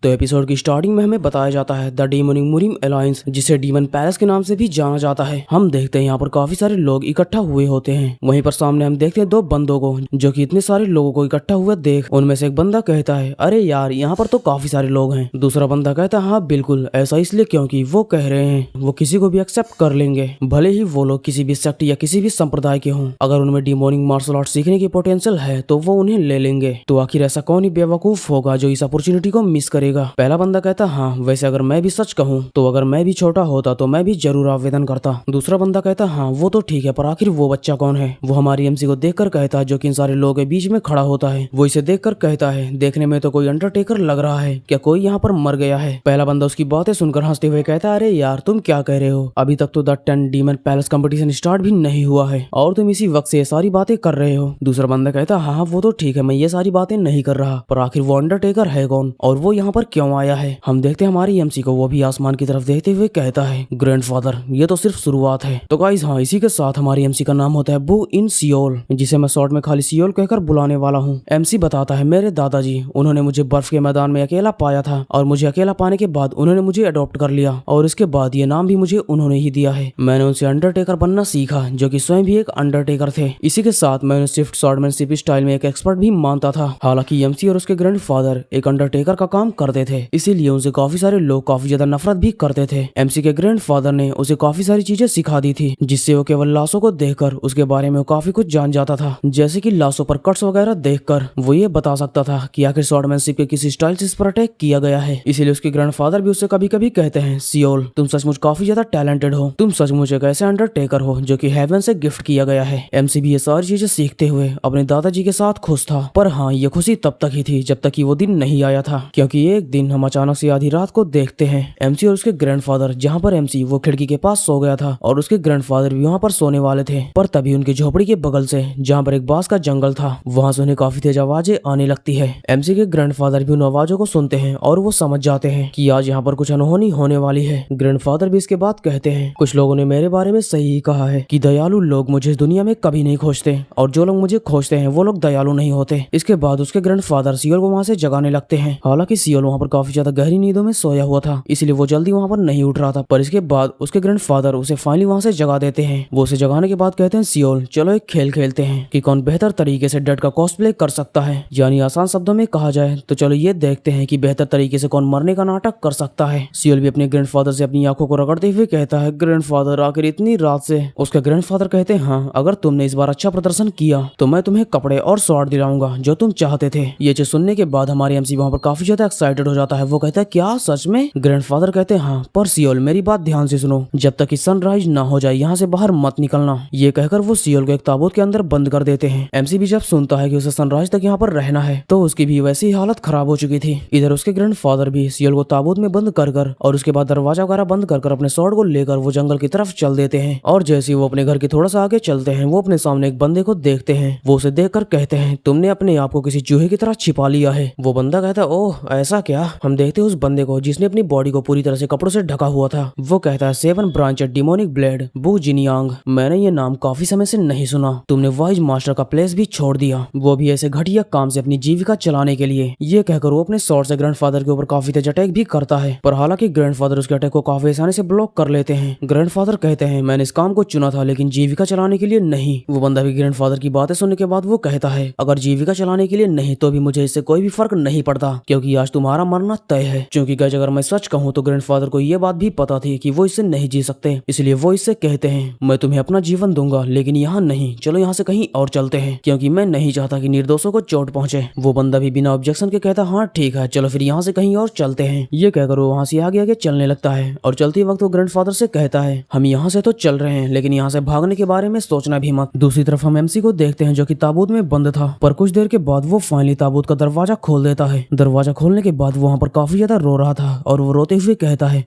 तो एपिसोड की स्टार्टिंग में हमें बताया जाता है द डीमोनिक मुरिम अलायंस, जिसे डीमन पैलेस के नाम से भी जाना जाता है। हम देखते हैं यहाँ पर काफी सारे लोग इकट्ठा हुए होते हैं। वहीं पर सामने हम देखते हैं दो बंदों को जो कि इतने सारे लोगों को इकट्ठा हुआ देख उनमें से एक बंदा कहता है, अरे यार यहाँ पर तो काफी सारे लोग हैं। दूसरा बंदा कहता है, हाँ बिल्कुल ऐसा इसलिए क्योंकि वो कह रहे हैं वो किसी को भी एक्सेप्ट कर लेंगे, भले ही वो लोग किसी भी सेक्ट या किसी भी संप्रदाय के हों। अगर उनमें डीमोनिक मार्शल आर्ट सीखने की पोटेंशियल है तो वो उन्हें ले लेंगे। तो आखिर ऐसा कौन ही बेवकूफ होगा जो इस अपॉर्चुनिटी को मिस करेगा। पहला बंदा कहता, हाँ वैसे अगर मैं भी सच कहूँ तो अगर मैं भी छोटा होता तो मैं भी जरूर आवेदन करता। दूसरा बंदा कहता, हाँ वो तो ठीक है, पर आखिर वो बच्चा कौन है। वो हमारी एमसी को देखकर कहता है, जो कि इन सारे लोगों के बीच में खड़ा होता है। वो इसे देखकर कहता है, देखने में तो कोई अंडरटेकर लग रहा है, क्या कोई यहाँ पर मर गया है। पहला बंदा उसकी बातें सुनकर हंसते हुए कहता है, अरे यार तुम क्या कह रहे हो, अभी तक तो the 10 demon palace competition start भी नहीं हुआ है और तुम इसी वक्त से ये सारी बातें कर रहे हो। दूसरा बंदा कहता, हाँ वो तो ठीक है, मैं ये सारी बातें नहीं कर रहा, पर आखिर वो अंडरटेकर है कौन और वो यहाँ पर क्यों आया है। हम देखते हैं हमारी एमसी को, वो भी आसमान की तरफ देखते हुए कहता है, ग्रैंडफादर ये तो सिर्फ शुरुआत है। तो गाइस हाँ, इसी के साथ हमारी एमसी का नाम होता है बू इन सियोल, जिसे मैं शॉर्ट में खाली सियोल कहकर बुलाने वाला हूँ। एमसी बताता है, मेरे दादाजी उन्होंने मुझे बर्फ के मैदान में अकेला पाया था और मुझे अकेला पाने के बाद उन्होंने मुझे अडॉप्ट कर लिया और इसके बाद ये नाम भी मुझे उन्होंने ही दिया है। मैंने उनसे अंडरटेकर बनना सीखा, जो कि स्वयं भी एक अंडरटेकर थे। इसी के साथ मैं उन्हें स्विफ्ट स्वॉर्डमैनशिप स्टाइल में एक एक्सपर्ट भी मानता था। हालांकि एमसी और उसके ग्रैंडफादर एक अंडरटेकर का काम करते थे, इसीलिए उनसे काफी सारे लोग काफी ज्यादा नफरत भी करते थे। एमसी के ग्रैंडफादर ने उसे काफी सारी चीजें सिखा दी थी, जिससे वो केवल लाशों को देखकर उसके बारे में काफी कुछ जान जाता था। जैसे कि लाशों पर कट्स वगैरह देखकर वो ये बता सकता था कि आखिर स्वॉर्डमैनशिप के किस स्टाइल से इस पर अटैक किया गया है। इसीलिए उसके ग्रैंडफादर भी उससे कभी कभी कहते हैं, सियोल तुम सचमुच काफी ज्यादा टैलेंटेड हो, तुम सचमुच एक ऐसे अंडरटेकर हो जो कि हेवन से गिफ्ट किया गया है। एमसी भी ये सारी चीजें सीखते हुए अपने दादाजी के साथ खुश था। पर हाँ, ये खुशी तब तक ही थी जब तक कि वो दिन नहीं आया था, क्योंकि एक दिन हम अचानक से आधी रात को देखते हैं एमसी और उसके ग्रैंडफादर, जहाँ पर एमसी वो खिड़की के पास सो गया था और उसके ग्रैंडफादर भी वहाँ पर सोने वाले थे। पर तभी उनकी झोपड़ी के बगल से, जहाँ पर एक बांस का जंगल था, वहाँ से उन्हें काफी तेज आवाजें आने लगती है। एमसी के ग्रैंडफादर भी उन आवाजों को सुनते हैं और वो समझ जाते हैं कि आज यहाँ पर कुछ अनहोनी होने वाली है। ग्रैंडफादर भी इसके बाद कहते हैं, कुछ लोगों ने मेरे बारे में सही ही कहा है कि दयालु लोग मुझे इस दुनिया में कभी नहीं खोजते और जो लोग मुझे खोजते हैं वो लोग दयालु नहीं होते। इसके बाद उसके ग्रैंडफादर सियोल को वहाँ से जगाने लगते हैं। हालांकि सियोल वहाँ पर काफी ज्यादा गहरी नींदों में सोया हुआ था, इसलिए वो जल्दी वहाँ पर नहीं उठ रहा था। पर इसके बाद उसके ग्रैंडफादर उसे फाइनली वहाँ से जगा देते हैं। वो उसे जगाने के बाद कहते हैं, सियोल चलो एक खेल खेलते हैं कि कौन बेहतर तरीके से डेड का कॉस्प्ले कर सकता है। यानी आसान शब्दों में कहा जाए तो चलो ये देखते हैं कि बेहतर तरीके से कौन मरने का नाटक कर सकता है। सियोल भी अपने ग्रैंडफादर से अपनी आंखों को रगड़ते हुए कहता है, ग्रैंडफादर आखिर इतनी रात से। उसका ग्रैंडफादर कहते हैं, हाँ अगर तुमने इस बार अच्छा प्रदर्शन किया तो मैं तुम्हें कपड़े और स्वॉर्ड दिलाऊंगा जो तुम चाहते थे। ये चीज सुनने के बाद हमारी एमसी वहाँ पर काफी ज्यादा एक्साइटेड हो जाता है। वो कहता है, क्या सच में? ग्रैंडफादर कहते हैं, हाँ पर सियोल मेरी बात ध्यान से सुनो, जब तक कि सनराइज ना हो जाए यहाँ से बाहर मत निकलना। ये कहकर वो सियोल को एक ताबूत के अंदर बंद कर देते हैं। एमसी भी जब सुनता है कि उसे सनराइज तक यहाँ पर रहना है तो उसकी भी वैसी हालत खराब हो चुकी थी। इधर उसके ग्रैंडफादर भी सियोल को ताबूत में बंद कर और उसके बाद दरवाजा वगैरह बंद कर अपने स्वॉर्ड को लेकर वो जंगल की तरफ चल देते हैं। और जैसे वो अपने घर के थोड़ा सा आगे चलते हैं, वो अपने सामने एक बंदे को देखते हैं। वो उसे देखकर कहते हैं, तुमने अपने आप को किसी चूहे की तरह छिपा लिया है। वो बंदा कहता है, ओह ऐसा क्या। हम देखते हैं उस बंदे को जिसने अपनी बॉडी को पूरी तरह से कपड़ों से ढका हुआ था। वो कहता है, 7 ब्रांचेड डिमोनिक ब्लेड बू जिनियांग, मैंने ये नाम काफी समय से नहीं सुना। तुमने वाइज मास्टर का प्लेस भी छोड़ दिया, वो भी ऐसे घटिया काम से अपनी जीविका चलाने के लिए। ये कहकर वो अपने स्वॉर्ड से ग्रैंडफादर के ऊपर काफी तेज अटैक भी करता है। पर हालांकि ग्रैंडफादर उसके अटैक को काफी आसानी से ब्लॉक कर लेते हैं। ग्रैंडफादर कहते हैं, मैंने इस काम को चुना था लेकिन जीविका चलाने के लिए नहीं। वो बंदा भी ग्रैंडफादर की बातें सुनने के बाद वो कहता है, अगर जीविका चलाने के लिए नहीं तो भी मुझे इससे कोई भी फर्क नहीं पड़ता, क्योंकि आज तुम्हारा मरना तय है। क्योंकि गाइस अगर मैं सच कहूँ तो ग्रैंडफादर को ये बात भी पता थी कि वो इससे नहीं जी सकते, इसलिए वो इससे कहते हैं, मैं तुम्हें अपना जीवन दूंगा लेकिन यहाँ नहीं, चलो यहाँ से कहीं और चलते हैं, क्योंकि मैं नहीं चाहता कि निर्दोषों को चोट पहुंचे। वो बंदा भी बिना ऑब्जेक्शन के कहता, हाँ ठीक है चलो फिर यहाँ से कहीं और चलते हैं। ये कहकर वो वहाँ से आगे आगे चलने लगता है और चलते वक्त वो ग्रैंडफादर से कहता है, हम यहाँ से तो चल रहे हैं लेकिन यहाँ से भागने के बारे में सोचना भी मत। दूसरी तरफ हम एमसी को देखते हैं जो कि ताबूत में बंद था, पर कुछ देर के बाद वो फाइनली ताबूत का दरवाजा खोल देता है। दरवाजा खोलने के बाद वहाँ पर काफी ज्यादा रो रहा था और वो रोते हुए कहता है,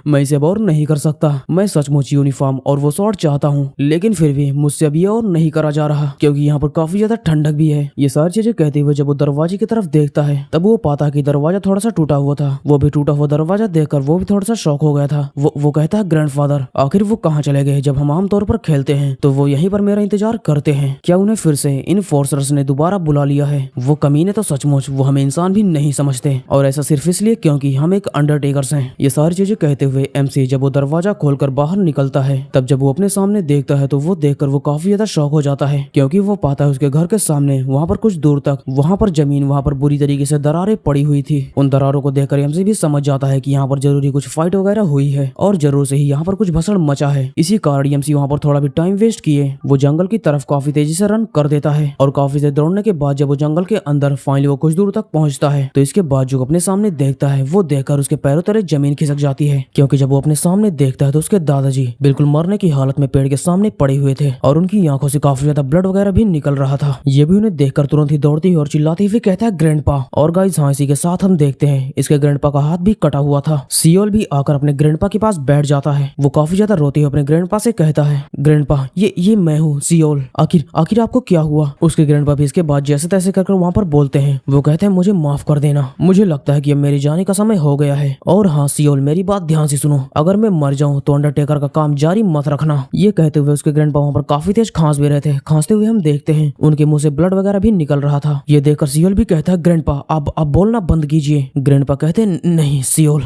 मैं इसे अब और नहीं कर सकता, मैं सचमुच यूनिफॉर्म और वो स्वॉर्ड चाहता हूँ लेकिन फिर भी मुझसे अब ये और नहीं करा जा रहा, क्योंकि यहाँ पर काफी ज्यादा ठंडक भी है। ये सारी चीजें कहते हुए जब वो दरवाजे की तरफ देखता है तब वो पाता कि दरवाजा थोड़ा सा टूटा हुआ था। वो भी टूटा हुआ दरवाजा देखकर वो भी थोड़ा सा शॉक हो गया था। वो कहता है, ग्रैंडफादर आखिर वो कहाँ चले गए? जब हम आमतौर पर खेलते हैं तो वो यहीं पर मेरा इंतजार करते हैं, क्या उन्हें फिर से इन फोर्सर्स ने दोबारा बुला लिया है? वो कमीने तो सचमुच वो हमें इंसान भी नहीं समझते। और ऐसा सिर्फ इसलिए क्योंकि हम एक अंडरटेकर्स हैं। ये सारी चीजें कहते हुए एमसी जब वो दरवाजा खोलकर बाहर निकलता है, तब जब वो अपने सामने देखता है तो वो देखकर वो काफी ज्यादा शॉक हो जाता है, क्योंकि वो पाता है उसके घर के सामने वहाँ पर कुछ दूर तक वहाँ पर जमीन वहाँ पर बुरी तरीके से दरारें पड़ी हुई थी। उन दरारों को देखकर एमसी भी समझ जाता है कि यहाँ पर जरूरी कुछ फाइट वगैरह हुई है और जरूर से ही यहाँ पर कुछ भसड़ मचा है। इसी कारण एमसी वहाँ पर थोड़ा भी टाइम वेस्ट किए वो जंगल की तरफ काफी तेजी से रन कर देता है और काफी से दौड़ने के बाद जब वो जंगल के अंदर फाइनली वो कुछ दूर तक पहुंचता है तो इसके बाद जो अपने सामने देखता है वो देखकर उसके पैरों तले जमीन खिसक जाती है, क्योंकि जब वो अपने सामने देखता है तो उसके दादाजी बिल्कुल मरने की हालत में पेड़ के सामने पड़े हुए थे और उनकी आंखों से काफी ज्यादा ब्लड वगैरह भी निकल रहा था। ये भी उन्हें देखकर तुरंत ही दौड़ती और चिल्लाती हुई कहता है ग्रैंडपा। और गाइस हाँ, इसी के साथ हम देखते हैं इसके ग्रैंडपा का हाथ भी कटा हुआ था। सियोल भी आकर अपने ग्रैंडपा के पास बैठ जाता है। वो काफी ज्यादा रोते हुए अपने ग्रैंडपा से कहता है ग्रैंडपा ये मैं हूँ सियोल, आखिर आपको क्या हुआ। उसके ग्रैंडपा भी इसके बाद जैसे तैसे कर वहाँ पर बोलते हैं। वो कहते हैं मुझे माफ कर देना, मुझे लगता है कि अब मेरे जाने का समय हो गया है। और हाँ सियोल, मेरी बात ध्यान से सुनो, अगर मैं मर जाऊं तो अंडरटेकर का काम जारी मत रखना। ये कहते हुए उसके ग्रैंडपा वहाँ पर काफी तेज खांस भी रहे थे। खांसते हुए हम देखते हैं उनके मुंह से ब्लड वगैरह भी निकल रहा था। ये देखकर सियोल भी कहता है ग्रैंडपा आप बोलना बंद कीजिए। ग्रैंडपा कहते हैं नहीं सियोल,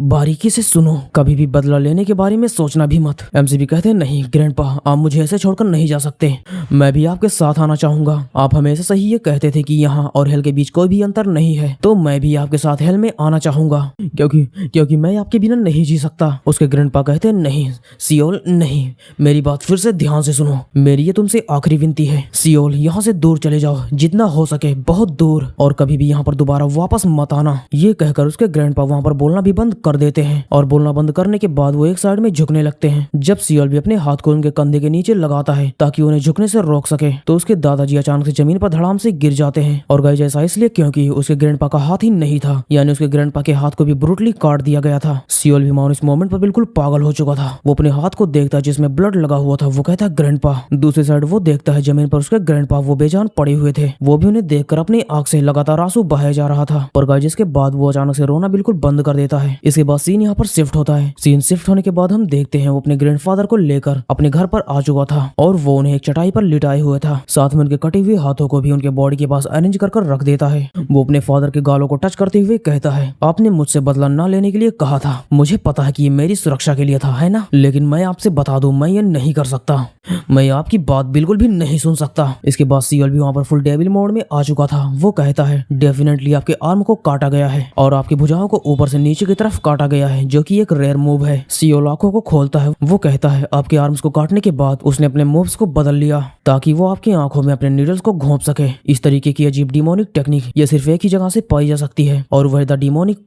बारीकी से सुनो, कभी भी बदला लेने के बारे में सोचना भी मत। एमसी भी कहते हैं नहीं ग्रैंडपा, आप मुझे ऐसे छोड़कर नहीं जा सकते, मैं भी आपके साथ आना चाहूंगा। आप हमेशा से ही ये कहते थे कि यहाँ और हेल के बीच कोई भी अंतर नहीं है, तो मैं भी आपके साथ हेल में आना चाहूंगा क्योंकि मैं आपके बिना नहीं जी सकता। उसके ग्रैंडपा कहते हैं नहीं सियोल नहीं, मेरी बात फिर से ध्यान से सुनो, मेरी ये तुमसे आखिरी विनती है सियोल, यहाँ से दूर चले जाओ, जितना हो सके बहुत दूर, और कभी भी यहाँ पर दोबारा वापस मत आना। ये कहकर उसके ग्रैंडपा वहाँ पर बोलना भी बंद कर देते हैं और बोलना बंद करने के बाद वो एक साइड में झुकने लगते हैं। जब सियोल भी अपने हाथ को उनके कंधे के नीचे लगाता है ताकि उन्हें झुकने से रोक सके, तो उसके दादाजी अचानक से जमीन पर धड़ाम से गिर जाते हैं। और गाइस ऐसा इसलिए क्योंकि उसके ग्रैंडपा का हाथ ही नहीं था, यानी उसके ग्रैंडपा के हाथ को भी ब्रूटली काट दिया गया था। सियोल भी मानो इस मोमेंट पर बिल्कुल पागल हो चुका था। वो अपने हाथ को देखता जिसमें ब्लड लगा हुआ था, वो कहता है ग्रैंडपा। दूसरी साइड वो देखता है जमीन पर उसके ग्रैंडपा वो बेजान पड़े हुए थे। वो भी उन्हें देखकर अपनी आंख से लगातार आंसू बहाया जा रहा था। पर गाइस इसके बाद वो अचानक से रोना बिल्कुल बंद कर देता है। इसके बाद सीन यहाँ पर शिफ्ट होता है। सीन शिफ्ट होने के बाद हम देखते हैं वो अपने ग्रैंडफादर को लेकर अपने घर पर आ चुका था और वो उन्हें एक चटाई पर लिटाए हुए था। साथ में उनके कटे हुए हाथों को भी उनके बॉडी के पास अरेंज कर रख देता है। वो अपने फादर के गालों को टच करते हुए कहता है आपने मुझसे बदला न लेने के लिए कहा था, मुझे पता है कि ये मेरी सुरक्षा के लिए था, है ना, लेकिन मैं आपसे बता दूं मैं ये नहीं कर सकता, मैं आपकी बात बिल्कुल भी नहीं सुन सकता। इसके बाद सियोल भी वहाँ पर फुल डेविल मोड में आ चुका था। वो कहता है डेफिनेटली आपके आर्म को काटा गया है और आपकी भुजाओं को ऊपर से नीचे की तरफ काटा गया है, जो कि एक रेयर मूव है। सियोल आंखों को खोलता है। वो कहता है आपके आर्म्स को काटने के बाद उसने अपने मूव्स को बदल लिया ताकि वो आपकी आंखों में अपने नीडल्स को घोंप सके। इस तरीके की अजीब डिमोनिक टेक्निक ये सिर्फ एक ही जगह से पाई जा सकती है और वह द डिमोनिक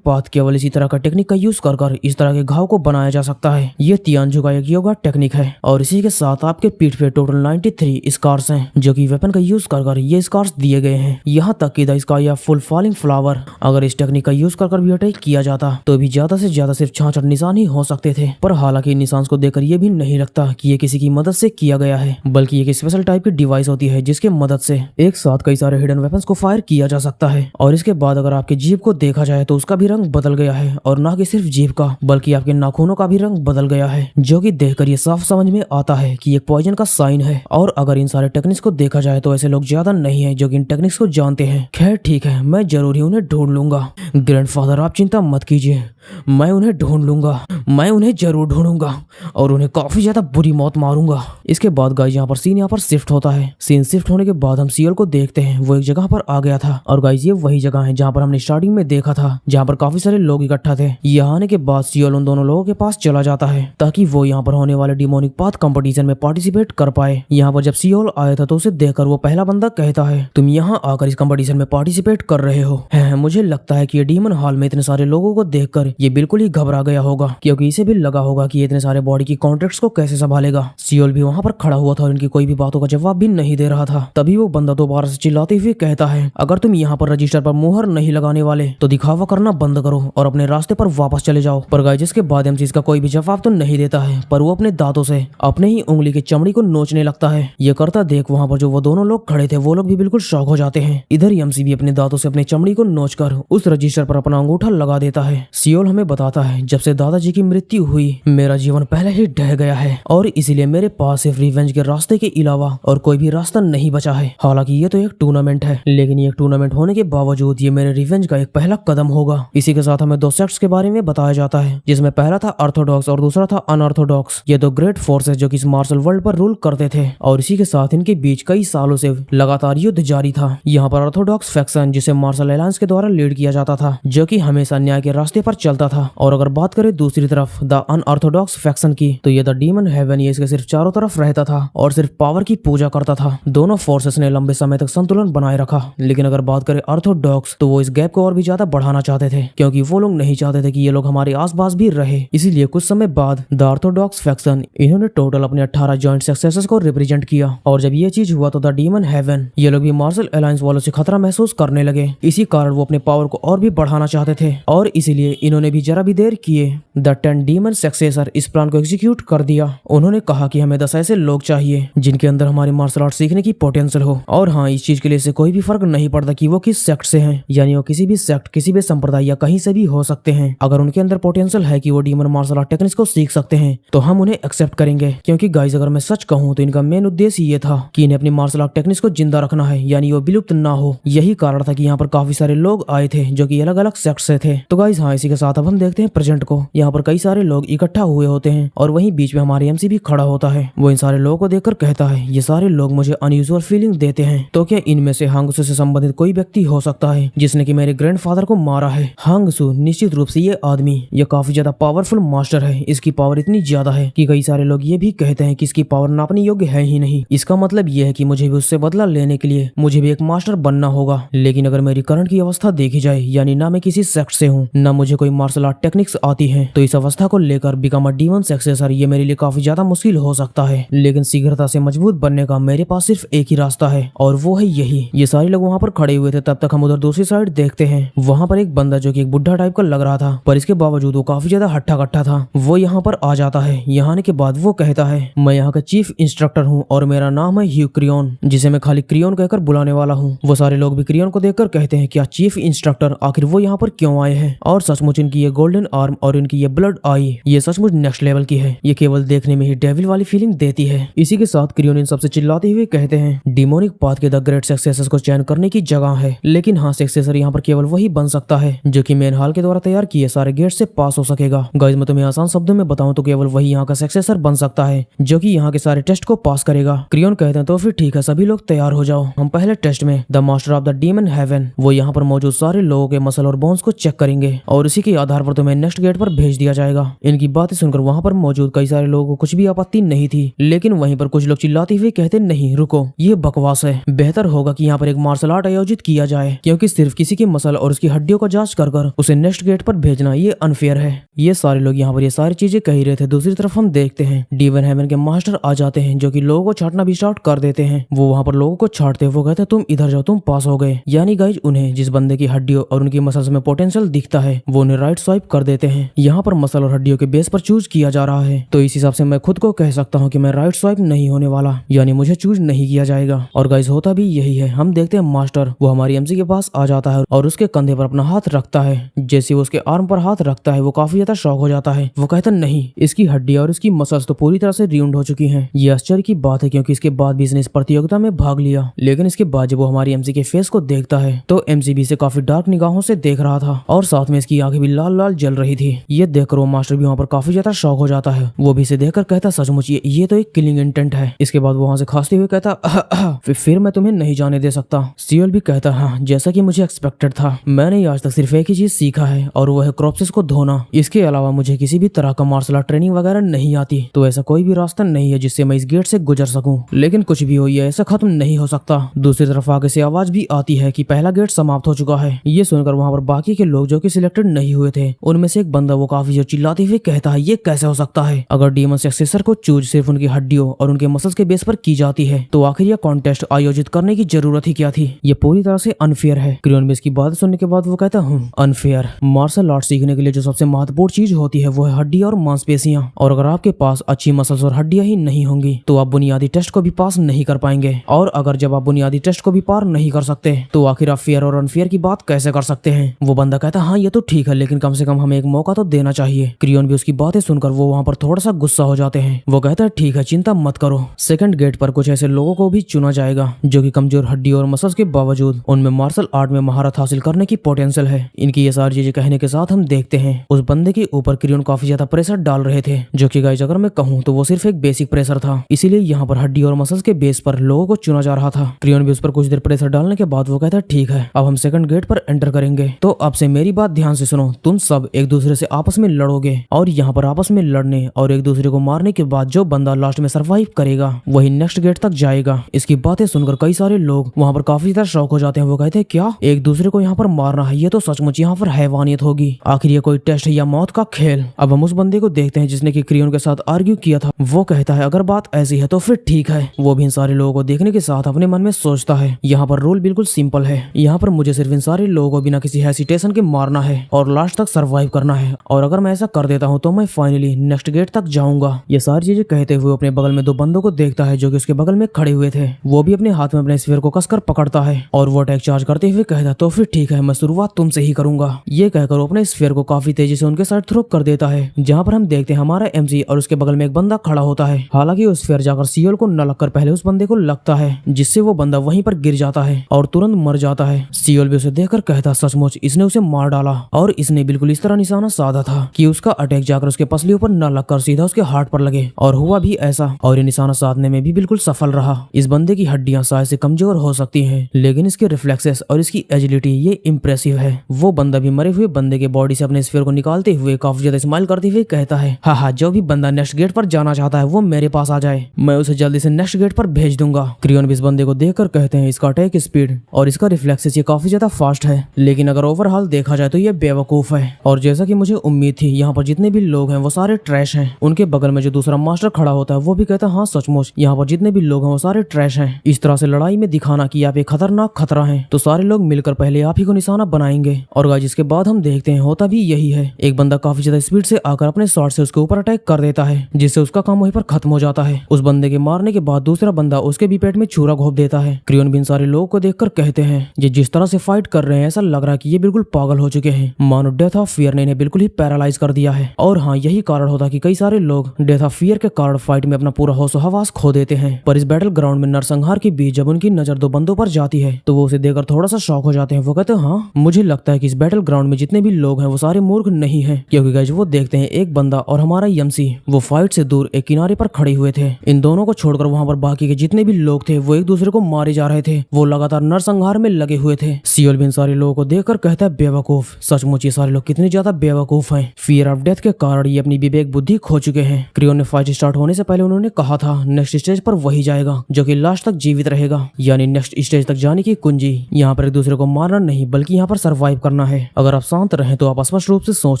पाथ केवल इसी तरह का टेक्निक का यूज कर इस तरह के घाव को बनाया जा सकता है। ये तियानजू का एक योगा टेक्निक है और इसी के साथ आपके पीठ पे टोटल 93 स्कार्स हैं, जो कि वेपन का यूज कर ये स्कार्स दिए गए हैं। यहाँ तक कि द स्काई या फुल फॉलिंग फ्लावर, अगर इस टेक्निक का यूज कर भी अटैक किया जाता तो भी ज्यादा से ज्यादा सिर्फ 66 निशान ही हो सकते थे। पर हालांकि निशान को देखकर ये भी नहीं लगता कि ये किसी की मदद से किया गया है, बल्कि एक स्पेशल टाइप की डिवाइस होती है जिसके मदद से एक साथ कई सारे हिडन वेपन्स को फायर किया जा सकता है। और इसके बाद अगर आपके जीभ को देखा जाए तो उसका भी रंग बदल गया है और ना कि सिर्फ जीभ का बल्कि आपके नाखूनों का भी रंग बदल गया है, जो कि देखकर ये साफ समझ में आता है कि एक पॉइजन का साइन है। और अगर इन सारे टेक्निक्स को देखा जाए तो ऐसे लोग ज्यादा नहीं है जो कि इन टेक्निक्स को जानते हैं। खैर ठीक है, मैं जरूर ही उन्हें ढूंढ लूंगा। ग्रैंडफादर आप चिंता मत कीजिए, मैं उन्हें ढूंढ लूंगा, मैं उन्हें जरूर ढूंढूंगा और उन्हें काफी ज्यादा बुरी मौत मारूंगा। इसके बाद गाइस यहाँ पर सीन यहाँ पर शिफ्ट होता है। सीन शिफ्ट होने के बाद हम सियोल को देखते हैं। वो एक जगह पर आ गया था और गाइस ये वही जगह है जहाँ पर हमने स्टार्टिंग में देखा था, जहाँ पर काफी सारे लोग इकट्ठा थे। यहाँ आने के बाद सियोल उन दोनों लोगों के पास चला जाता है ताकि वो यहाँ पर होने वाले डिमोनिक पाथ कंपटीशन में पार्टिसिपेट कर पाए। यहाँ पर जब सियोल आया था तो उसे देखकर वो पहला बंदा कहता है तुम यहाँ आकर इस कंपटीशन में पार्टिसिपेट कर रहे हो। मुझे लगता है कि ये डीमन हॉल में इतने सारे लोगों को देखकर ये बिल्कुल ही घबरा गया होगा, क्योंकि इसे भी लगा होगा कि इतने सारे बॉडी की कॉन्ट्रैक्ट्स को कैसे संभालेगा। सियोल भी वहाँ पर खड़ा हुआ था और इनकी कोई भी बातों का जवाब भी नहीं दे रहा था। तभी वो बंदा दोबारा से चिल्लाते हुए कहता है अगर तुम यहाँ पर रजिस्टर पर मुहर नहीं लगाने वाले तो दिखावा करना बंद करो और अपने रास्ते पर वापस चले जाओ। पर गाइस इसके बाद एमसी इसका कोई भी जवाब तो नहीं देता है, पर वो अपने दांतों से अपने ही उंगली की चमड़ी को नोचने लगता है। ये करता देख वहाँ पर जो वो दोनों लोग खड़े थे वो लोग भी बिल्कुल शॉक हो जाते हैं। इधर एमसी भी अपने दांतों से अपनी चमड़ी को नोचकर उस रजिस्टर पर अपना अंगूठा लगा देता है। सियोल हमें बताता है जब से दादाजी की की मृत्यु हुई, मेरा जीवन पहले ही ढह गया है और इसलिए मेरे पास सिर्फ रिवेंज के रास्ते के अलावा और कोई भी रास्ता नहीं बचा है। हालांकि ये तो एक टूर्नामेंट है, लेकिन ये टूर्नामेंट होने के बावजूद ये मेरे रिवेंज का एक पहला कदम होगा। इसी के साथ हमें दो सेक्ट्स के बारे में बताया जाता है, जिसमें पहला था ऑर्थोडॉक्स और दूसरा था अनऑर्थोडॉक्स। ये दो ग्रेट फोर्सेस जो कि इस मार्शल वर्ल्ड पर रूल करते थे और इसी के साथ इनके बीच कई सालों से लगातार युद्ध जारी था। यहाँ पर ऑर्थोडॉक्स फैक्शन जिसे मार्शल अलायंस के द्वारा लीड किया जाता था, जो कि हमेशा न्याय के रास्ते पर चलता था। और अगर बात करें दूसरी तरफ द अनऑर्थोडॉक्स फैक्शन की, तो ये द डीमन हेवन ये इसके सिर्फ चारों तरफ रहता था और सिर्फ पावर की पूजा करता था। दोनों फोर्सेस ने लंबे समय तक संतुलन बनाए रखा, लेकिन अगर बात करें ऑर्थोडॉक्स तो वो इस गैप को और भी ज्यादा बढ़ाना चाहते थे, क्योंकि वो लोग नहीं चाहते थे कि ये लोग हमारे आसपास भी रहे। इसीलिए कुछ समय बाद द ऑर्थोडॉक्स फैक्शन इन्होंने टोटल अपने 18 जॉइंट सक्सेसर्स को रिप्रेजेंट किया। और जब ये चीज हुआ तो द डीमन हेवन ये लोग भी मार्शल अलायंस वालों से खतरा महसूस करने लगे। इसी कारण वो अपने पावर को और भी बढ़ाना चाहते थे और इसीलिए इन्होंने भी जरा भी देर किए द 10 डीमन सक्सेसर इस प्लान को एग्जीक्यूट कर दिया। उन्होंने कहा कि हमें 10 ऐसे लोग चाहिए जिनके अंदर हमारी मार्शल आर्ट सीखने की पोटेंशियल हो। और हाँ, इस चीज के लिए से कोई भी फर्क नहीं पड़ता कि वो किस सेक्ट से हैं, यानी वो किसी भी सेक्ट, किसी भी संप्रदाय या कहीं से भी हो सकते हैं। अगर उनके अंदर पोटेंशियल है कि वो डीमन मार्शल आर्ट टेक्निक्स को सीख सकते हैं तो हम उन्हें एक्सेप्ट करेंगे। क्योंकि गाइस अगर मैं सच कहूँ तो इनका मेन उद्देश्य ये था कि इन्हें अपनी मार्शल आर्ट टेक्निक्स को जिंदा रखना है, यानी वो विलुप्त ना हो। यही कारण था कि यहाँ पर काफी सारे लोग आए थे जो कि अलग अलग सेक्ट से थे। तो गाइस हाँ, इसी के साथ अब हम देखते हैं प्रेजेंट को। यहाँ पर कई सारे लोग इकट्ठा हुए होते हैं और वहीं बीच में हमारे एमसी भी खड़ा होता है। वो इन सारे लोगों को देखकर कहता है, ये सारे लोग मुझे अनयूजुअल फीलिंग देते हैं। तो क्या इनमें से हांगसू से संबंधित कोई व्यक्ति हो सकता है जिसने कि मेरे ग्रैंडफादर को मारा है? हांगसू निश्चित रूप से ये आदमी ये काफी ज्यादा पावरफुल मास्टर है। इसकी पावर इतनी ज्यादा है कि कई सारे लोग ये भी कहते हैं कि इसकी पावर नापने योग्य है ही नहीं। इसका मतलब ये है कि मुझे भी उससे बदला लेने के लिए मुझे भी एक मास्टर बनना होगा। लेकिन अगर मेरी करंट की अवस्था देखी जाए, यानी ना मैं किसी सेक्ट से हूँ ना मुझे कोई मार्शल आर्ट टेक्निक्स आती है, तो इस अवस्था को लेकर बिकम अ डीमन सक्सेसर ये मेरे लिए काफी ज्यादा मुश्किल हो सकता है। लेकिन शीघ्रता से मजबूत बनने का मेरे पास सिर्फ एक ही रास्ता है और वो है यही। ये सारे लोग वहाँ पर खड़े हुए थे, तब तक हम उधर दूसरी साइड देखते हैं। वहाँ पर एक बंदा जो कि एक बुढ़ा टाइप का लग रहा था, पर इसके बावजूद वो काफी ज्यादा हट्टा कट्टा था। वो यहाँ पर आ जाता है। यहाँ आने के बाद वो कहता है, मैं यहाँ का चीफ इंस्ट्रक्टर हूँ और मेरा नाम है ह्यू क्रियोन, जिसे मैं खाली क्रियोन कहकर बुलाने वाला हूँ। वो सारे लोग भी क्रियोन को देखकर कहते हैं, क्या चीफ इंस्ट्रक्टर, आखिर वो यहाँ पर क्यों आए हैं? और सचमुच इनकी ये गोल्डन आर्म और इनकी ये ब्लड आई ये सचमुच नेक्स्ट लेवल की है। ये केवल देखने में ही डेविल वाली फीलिंग देती है। इसी के साथ क्रियोन इन सबसे चिल्लाते हुए कहते हैं, डिमोनिक पाथ के द ग्रेट सक्सेसर्स को चयन करने की जगह है, लेकिन हाँ, सक्सेसर यहाँ पर केवल वही बन सकता है जो कि मेन हाल के द्वारा तैयार किए सारे गेट से पास हो सकेगा। गाइस मैं तुम्हें आसान शब्दों में बताऊं तो केवल वही यहाँ का सक्सेसर बन सकता है जो कि यहाँ के सारे टेस्ट को पास करेगा। क्रियोन कहते हैं, तो फिर ठीक है, सभी लोग तैयार हो जाओ। हम पहले टेस्ट में the master of the demon heaven वो यहाँ पर मौजूद सारे लोगों के मसल और बोन्स को चेक करेंगे और इसी के आधार पर तुम्हें नेक्स्ट गेट पर भेज दिया जाएगा। इनकी बातें सुनकर वहाँ पर मौजूद कई सारे लोगों को कुछ भी आपत्ति नहीं थी, लेकिन वहीं पर कुछ लोग चिल्लाते हुए कहते, नहीं रुको, ये बकवास है। बेहतर होगा कि यहाँ पर एक मार्शल आर्ट आयोजित किया जाए, क्योंकि सिर्फ किसी की मसल और उसकी हड्डियों का जांच कर उसे नेक्स्ट गेट पर भेजना ये अनफेयर है। ये सारे लोग यहाँ पर ये सारी चीजें कह ही रहे थे। दूसरी तरफ हम देखते हैं डीमन हेवन के मास्टर आ जाते हैं जो कि लोगों को छाटना भी स्टार्ट कर देते हैं। वो वहाँ पर लोगों को छाटते वो कहते हैं, तुम इधर जाओ, तुम पास हो गए। यानी गाइज उन्हें जिस बंदे की हड्डियों और उनकी मसल्स में पोटेंशियल दिखता है वो उन्हें राइट स्वाइप कर देते हैं। यहाँ पर मसल और हड्डियों के बेस पर चूज किया जा रहा है, तो इस हिसाब से मैं खुद को कह सकता हूँ कि मैं राइट स्वाइप नहीं होने वाला, यानी मुझे चूज नहीं किया जाएगा। और गाइज होता भी यही है। हम देखते हैं मास्टर वो हमारी एमसी के पास आ जाता है और उसके कंधे पर अपना हाथ रखता है। जैसे वो उसके आर्म पर हाथ रखता है वो काफी ज्यादा शॉक हो जाता है। वो कहता नहीं, इसकी हड्डियां और इसकी मसल्स तो पूरी तरह से रियून्ड हो चुकी हैं। ये आश्चर्य की बात है क्योंकि इसके बाद भी इसने इस प्रतियोगिता में भाग लिया, लेकिन इसके बाद जब वो हमारी एमसी के फेस को देखता है तो एमसी भी इसे काफी डार्क निगाहों से देख रहा था और साथ में इसकी आंखें भी लाल लाल जल रही थी। ये देखकर वो मास्टर भी वहाँ पर काफी ज्यादा शॉक हो जाता है। वो भी इसे देखकर कहता, सचमुच ये तो एक किलिंग इंटेंट है। इसके बाद वो वहाँ से खांसते हुए कहता, फिर मैं तुम्हें नहीं जाने दे सकता। सीएल भी कहता, हाँ जैसा कि मुझे एक्सपेक्टेड था, मैंने आज तक सिर्फ एक ही चीज सीखा है और वो है क्रॉप्सिस को धोना। इसके अलावा मुझे किसी भी तरह का मार्शल आर्ट ट्रेनिंग वगैरह नहीं आती, तो ऐसा कोई भी रास्ता नहीं है जिससे मैं इस गेट से गुजर सकूं। लेकिन कुछ भी हो ये ऐसा खत्म नहीं हो सकता। दूसरी तरफ आगे से आवाज भी आती है कि पहला गेट समाप्त हो चुका है। ये सुनकर वहाँ पर बाकी के लोग जो कि सिलेक्टेड नहीं हुए थे उनमें से एक बंदा वो काफी जो चिल्लाते हुए कहता है, ये कैसे हो सकता है? अगर डीमन सक्सेसर को चूज सिर्फ उनकी हड्डियों और उनके मसल्स के बेस पर की जाती है तो आखिर यह कॉन्टेस्ट आयोजित करने की जरूरत ही क्या थी? ये पूरी तरह से अनफेयर है। क्रियोन में इसकी बात सुनने के बाद वो कहता हूँ, अनफेयर? मार्शल आर्ट सीखने के लिए जो सबसे महत्वपूर्ण चीज होती है वो है हड्डी और मांसपेशियां, और अगर आपके पास अच्छी मसल्स और हड्डियां ही नहीं होंगी तो आप बुनियादी टेस्ट को भी पास नहीं कर पाएंगे। और अगर जब आप बुनियादी टेस्ट को भी पार नहीं कर सकते तो आखिर आप फेयर और अनफेयर की बात कैसे कर सकते हैं? वो बंदा कहता, हाँ ये तो ठीक है, लेकिन कम से कम हमें एक मौका तो देना चाहिए। चाहिए। क्रियोन भी उसकी बातें सुनकर वो वहाँ पर थोड़ा सा गुस्सा हो जाते हैं। वो कहता है ठीक है, चिंता मत करो। सेकंड गेट पर कुछ ऐसे लोगों को भी चुना जाएगा जो कि कमजोर हड्डी और मसल्स के बावजूद उनमें मार्शल आर्ट में महारत हासिल करने की पोटेंशियल है। इनकी ये सारी चीजें कहने के साथ हम देखते हैं उस बंदे के ऊपर क्रियोन काफी ज्यादा प्रेशर डाल रहे थे, जो कि गाइस अगर मैं कहूँ तो वो सिर्फ एक बेसिक प्रेशर था। इसीलिए यहाँ पर हड्डी और मसल्स के बेस पर लोगों को चुना जा रहा था। क्रियोन भी उस पर कुछ देर प्रेशर डालने के बाद वो कहता है ठीक है, अब हम सेकंड गेट पर एंटर करेंगे। तो अब से मेरी बात ध्यान से सुनो, तुम सब एक दूसरे से आपस में लड़ोगे और यहाँ पर आपस में लड़ने और एक दूसरे को मारने के बाद जो बंदा लास्ट में सर्वाइव करेगा वही नेक्स्ट गेट तक जाएगा। इसकी बातें सुनकर कई सारे लोग वहाँ पर काफी ज्यादा शौक हो जाते हैं। वो कहते हैं क्या एक दूसरे को यहाँ पर मारना है, ये तो सचमुच यहाँ पर हैवानियत होगी। आखिर ये कोई टेस्ट है या मौत का खेल। अब हम उस बंदे को देखते हैं जिसने कि क्रियोन के साथ आर्ग्यू किया था। वो कहता है अगर बात ऐसी है तो फिर ठीक है। वो भी इन सारे लोगों को देखने के साथ अपने मन में सोचता है यहाँ पर रूल बिल्कुल सिंपल है, यहाँ पर मुझे सिर्फ इन सारे लोगों को बिना किसी हेसिटेशन के मारना है और लास्ट तक सर्वाइव करना है। और अगर मैं ऐसा कर देता हूँ तो मैं फाइनली नेक्स्ट गेट तक जाऊंगा। ये सारी चीजें कहते हुए अपने बगल में दो बंदों को देखता है जो कि उसके बगल में खड़े हुए थे। वो भी अपने हाथ में अपने स्फीयर को कसकर पकड़ता है और वो अटैक चार्ज करते हुए कहता तो फिर ठीक है, मैं शुरुआत तुमसे ही करूंगा। ये कहकर वो अपने स्फीयर को काफी तेजी से उनके साथ थ्रो कर देता है, जहाँ पर हम देखते हैं हमारा एमसी और उसके बगल में एक बंदा खड़ा होता है। हालांकि उस स्फीयर जाकर सीओल को न लगकर पहले उस बंदे को लगता है, जिससे वो बंदा वहीं पर गिर जाता है और तुरंत मर जाता है। सीओल भी उसे देखकर कहता सचमुच इसने उसे मार डाला और इसने बिल्कुल इस तरह निशाना साधा था कि उसका अटैक जाकर उसके पसलियों पर न लगकर सीधा उसके हार्ट पर लगे। और हुआ भी ऐसा, और ये निशाना साधने में भी बिल्कुल सफल रहा। इस बंदे की हड्डियां शायद से कमजोर हो सकती हैं, लेकिन इसके रिफ्लेक्सेस और इसकी एजिलिटी ये इम्प्रेसिव है। वो बंदा भी मरे हुए बंदे के बॉडी से अपने स्फीयर को निकालते हुए काफी ज्यादा स्माइल करते हुए कहता है हाँ, जो भी बंदा नेक्स्ट गेट पर जाना चाहता है वो मेरे पास आ जाए, मैं उसे जल्दी से नेक्स्ट गेट पर भेज दूंगा। क्रियोन भी इस बंदे को देखकर कहते हैं इसका अटैक स्पीड और इसका रिफ्लेक्सेस ये काफी ज्यादा फास्ट है, लेकिन अगर ओवरऑल देखा जाए तो ये बेवकूफ है। और जैसा कि मुझे उम्मीद थी, यहाँ पर जितने भी लोग हैं वो सारे ट्रैश हैं। उनके बगल में जो दूसरा मास्टर खड़ा होता है वो भी कहता है हाँ सचमुच यहाँ पर जितने भी लोग हैं वो सारे ट्रैश हैं। इस तरह से लड़ाई में दिखाना कि आप एक खतरनाक खतरा है तो सारे लोग मिलकर पहले आप ही को निशाना बनाएंगे। और गाइस इसके बाद हम देखते हैं होता भी यही है। एक बंदा काफी ज्यादा स्पीड से आकर अपने शॉट से उसके ऊपर अटैक कर देता है, जिससे उसका काम वहीं पर खत्म हो जाता है। उस बंदे के मारने के बाद दूसरा बंदा उसके भी पेट में छुरा घोंप देता है। क्रियोन भी इन सारे लोगों को देखकर कहते हैं ये जिस तरह से फाइट कर रहे हैं ऐसा लग रहा है कि ये बिल्कुल पागल हो चुके हैं, मानो डेथ ऑफ फियर ने इन्हें बिल्कुल ही पैरालाइज कर दिया है। और हाँ, यही कारण होता कि कई सारे लोग डेथ ऑफ फियर के कारण फाइट में अपना पूरा होश हवास खो देते हैं। पर इस बैटल ग्राउंड में नरसंहार के बीच जब उनकी नजर दो बंदों पर जाती है तो वो उसे देखकर थोड़ा सा शॉक हो जाते हैं। वो कहते हैं हाँ, मुझे लगता है कि इस बैटल ग्राउंड में जितने भी लोग हैं वो सारे मूर्ख नहीं है, क्योंकि गाइस वो देखते हैं एक बंदा और हमारा यमसी वो फाइट से दूर एक किनारे पर खड़े हुए थे। इन दोनों को छोड़कर वहाँ पर बाकी के जितने भी लोग थे वो एक दूसरे को मारे जा रहे थे। वो लगातार नरसंहार में लगे हुए थे। सीओल भी इन सारे लोगों को देखकर कहता है बेवकूफ, सचमुच ये सारे लोग कितने ज्यादा बेवकूफ हैं। फियर ऑफ डेथ के कारण ये अपनी विवेक बुद्धि खो चुके हैं। क्रियोन ने फाइट स्टार्ट होने से पहले उन्होंने कहा था नेक्स्ट स्टेज पर वही जाएगा जो कि लास्ट तक जीवित रहेगा, यानी नेक्स्ट स्टेज तक जाने की कुंजी यहाँ पर एक दूसरे को मारना नहीं बल्कि यहाँ पर सर्वाइव करना है। अगर आप शांत रहें तो आप स्पष्ट रूप से सोच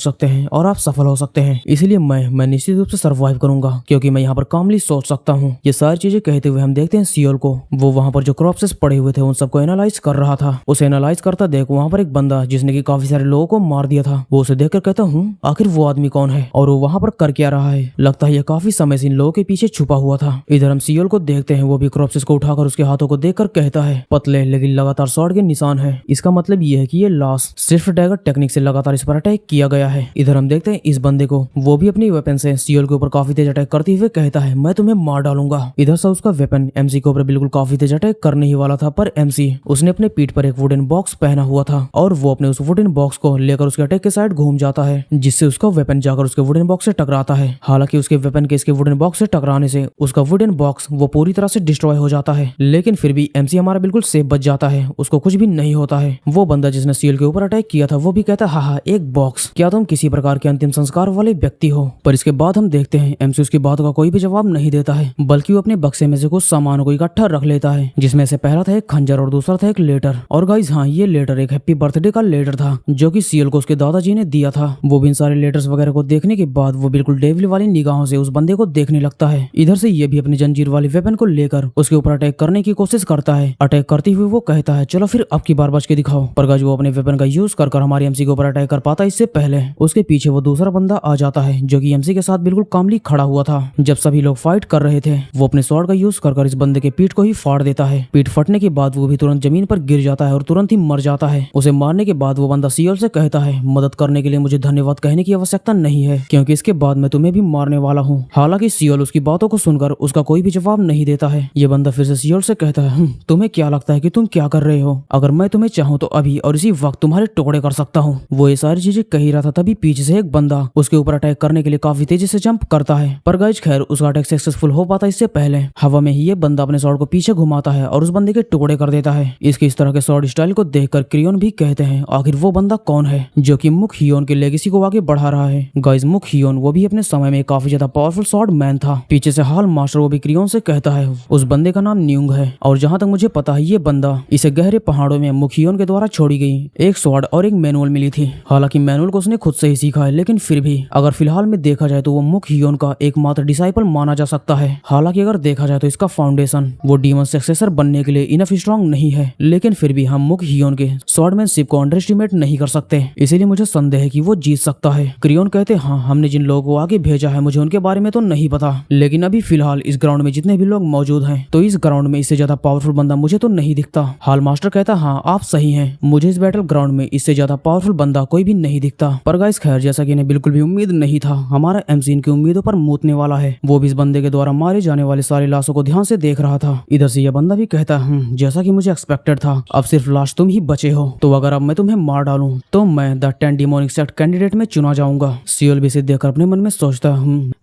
सकते हैं और आप सफल हो सकते हैं। इसलिए मैं निश्चित रूप से सर्वाइव करूंगा क्योंकि मैं यहाँ पर कामली सोच सकता हूँ। ये सारी चीजें कहते हुए हम देखते हैं सीओल को, वो वहाँ पर जो क्रॉप्सेस पड़े हुए थे उन सबको एनालाइज कर रहा था। उसे एनालाइज करता देख वहाँ पर एक बंदा जिसने की काफी सारे लोगों को मार दिया था, वो उसे देखकर कहता हूँ आखिर वो आदमी कौन है और वो वहाँ पर कर क्या रहा है। लगता है ये काफी समय से इन लोगों के पीछे छुपा हुआ था। इधर हम सीओल को देखते हैं, वो भी क्रॉप्सेस को उठाकर उसके हाथों को देखकर कहता है पतले लेकिन लगातार शॉट के निशान है। इसका मतलब ये है कि ये लास्ट सिर्फ डैगर टेक्निक से लगातार इस पर अटैक किया गया है। इधर हम देखते हैं इस बंदे को, वो भी अपनी वेपन से सीओल के ऊपर काफी तेज अटैक करते हुए कहता है मैं तुम्हें मार डालूंगा। इधर से उसका वेपन एमसी के ऊपर बिल्कुल काफी तेज अटैक करने ही वाला था, पर एमसी उसने अपने पीठ पर एक वुडन बॉक्स पहना हुआ था और वो अपने उस वुडन बॉक्स को लेकर उसके अटैक के साइड घूम जाता है, जिससे उसका वेपन जाकर उसके वुडन बॉक्स से टकराता है। हालांकि उसके वेपन के इसके वुडन बॉक्स से टकराने से उसका वुडन बॉक्स वो पूरी तरह से डिस्ट्रॉय हो जाता है, लेकिन फिर भी एमसी हमारा बिल्कुल सेफ बच जाता है, उसको कुछ भी नहीं होता है। वो बंदा जिसने सीएल के ऊपर अटैक किया था वो भी कहता है हाँ एक बॉक्स, क्या तुम किसी प्रकार के अंतिम संस्कार वाले व्यक्ति हो। पर इसके बाद हम देखते हैं एमसी उसकी बात का कोई भी जवाब नहीं देता है, बल्कि वो अपने बक्से में से कुछ सामानों को इकट्ठा रख लेता है, जिसमें से पहला था एक खंजर और दूसरा था एक लेटर। और गाइस हाँ, ये लेटर एक हैप्पी बर्थडे का लेटर था जो कि सीएल को उसके दादाजी ने दिया था। वो भी इन सारे लेटर्स वगैरह को देखने के बाद वो बिल्कुल डेविल वाली निगाहों से उस बंदे को देखने लगता है। इधर से ये भी अपनी जंजीर वाली वेपन को लेकर उसके ऊपर अटैक करने की कोशिश करता है। अटैक करते हुए वो कहता है चलो फिर अब की बार बच के दिखाओ। पर गाइस वो अपने वेपन का यूज कर हमारी एमसी के ऊपर अटैक कर पाता। इससे पहले उसके पीछे वो दूसरा बंदा आ जाता है जो कि एमसी के साथ बिल्कुल कामली खड़ा हुआ था। जब सभी लोग फाइट कर रहे थे वो अपने स्वॉर्ड का यूज कर इस बंदे के पीठ को ही फाड़ देता है। पीठ फटने के बाद वो भी तुरंत जमीन पर गिर जाता है और तुरंत ही मर जाता है। उसे मारने के बाद वो बंदा सीएल से कहता है मदद करने के लिए मुझे धन्यवाद कहने देने की आवश्यकता नहीं है, क्योंकि इसके बाद मैं तुम्हें भी मारने वाला हूँ। हालांकि सियोल उसकी बातों को सुनकर उसका कोई भी जवाब नहीं देता है। ये बंदा फिर से सियोल से कहता है, तुम्हें क्या लगता है कि तुम क्या कर रहे हो? अगर मैं तुम्हें चाहूँ तो अभी और इसी वक्त तुम्हारे टुकड़े कर सकता हूँ। वो ये सारी चीजें कह ही रहा था, तभी पीछे से एक बंदा उसके ऊपर अटैक करने के लिए काफी तेजी से जंप करता है। पर गाइस खैर उसका अटैक सक्सेसफुल हो पाता इससे पहले हवा में ही ये बंदा अपने स्वॉर्ड को पीछे घुमाता है और उस बंदे के टुकड़े कर देता है। इसके इस तरह के स्वॉर्ड स्टाइल को देखकर क्रियोन भी कहते हैं, आखिर वो बंदा कौन है जो कि मुख हियोन के लेगेसी को आगे बढ़ा रहा है। गाइस मुख हियोन वो भी अपने समय में काफी ज्यादा पावरफुल स्वॉर्ड मैन था। पीछे से हाल मास्टर वो भी क्रियोन से कहता है उस बंदे का नाम न्यूंग है, और जहाँ तक मुझे पता है ये बंदा इसे गहरे पहाड़ों में मुख हियोन के द्वारा छोड़ी गई एक स्वॉर्ड और एक मैनुअल मिली थी। हालांकि मैनुअल को उसने खुद से ही सीखा है, लेकिन फिर भी अगर फिलहाल में देखा जाए तो वो मुख हियोन का एकमात्र डिसाइपल माना जा सकता है। हालांकि अगर देखा जाए तो इसका फाउंडेशन वो डीमन सक्सेसर बनने के लिए इनफ स्ट्रॉन्ग नहीं है, लेकिन फिर भी हम मुख हियोन के स्वॉर्डमैनशिप को अंडर एस्टिमेट नहीं कर सकते। इसीलिए मुझे संदेह है कि वो जीत सकता है। क्रियोन कहते हाँ, हमने जिन लोगों को आगे भेजा है मुझे उनके बारे में तो नहीं पता, लेकिन अभी फिलहाल इस ग्राउंड में जितने भी लोग मौजूद हैं तो इस ग्राउंड में इससे ज्यादा पावरफुल बंदा मुझे तो नहीं दिखता। हाल मास्टर कहता हाँ आप सही हैं, मुझे इस बैटल ग्राउंड में इससे ज्यादा पावरफुल बंदा कोई भी नहीं दिखता। पर गाइस खैर जैसा कि इन्हें बिल्कुल भी उम्मीद नहीं था, हमारा एमसी इनकी उम्मीदों पर मूतने वाला है। वो भी इस बंदे के द्वारा मारे जाने वाले सारे लाशों को ध्यान से देख रहा था। इधर से यह बंदा भी कहता जैसा कि मुझे एक्सपेक्टेड था, अब सिर्फ लाश तुम ही बचे हो, तो अगर अब मैं तुम्हें मार डालूं तो मैं द 10 डिमोनिक सेक्ट कैंडिडेट में चुना जाऊंगा। सियोल भी इसे देखकर अपने मन में सोचता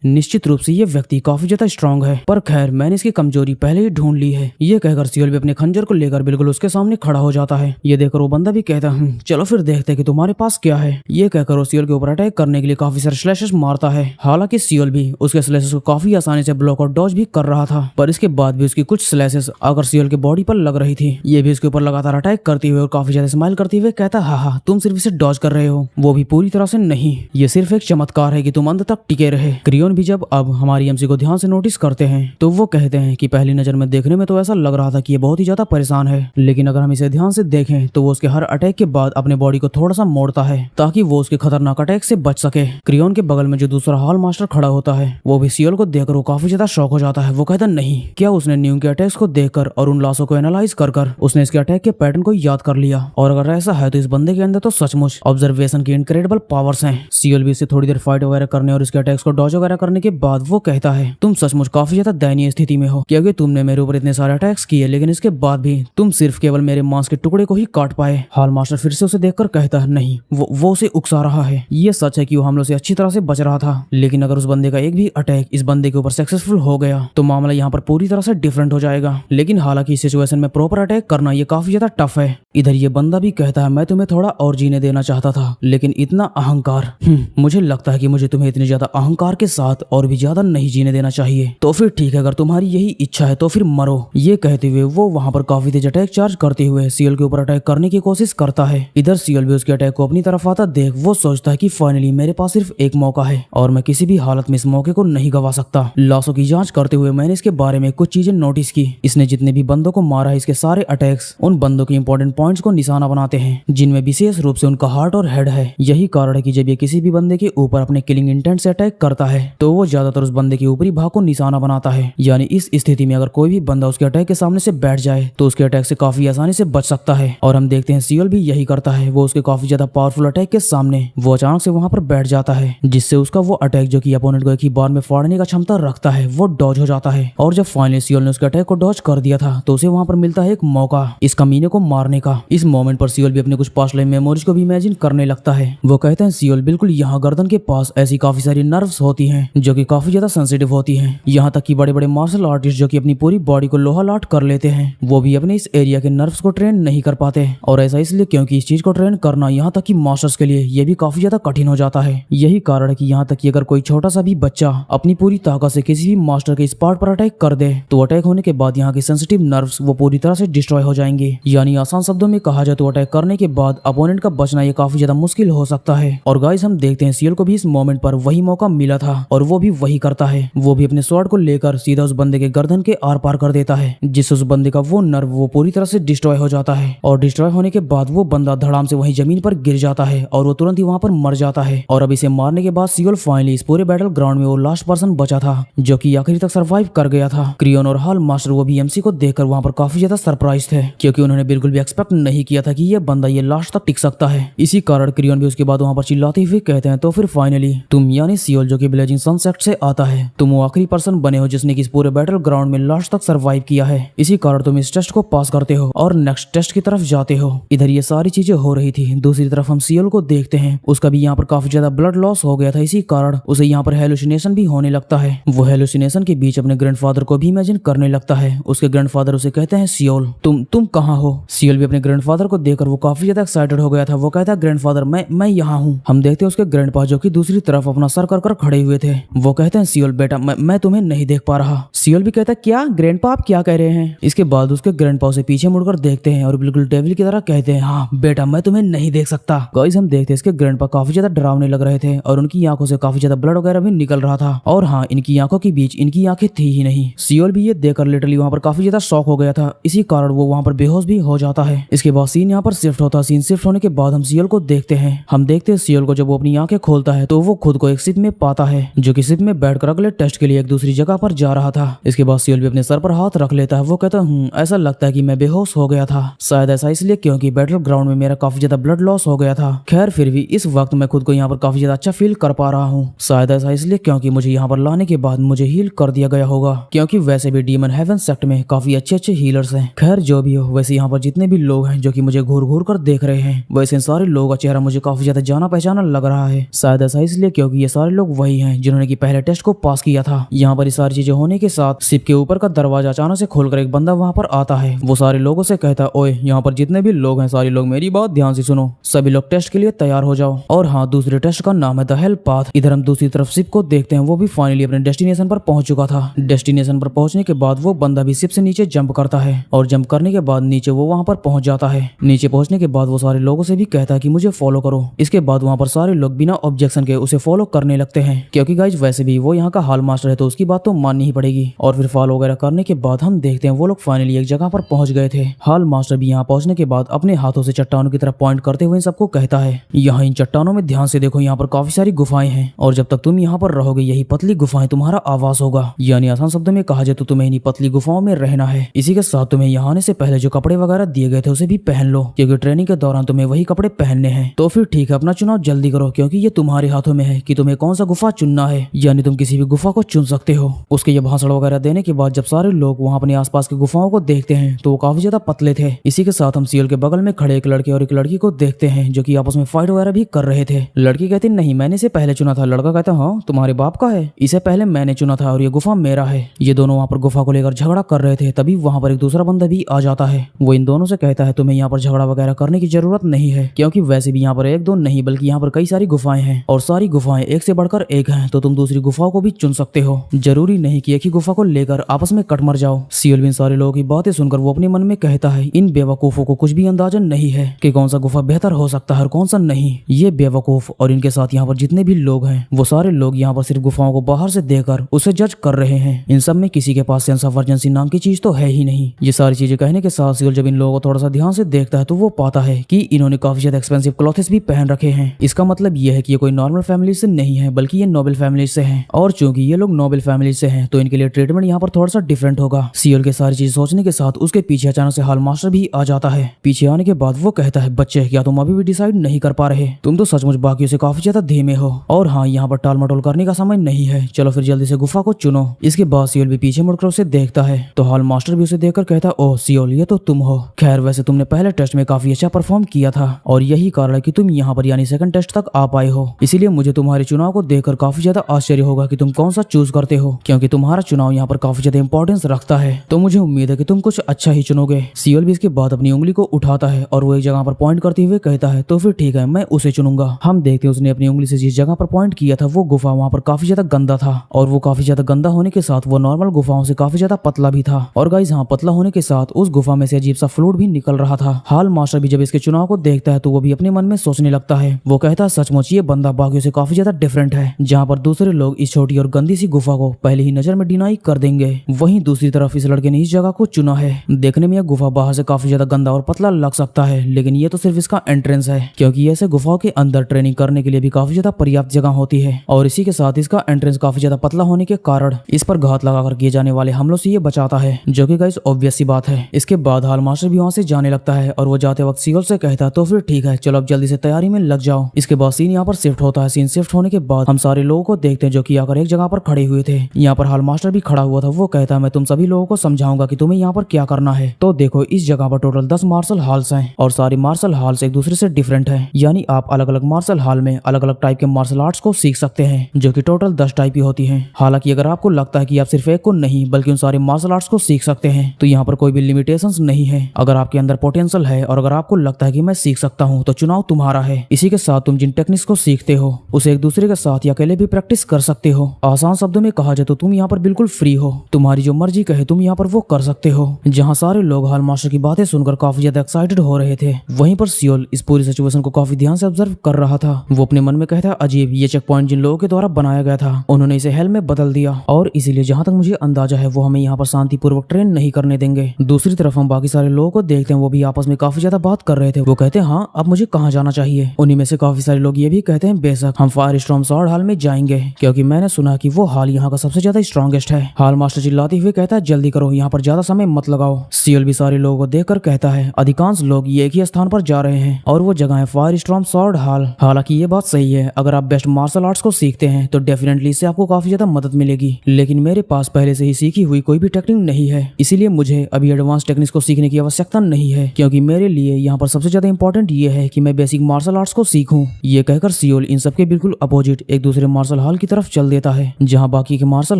निश्चित रूप से ये व्यक्ति काफी ज्यादा स्ट्रांग है, पर खैर मैंने इसकी कमजोरी पहले ही ढूंढ ली है। ये कहकर सियोल भी अपने खंजर को लेकर बिल्कुल उसके सामने खड़ा हो जाता है। ये देखकर वो बंदा भी कहता चलो फिर देखते कि तुम्हारे पास क्या है। ये कहकर वो सियोल के ऊपर अटैक करने के लिए काफी सारे स्लैशेस मारता है। हालांकि सियोल भी उसके स्लैशेस को काफी आसानी से ब्लॉक और डॉज भी कर रहा था, पर इसके बाद भी उसकी कुछ स्लैशेस अगर सियोल के बॉडी पर लग रही थी। ये भी उसके ऊपर लगातार अटैक करते हुए और काफी ज्यादा स्माइल करते हुए कहता हाँ तुम सिर्फ इसे डॉज कर रहे हो, वो भी पूरी तरह से नहीं, ये सिर्फ एक चमत्कार है कि तुम अंत तक टिके रहे। क्रियोन भी जब अब हमारी एमसी को ध्यान से नोटिस करते हैं तो वो कहते हैं कि पहली नजर में देखने में तो ऐसा लग रहा था कि ये बहुत ही ज्यादा परेशान है, लेकिन अगर हम इसे ध्यान से देखें तो वो उसके हर अटैक के बाद अपने बॉडी को थोड़ा सा मोड़ता है ताकि वो उसके खतरनाक अटैक से बच सके। क्रियोन के बगल में जो दूसरा हॉल मास्टर खड़ा होता है वो भी सियोल को देखकर वो काफी ज्यादा शॉक हो जाता है। वो कहता नहीं, क्या उसने न्यूंग के अटैक्स को देखकर और उन लाशों को एनालाइज कर उसने इसके अटैक के पैटर्न को याद कर लिया, और अगर ऐसा है तो इस बंदे के अंदर तो सचमुच ऑब्जर्वेशन की इनक्रेडिबल पावर्स हैं। सियोल भी इसे थोड़ी देर फाइट वगैरह करने और इसके अटैक्स को डॉज वगैरह करने के बाद वो कहता है तुम सचमुच काफी ज्यादा दयनीय स्थिति में हो, क्योंकि तुमने मेरे ऊपर इतने सारे अटैक्स किए लेकिन इसके बाद भी तुम सिर्फ केवल मेरे मांस के टुकड़े को ही काट पाए। हाल मास्टर फिर से उसे देखकर कहता है नहीं, वो उसे उकसा रहा है। ये सच है कि वो हमलों से अच्छी तरह से बच रहा था, लेकिन अगर उस बंदे का एक भी अटैक इस बंदे के ऊपर सक्सेसफुल हो गया तो मामला यहाँ पर पूरी तरह से डिफरेंट हो जाएगा। लेकिन हालांकि इस सिचुएशन में प्रॉपर अटैक करना ये काफी ज्यादा टफ है। इधर ये बंदा भी कहता है मैं तुम्हें थोड़ा और जीने देना चाहता था, लेकिन इतना अहंकार, मुझे लगता है कि मुझे तुम्हें इतनी ज्यादा अहंकार के साथ और भी ज्यादा नहीं जीने देना चाहिए। तो फिर ठीक है, अगर तुम्हारी यही इच्छा है तो फिर मरो। ये कहते हुए वो वहां पर काफी तेज अटैक चार्ज करते हुए सियोल के ऊपर अटैक करने की कोशिश करता है। इधर सियोल भी उसके अटैक को अपनी तरफ आता देख वो सोचता है कि फाइनली मेरे पास सिर्फ एक मौका है और मैं किसी भी हालत में इस मौके को नहीं गवा सकता। लाशों की जांच करते हुए मैंने इसके बारे में कुछ चीजें नोटिस की। इसने जितने भी बंदों को मारा है इसके सारे अटैक्स उन बंदों के इंपॉर्टेंट पॉइंट्स को निशाना बनाते हैं, जिनमें विशेष रूप से उनका हार्ट और हेड है। यही कारण है कि जब ये किसी भी बंदे के ऊपर अपने किलिंग इंटेंट से अटैक करता है तो वो ज्यादातर उस बंदे के ऊपरी भाग को निशाना बनाता है। यानी इस स्थिति में अगर कोई भी बंदा उसके अटैक के सामने से बैठ जाए तो उसके अटैक से काफी आसानी से बच सकता है। और हम देखते हैं सियोल भी यही करता है। वो उसके काफी ज्यादा पावरफुल अटैक के सामने वो अचानक से वहां पर बैठ जाता है, जिससे उसका वो अटैक जो कि अपोनेंट को एक ही बार में फाड़ने का क्षमता रखता है वो डॉज हो जाता है। और जब फाइनली सियोल ने उसके अटैक को डॉज कर दिया था तो उसे वहां पर मिलता है एक मौका इस कमीने को मारने का। इस मोमेंट पर सियोल भी अपने कुछ पास्ट लाइफ मेमोरीज को भी इमेजिन करने लगता है। वो कहते हैं सियोल बिल्कुल यहाँ गर्दन के पास ऐसी काफी सारी नर्व्स होती हैं जो कि काफी ज्यादा सेंसिटिव होती हैं। यहाँ तक कि बड़े बड़े मार्शल आर्टिस्ट जो कि अपनी पूरी बॉडी को लोहा लाट कर लेते हैं वो भी अपने इस एरिया के नर्व्स को ट्रेन नहीं कर पाते। और ऐसा इसलिए क्योंकि इस चीज को ट्रेन करना यहाँ तक कि मास्टर्स के लिए ये भी काफी ज्यादा कठिन हो जाता है। यही कारण है कि यहाँ तक कि अगर कोई छोटा सा भी बच्चा अपनी पूरी ताकत से किसी भी मास्टर के इस पार्ट पर अटैक कर दे तो अटैक होने के बाद यहाँ के सेंसिटिव नर्व्स वो पूरी तरह से डिस्ट्रॉय हो जाएंगे। यानी आसान शब्दों में कहा जाए तो अटैक करने के बाद अपोनेंट का बचना ये काफी ज्यादा मुश्किल हो सकता है। और गाइस हम देखते हैं सियोल को भी इस मोमेंट पर वही मौका मिला था और वो भी वही करता है। वो भी अपने स्वॉर्ड को लेकर सीधा उस बंदे के गर्दन के आर पार कर देता है, जिससे उस बंदे का वो नर्व वो पूरी तरह से डिस्ट्रॉय हो जाता है। और डिस्ट्रॉय होने के बाद वो बंदा धड़ाम से वहीं जमीन पर गिर जाता है और वो तुरंत ही वहां पर मर जाता है। और अब इसे मारने के बाद सियोल फाइनली इस पूरे बैटल ग्राउंड में वो लास्ट पर्सन बचा था जो कि आखिरी तक सर्वाइव कर गया था। क्रियोन और हाल मास्टर वो भी एमसी को देखकर वहां पर काफी ज्यादा सरप्राइज थे, क्योंकि उन्होंने बिल्कुल भी एक्सपेक्ट नहीं किया था कि ये बंदा ये लास्ट तक टिक सकता है। इसी कारण क्रियोन भी उसके बाद वहां पर चिल्लाते हुए कहते हैं तो फिर फाइनली तुम यानी सियोल जो कि ब्लेजिंग सन सेक्ट से आता है, तुम वो आखिरी पर्सन बने हो जिसने कि इस पूरे बैटल ग्राउंड में लास्ट तक सरवाइव किया है। इसी कारण तुम इस टेस्ट को पास करते हो और नेक्स्ट टेस्ट की तरफ जाते हो। इधर ये सारी चीजें हो रही थी, दूसरी तरफ हम सियोल को देखते हैं, उसका भी यहाँ पर काफी ज्यादा ब्लड लॉस हो गया था। इसी कारण उसे यहाँ पर हेलुसिनेशन भी होने लगता है। वो हेलुसिनेशन के बीच अपने ग्रैंडफादर को भी इमेजिन करने लगता है। उसके ग्रैंडफादर उसे कहते हैं सियोल तुम कहाँ हो। सियोल भी अपने ग्रैंडफादर को देखकर वो काफी ज्यादा एक्साइटेड हो गया था। वो कहता है ग्रैंडफादर मैं यहाँ हूँ। हम देखते हैं उसके ग्रैंडपा जो कि दूसरी तरफ अपना सर कर खड़े हुए थे। वो कहते हैं सियोल बेटा मैं तुम्हें नहीं देख पा रहा। सियोल भी कहता है क्या ग्रैंडपा आप क्या कह रहे हैं। इसके बाद उसके ग्रैंडपा उसे पीछे मुड़कर देखते हैं और बिल्कुल डेविल की तरह कहते हैं हाँ बेटा मैं तुम्हें नहीं देख सकता। गाइस हम देखते हैं इसके ग्रैंडपा काफी ज्यादा डरावने लग रहे थे और उनकी आंखों से काफी ज्यादा ब्लड वगैरह भी निकल रहा था। और हाँ इनकी आंखों के बीच इनकी आंखें थी ही नहीं। सियोल भी ये देखकर लिटरली वहाँ पर काफी ज्यादा शॉक हो गया था। इसी कारण वो वहाँ पर बेहोश भी हो जाता है। इसके बाद सीन यहाँ पर शिफ्ट होता है। सीन शिफ्ट होने के बाद हम सियोल को देखते हैं। हम देखते हैं सियोल को जब वो अपनी आंखें खोलता है तो वो खुद को एक शिप में पाता है जो कि शिप में बैठकर अगले टेस्ट के लिए एक दूसरी जगह पर जा रहा था। इसके बाद सियोल भी अपने सर पर हाथ रख लेता है। वो कहता है ऐसा लगता है कि मैं बेहोश हो गया था, शायद ऐसा इसलिए क्योंकि बैटल ग्राउंड में मेरा काफी ज्यादा ब्लड लॉस हो गया था। खैर फिर भी इस वक्त मैं खुद को यहाँ पर काफी ज्यादा अच्छा फील कर पा रहा हूँ, शायद ऐसा इसलिए क्योंकि मुझे यहाँ पर लाने के बाद मुझे हील कर दिया गया होगा, क्योंकि वैसे भी डीमन हेवन सेक्ट में काफी अच्छे हीलर्स हैं। खैर जो भी हो, वैसे यहाँ पर जितने भी लोग हैं जो कि मुझे घूर घूर कर देख रहे हैं, वैसे इन सारे लोगों का चेहरा मुझे काफी ज्यादा जाना पहचाना लग रहा है। शायद ऐसा इसलिए क्योंकि ये सारे लोग वही हैं जिन्होंने की पहले टेस्ट को पास किया था। यहाँ पर ये सारी चीजें होने के साथ शिप के ऊपर का दरवाजा अचानक से खोलकर एक बंदा वहाँ पर आता है। वो सारे लोगों से कहता है ओए यहाँ पर जितने भी लोग हैं सारे लोग मेरी बात ध्यान से सुनो, सभी लोग टेस्ट के लिए तैयार हो जाओ। और हाँ दूसरे टेस्ट का नाम है द हेल पाथ। इधर हम दूसरी तरफ शिप को देखते हैं, वो भी फाइनली अपने डेस्टिनेशन पर पहुंच चुका था। डेस्टिनेशन पर पहुंचने के बाद वो बंदा भी शिप से नीचे जंप करता है और जंप करने के बाद नीचे वो वहाँ पर पहुंच जाता है। नीचे पहुंचने के बाद वो सारे लोगों से भी कहता है कि मुझे फॉलो करो। इसके बाद वहाँ पर सारे लोग बिना ऑब्जेक्शन के उसे फॉलो करने लगते हैं, क्योंकि गाइज वैसे भी वो यहाँ का हाल मास्टर है तो उसकी बात तो माननी ही पड़ेगी। और फिर फॉलो वगैरह करने के बाद हम देखते हैं वो लोग फाइनली एक जगह पर पहुंच गए थे। हाल मास्टर भी यहाँ पहुंचने के बाद अपने हाथों से चट्टानों की तरफ पॉइंट करते हुए सबको कहता है यहाँ इन चट्टानों में ध्यान से देखो, यहाँ पर काफी सारी गुफाएं हैं और जब तक तुम यहाँ पर रहोगे यही पतली गुफाएं तुम्हारा आवास होगा। यानी आसान शब्दों में कहा जाए तो तुम्हें इन्हीं पतली गुफाओं में रहना है। इसी के साथ तुम्हें यहाँ आने से पहले जो कपड़े वगैरह दिए गए थे उसे भी पहन लो, क्योंकि ट्रेनिंग के दौरान तुम्हें वही कपड़े पहनने हैं। तो फिर ठीक है, अपना चुनाव जल्दी करो क्योंकि ये तुम्हारे हाथों में है कि तुम्हें कौन सा गुफा चुनना है। यानी तुम किसी भी गुफा को चुन सकते हो। उसके ये भाषण वगैरह देने के बाद जब सारे लोग वहाँ अपने आसपास की गुफाओं को देखते हैं तो वो काफी ज्यादा पतले थे। इसी के साथ हम सियोल के बगल में खड़े एक लड़के और एक लड़की को देखते हैं जो कि आपस में फाइट वगैरह भी कर रहे थे। लड़की कहती नहीं मैंने इसे पहले चुना था। लड़का कहता हाँ तुम्हारे बाप का है, इसे पहले मैंने चुना था और ये गुफा मेरा है। ये दोनों वहाँ पर गुफा को लेकर झगड़ा कर रहे थे, तभी वहाँ पर एक दूसरा बंदा भी आ जाता है। वो इन दोनों से कहता है तुम्हें यहाँ पर झगड़ा वगैरह करने की जरूरत नहीं है, क्योंकि वैसे भी यहाँ पर एक दो नहीं बल्कि यहाँ पर कई सारी गुफाएं हैं और सारी गुफाएं एक से बढ़कर एक हैं, तो तुम दूसरी गुफाओं को भी चुन सकते हो। जरूरी नहीं कि एक ही गुफा को लेकर आपस में कट मर जाओ। सियोल भी सारे लोगों की बातें सुनकर वो अपने मन में कहता है इन बेवकूफों को कुछ भी अंदाजा नहीं है कि कौन सा गुफा बेहतर हो सकता है और कौन सा नहीं। ये बेवकूफ और इनके साथ यहाँ पर जितने भी लोग हैं वो सारे लोग यहाँ पर सिर्फ गुफाओं को बाहर से देखकर उसे जज कर रहे हैं। इन सब में किसी के पास सेंस ऑफ अर्जेंसी नाम की चीज तो है ही नहीं। ये सारी चीजें कहने के साथ सियोल जब इन लोगों को थोड़ा सा ध्यान से देखता है तो वो पाता है कि इन्होंने काफी ज्यादा एक्सपेंसिव क्लॉथ्स भी पहन रखे हैं। इसका मतलब ये है कि ये कोई नॉर्मल फैमिली से नहीं है बल्कि ये नोबल फैमिली से हैं, और चूंकि ये लोग नोबल फैमिली से हैं तो इनके लिए ट्रीटमेंट यहाँ पर थोड़ा सा डिफरेंट होगा। सियोल के सारी चीज सोचने के साथ उसके पीछे अचानक से हाल मास्टर भी आ जाता है। पीछे आने के बाद वो कहता है बच्चे क्या तुम अभी भी डिसाइड नहीं कर पा रहे, तुम तो सचमुच बाकियों से काफी ज्यादा धीमे हो और हाँ यहाँ पर टाल मटोल करने का समय नहीं है, चलो फिर जल्दी से गुफा को चुनो। इसके बाद सियोल भी पीछे मुड़कर उसे देखता है तो हाल मास्टर भी उसे देखकर कहता ओह सियोल ये तो तुम हो। खैर वैसे तुमने पहले टेस्ट में काफी अच्छा परफॉर्म किया था और यही कारण है कि तुम यहाँ पर यानी सेकंड टेस्ट तक आ पाए हो, इसीलिए मुझे तुम्हारे चुनाव को देखकर काफी ज्यादा आश्चर्य होगा कि तुम कौन सा चूज करते हो, क्योंकि तुम्हारा चुनाव यहाँ पर काफी ज्यादा इंपॉर्टेंस रखता है। तो मुझे उम्मीद है कि तुम कुछ अच्छा ही चुनोगे। सियोल भी इसके बाद अपनी उंगली को उठाता है और वो एक जगह पर पॉइंट करते हुए कहता है तो फिर ठीक है मैं उसे चुनूंगा। हम देखते हैं उसने अपनी उंगली से जिस जगह पर पॉइंट किया था वो गुफा वहाँ पर काफी ज्यादा गंदा था और वो काफी ज्यादा गंदा होने के साथ वो नॉर्मल गुफाओं से काफी ज्यादा पतला भी था। और गाइस हाँ पतला होने के साथ उस गुफा में से अजीब सा फ्लूइड भी निकल रहा था। हाल मास्टर भी जब इसके चुनाव को देखता है तो वो भी अपने मन में सोचने लगता है। वो कहता है सचमुच ये बंदा बाकियों से काफी ज्यादा डिफरेंट है। जहाँ पर दूसरे लोग इस छोटी और गंदी सी गुफा को पहले ही नजर में डिनाई कर देंगे, वहीं दूसरी तरफ इस लड़के ने इस जगह को चुना है। देखने में यह गुफा बाहर से काफी ज्यादा गंदा और पतला लग सकता है, लेकिन ये तो सिर्फ इसका एंट्रेंस है, क्योंकि ऐसे गुफाओं के अंदर ट्रेनिंग करने के लिए भी काफी ज्यादा पर्याप्त जगह होती है और इसी के साथ इसका एंट्रेंस काफी ज्यादा पतला होने के कारण इस पर घात लगाकर किए जाने वाले हमलों से ये बचाता है, जो कि गाइस ऑब्वियस सी बात है। इसके बाद हाल मास्टर भी वहाँ से जाने लगता है और वो जाते वक्त सियोल से कहता है तो फिर ठीक है चलो अब जल्दी से तैयारी में लग जाओ। इसके इसके बाद सीन यहाँ पर शिफ्ट होता है। सीन शिफ्ट होने के बाद हम सारे लोगों को देखते हैं जो कि आकर एक जगह पर खड़े हुए थे। यहाँ पर हाल मास्टर भी खड़ा हुआ था। वो कहता है मैं तुम सभी लोगों को समझाऊंगा कि तुम्हें यहाँ पर क्या करना है। तो देखो इस जगह पर टोटल 10 मार्शल हॉल्स हैं और सारी मार्शल हॉल्स एक दूसरे से डिफरेंट है। यानी आप अलग अलग मार्शल हॉल में अलग अलग टाइप के मार्शल आर्ट्स को सीख सकते हैं जो कि टोटल 10 टाइप की होती है। हालांकि अगर आपको लगता है कि आप सिर्फ एक को नहीं बल्कि उन सारे मार्शल आर्ट्स को सीख सकते हैं तो यहाँ पर कोई भी लिमिटेशंस नहीं है। अगर आपके अंदर पोटेंशियल है और अगर आपको लगता है कि मैं सीख सकता हूँ तो चुनाव तुम्हारा है। इसी के साथ तुम जिन टेक्निक्स को सीखते हो उसे एक दूसरे के साथ या अकेले भी प्रैक्टिस कर सकते हो। आसान शब्दों में कहा जाए तो तुम यहाँ पर बिल्कुल फ्री हो। तुम्हारी जो मर्जी कहे तुम यहाँ पर वो कर सकते हो। जहाँ सारे लोग हाल मास्टर की बातें सुनकर काफी ज्यादा एक्साइटेड हो रहे थे वहीं पर सियोल इस पूरी सिचुएशन को काफी ध्यान से ऑब्जर्व कर रहा था। वो अपने मन में कहता है अजीब, ये चेक पॉइंट जिन लोगों के द्वारा बनाया गया था उन्होंने इसे हेल में बदल दिया और इसीलिए जहाँ तक मुझे अंदाजा है वो हमें यहाँ पर शांतिपूर्वक ट्रेन नहीं करने देंगे। दूसरी तरफ हम बाकी सारे लोगों को देखते हैं वो भी आपस में काफी ज्यादा बात कर रहे थे। वो कहते हैं हाँ अब मुझे कहाँ जाना चाहिए। उन्हीं में से काफी सारे लोग ये भी कहते हैं बेशक हम फायर स्टॉर्म स्वॉर्ड हॉल में जाएंगे क्योंकि मैंने सुना कि वो हॉल यहाँ का सबसे ज्यादा स्ट्रॉन्गेस्ट है। हाल मास्टर चिल्लाते हुए कहता है जल्दी करो, यहाँ पर ज्यादा समय मत लगाओ। सियोल भी सारे लोगों को देखकर कहता है अधिकांश लोग ये एक ही स्थान पर जा रहे हैं और वो जगह है फायर स्टॉर्म स्वॉर्ड हॉल। हालांकि ये बात सही है, अगर आप बेस्ट मार्शल आर्ट्स को सीखते हैं तो डेफिनेटली इससे आपको काफी ज्यादा मदद मिलेगी। लेकिन मेरे पास पहले से ही सीखी हुई कोई भी टेक्निक नहीं है, इसीलिए मुझे अभी एडवांस टेक्निक्स को सीखने की आवश्यकता नहीं है क्योंकि मेरे लिए यहाँ पर सबसे ज्यादा इंपॉर्टेंट ये है कि मैं बेसिक मार्शल आर्ट्स को सीखूं। ये कहकर सियोल इन सबके बिल्कुल अपोजिट एक दूसरे मार्शल हॉल की तरफ चल देता है। जहाँ बाकी के मार्शल